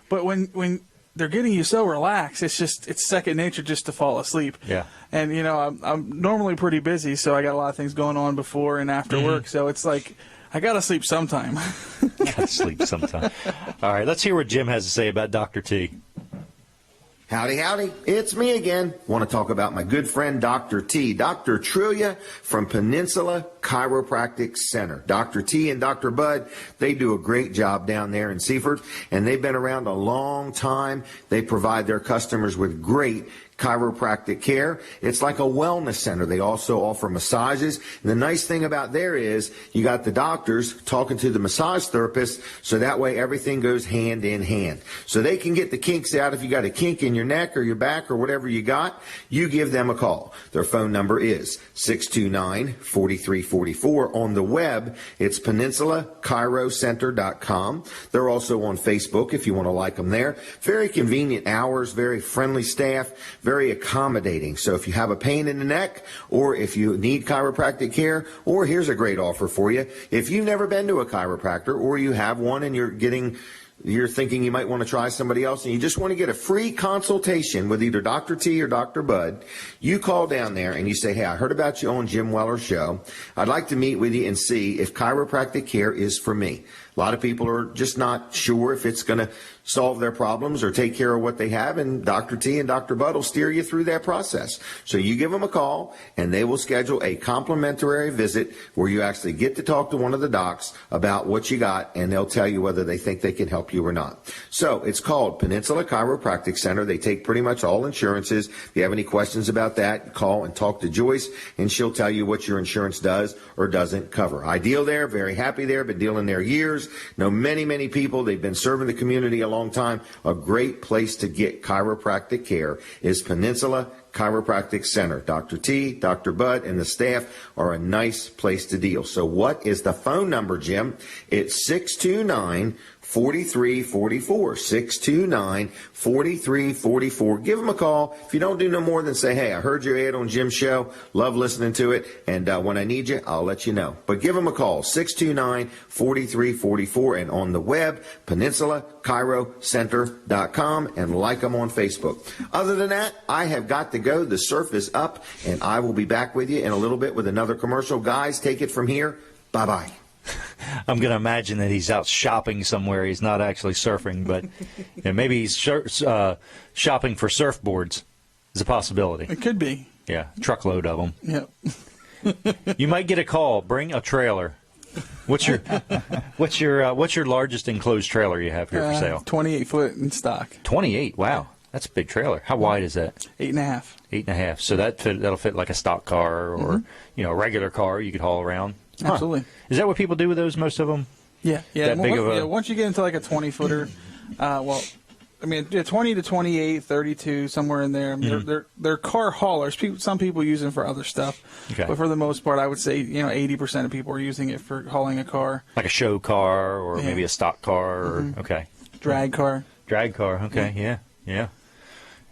But when they're getting you so relaxed, it's second nature just to fall asleep. Yeah. And, I'm normally pretty busy, so I got a lot of things going on before and after work. So it's like, I got to sleep sometime. Gotta sleep sometime. All right, let's hear what Jim has to say about Dr. T. Howdy, howdy. It's me again. Want to talk about my good friend, Dr. T. Dr. Trillia from Peninsula Chiropractic Center. Dr. T and Dr. Bud, they do a great job down there in Seaford, and they've been around a long time. They provide their customers with great chiropractic care. It's like a wellness center. They also offer massages. And the nice thing about there is you got the doctors talking to the massage therapist, so that way everything goes hand in hand. So they can get the kinks out. If you got a kink in your neck or your back or whatever you got, you give them a call. Their phone number is 629-4344. On the web, it's PeninsulaChiroCenter.com. They're also on Facebook if you want to like them there. Very convenient hours, very friendly staff, very accommodating. So if you have a pain in the neck, or if you need chiropractic care, or here's a great offer for you. If you've never been to a chiropractor, or you have one and you're thinking you might want to try somebody else, and you just want to get a free consultation with either Dr. T or Dr. Bud, you call down there and you say, hey, I heard about you on Jim Weller's show. I'd like to meet with you and see if chiropractic care is for me. A lot of people are just not sure if it's going to solve their problems or take care of what they have, and Dr. T and Dr. Bud will steer you through that process. So you give them a call, and they will schedule a complimentary visit where you actually get to talk to one of the docs about what you got, and they'll tell you whether they think they can help you or not. So it's called Peninsula Chiropractic Center. They take pretty much all insurances. If you have any questions about that, call and talk to Joyce, and she'll tell you what your insurance does or doesn't cover. I deal there, very happy there, been dealing there years, know many, many people. They've been serving the community a long time. A great place to get chiropractic care is Peninsula Chiropractic Center. Dr. T, Dr. Bud, and the staff are a nice place to deal. So what is the phone number, Jim? It's 629-4344. 629-4344. Give them a call. If you don't do no more than say, hey, I heard your ad on Jim's show. Love listening to it. And when I need you, I'll let you know. But give them a call, 629-4344. And on the web, PeninsulaChiroCenter.com, and like them on Facebook. Other than that, I have got to go. The surf is up, and I will be back with you in a little bit with another commercial. Guys, take it from here. Bye-bye. I'm going to imagine that he's out shopping somewhere. He's not actually surfing, but maybe he's shopping for surfboards is a possibility. It could be. Yeah, truckload of them. Yep. You might get a call. Bring a trailer. What's your largest enclosed trailer you have here for sale? 28 foot in stock. 28. Wow, that's a big trailer. How wide is that? 8.5. 8.5. So that'll fit like a stock car or a regular car you could haul around. Huh. Absolutely. Is that what people do with those? Most of them. Yeah. That big of a... Once you get into like a 20 footer, 20 to 28, 32, somewhere in there. They're car haulers. Some people use them for other stuff. Okay. But for the most part, I would say 80% of people are using it for hauling a car. Like a show car or maybe a stock car or okay. Drag car. Drag car. Okay. Yeah.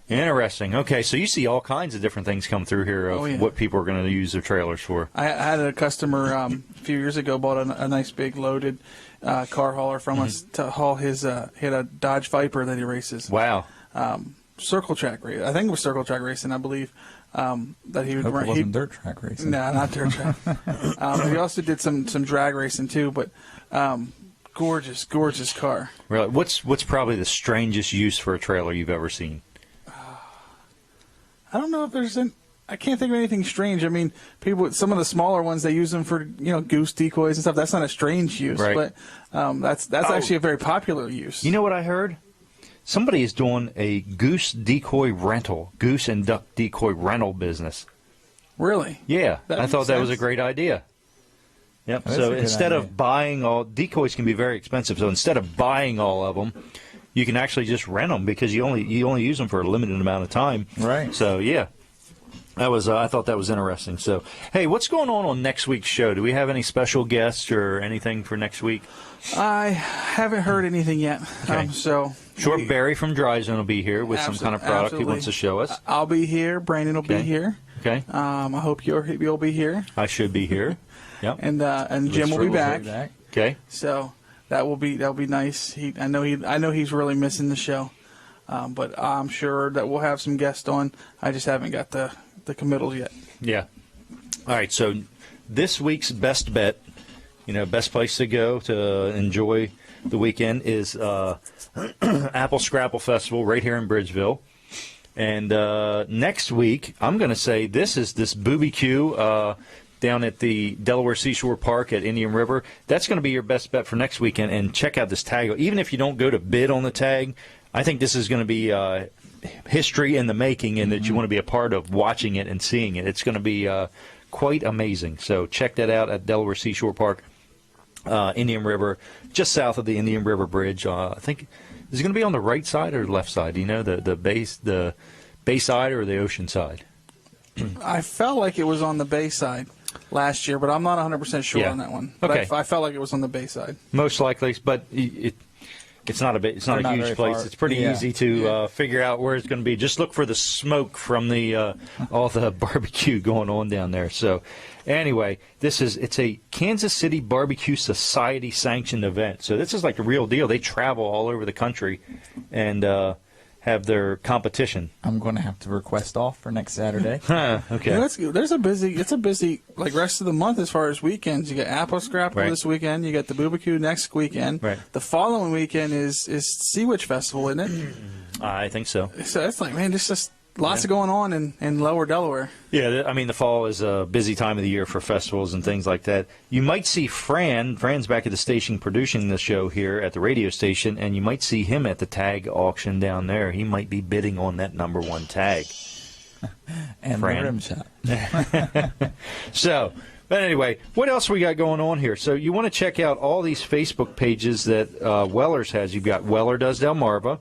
Interesting. Okay, so you see all kinds of different things come through here of what people are going to use their trailers for. I had a customer a few years ago bought a nice big loaded car hauler from us to haul his. He had a Dodge Viper that he races. Wow. Circle track race. I think it was circle track racing. I believe that he would. Hope it wasn't dirt track racing. No, not dirt track. He also did some drag racing too, but. Gorgeous car. Really, what's probably the strangest use for a trailer you've ever seen? I don't know if there's I can't think of anything strange. I mean, some of the smaller ones, they use them for goose decoys and stuff. That's not a strange use, right. But that's actually a very popular use. You know what I heard? Somebody is doing a goose and duck decoy rental business. Really? Yeah, I thought that was a great idea. Yep. So instead of buying decoys can be very expensive. So instead of buying all of them, you can actually just rent them because you only use them for a limited amount of time. Right. So yeah, I thought that was interesting. So hey, what's going on next week's show? Do we have any special guests or anything for next week? I haven't heard anything yet. Okay. Short Barry from Dry Zone will be here with some kind of product he wants to show us. I'll be here. Brandon will be here. Okay. I hope you'll be here. I should be here. Yep. And Jim will be back. Okay. So. That'll be nice. I know he's really missing the show, but I'm sure that we'll have some guests on. I just haven't got the committals yet. Yeah. All right. So this week's best bet, best place to go to enjoy the weekend is Apple Scrapple Festival right here in Bridgeville. And next week, I'm going to say this Booby Q down at the Delaware Seashore Park at Indian River. That's going to be your best bet for next weekend. And check out this tag. Even if you don't go to bid on the tag, I think this is going to be history in the making, and that you want to be a part of watching it and seeing it. It's going to be quite amazing. So check that out at Delaware Seashore Park, Indian River, just south of the Indian River Bridge. I think, is it going to be on the right side or left side? Do you know, the bay side or the ocean side? I felt like it was on the bay side last year, but I'm not 100% sure Yeah. on that one. But Okay. I felt like it was on the bay side. Most likely, but it's not a They're not huge very place. far. It's pretty Yeah. easy to figure out where it's going to be. Just look for the smoke from the all the barbecue going on down there. So, anyway, it's a Kansas City Barbecue Society sanctioned event. So this is like the real deal. They travel all over the country and have their competition. I'm going to have to request off for next Saturday. Okay. You know, it's a busy like rest of the month as far as weekends. You got Apple Scrapple Right. this weekend. You got the Barbecue next weekend. Right. The following weekend is Sea Witch Festival, isn't it? I think so. So it's like, man, there's just lots going on in Lower Delaware. Yeah, I mean, the fall is a busy time of the year for festivals and things like that. You might see Fran's back at the station producing the show here at the radio station, and you might see him at the tag auction down there. He might be bidding on that #1 tag. And Fran. the rim shot. So, but anyway, what else we got going on here? So you want to check out all these Facebook pages that Weller's has. You've got Weller Does Delmarva.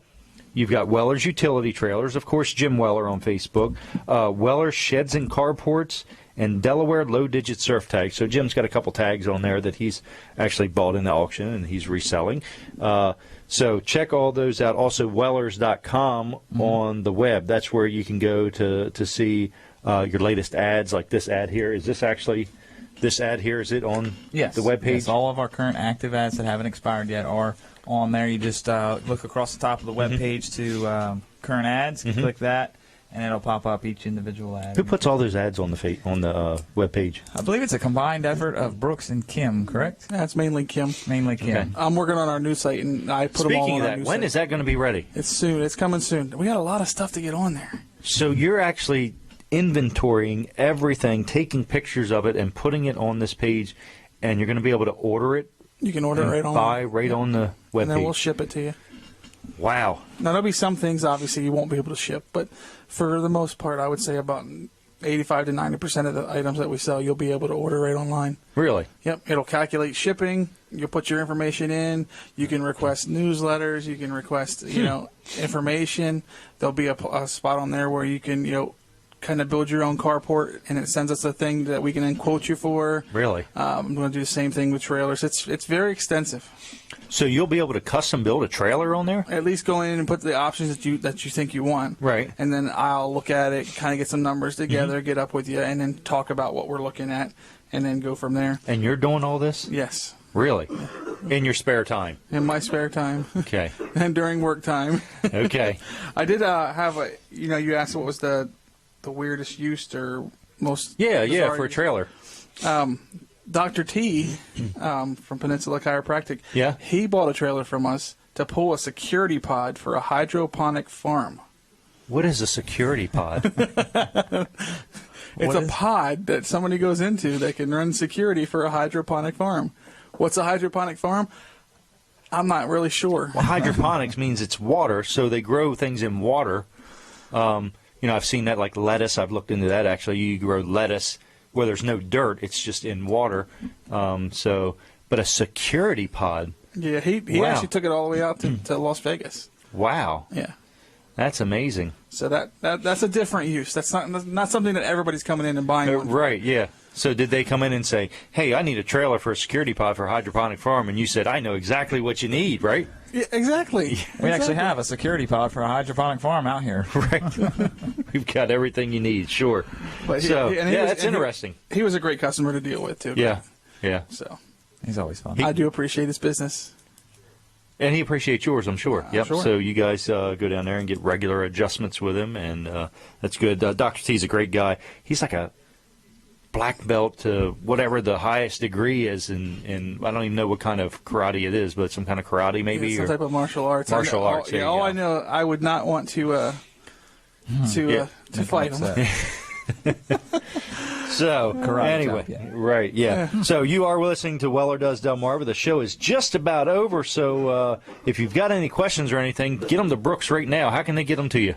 You've got Weller's Utility Trailers, of course, Jim Weller on Facebook, Weller's Sheds and Carports, and Delaware Low Digit Surf Tags. So Jim's got a couple tags on there that he's actually bought in the auction and he's reselling. So check all those out. Also, Wellers.com on the web. That's where you can go to see your latest ads, like this ad here. Is this actually... This ad here, is it on Yes. the webpage? Yes, all of our current active ads that haven't expired yet are on there. You just look across the top of the webpage to current ads, click that, and it'll pop up each individual ad. Who puts all those ads on the webpage? I believe it's a combined effort of Brooks and Kim, correct? That's mainly Kim. Mainly Kim. Okay. I'm working on our new site, and I put them all Speaking on of our that, new when site. is that going to be ready? It's soon. It's coming soon. We got a lot of stuff to get on there. So you're actually inventorying everything, taking pictures of it, and putting it on this page, and you're going to be able to order it You can order it and right on. buy right on the and then we'll webpage. ship it to you. Wow. Now, there'll be some things, obviously, you won't be able to ship, but for the most part, I would say about 85 to 90% of the items that we sell, you'll be able to order right online. Really? Yep, it'll calculate shipping. You'll put your information in. You can request newsletters. You can request, information. There'll be a spot on there where you can, kind of build your own carport, and it sends us a thing that we can then quote you for. Really? I'm going to do the same thing with trailers. It's very extensive. So you'll be able to custom build a trailer on there? At least go in and put the options that you think you want. Right. And then I'll look at it, kind of get some numbers together, get up with you, and then talk about what we're looking at, and then go from there. And you're doing all this? Yes. Really? In your spare time? In my spare time Okay. and during work time. Okay. I did have a, you asked what was the weirdest use or most Yeah, bizarre for a use. trailer. Dr. T from Peninsula Chiropractic. Yeah. He bought a trailer from us to pull a security pod for a hydroponic farm. What is a security pod? It's a pod that somebody goes into that can run security for a hydroponic farm. What's a hydroponic farm? I'm not really sure. Well, hydroponics means it's water, so they grow things in water. I've seen that like lettuce. I've looked into that actually. You grow lettuce where there's no dirt; it's just in water. But a security pod. Yeah, he Wow. actually took it all the way out to Las Vegas. Wow, Yeah. that's amazing. So that's a different use. That's not something that everybody's coming in and buying. one for. Right? Yeah. So did they come in and say, "Hey, I need a trailer for a security pod for a hydroponic farm," and you said, "I know exactly what you need," right? Yeah, exactly. We actually have a security pod for a hydroponic farm out here. Right. We've got everything you need. Sure. But That's interesting. He was a great customer to deal with too. Yeah. Yeah. So He's always fun. I do appreciate his business. And he appreciates yours, I'm sure. Yep. sure. So you guys go down there and get regular adjustments with him, and that's good. Dr. T's a great guy. He's like a black belt to whatever the highest degree is in I don't even know what kind of karate it is, but some kind of karate maybe. Yeah, some or, type of martial arts. Martial arts, there you all go. I know, I would not want to Yeah. fight him. So, Karate anyway, chop, yeah. right, yeah. So you are listening to Weller Does Delmarva. The show is just about over, so if you've got any questions or anything, get them to Brooks right now. How can they get them to you?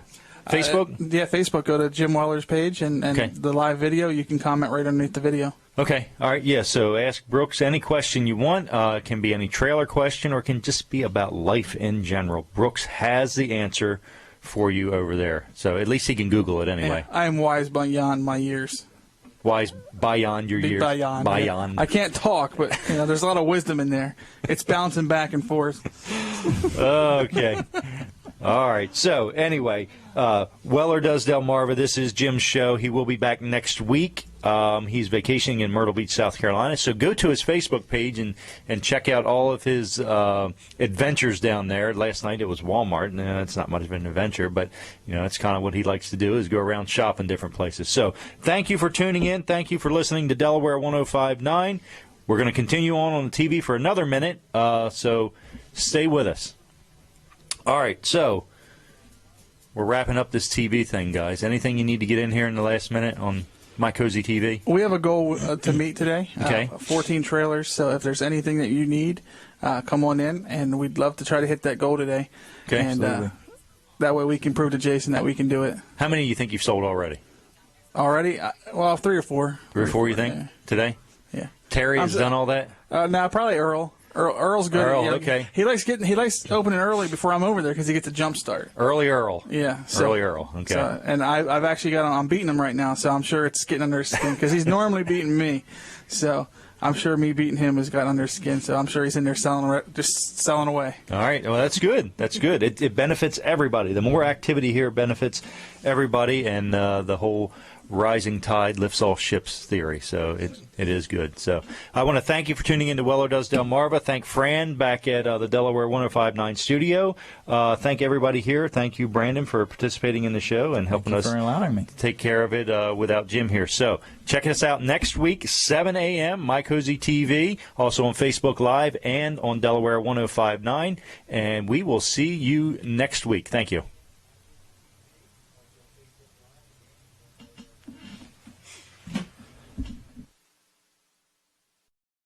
Facebook? Yeah, Facebook. Go to Jim Weller's page and Okay. the live video. You can comment right underneath the video. Okay, all right, yeah, so ask Brooks any question you want. It can be any trailer question or it can just be about life in general. Brooks has the answer for you over there. So at least he can Google it anyway. I am wise beyond my years. Wise beyond your years. Beyond. Beyond. I can't talk, but there's a lot of wisdom in there. It's bouncing back and forth. Okay. All right. So anyway, Weller Does Delmarva. This is Jim's show. He will be back next week. He's vacationing in Myrtle Beach, South Carolina. So go to his Facebook page and check out all of his adventures down there. Last night it was Walmart. And it's not much of an adventure, but that's kind of what he likes to do is go around shopping different places. So thank you for tuning in. Thank you for listening to Delaware 105.9. We're going to continue on the TV for another minute. So stay with us. All right, so we're wrapping up this TV thing, guys. Anything you need to get in here in the last minute on My Cozy TV? We have a goal to meet today. Okay. 14 trailers. So if there's anything that you need, come on in, and we'd love to try to hit that goal today. Okay. And that way we can prove to Jason that we can do it. How many do you think you've sold already? Already? Well, 3 or 4. 3 or 4, you think, Yeah. today? Yeah. Terry has done all that? No, probably Earl. Earl's good. Earl, Yeah, okay. He likes opening early before I'm over there because he gets a jump start. Early Earl. Yeah. Early Earl, okay. So, and I've actually I'm beating him right now, so I'm sure it's getting under his skin because he's normally beating me. So I'm sure me beating him has got under his skin. So I'm sure he's in there just selling away. All right. Well, that's good. That's good. It benefits everybody. The more activity here benefits everybody, and the whole rising tide lifts all ships theory. So it is good. So I want to thank you for tuning in to Weller Does Delmarva. Thank Fran back at the Delaware 105.9 studio. Thank everybody here. Thank you, Brandon, for participating in the show and helping us for allowing me. take care of it without Jim here. So check us out next week, 7 a.m., My Cozy TV, also on Facebook Live and on Delaware 105.9. And we will see you next week. Thank you.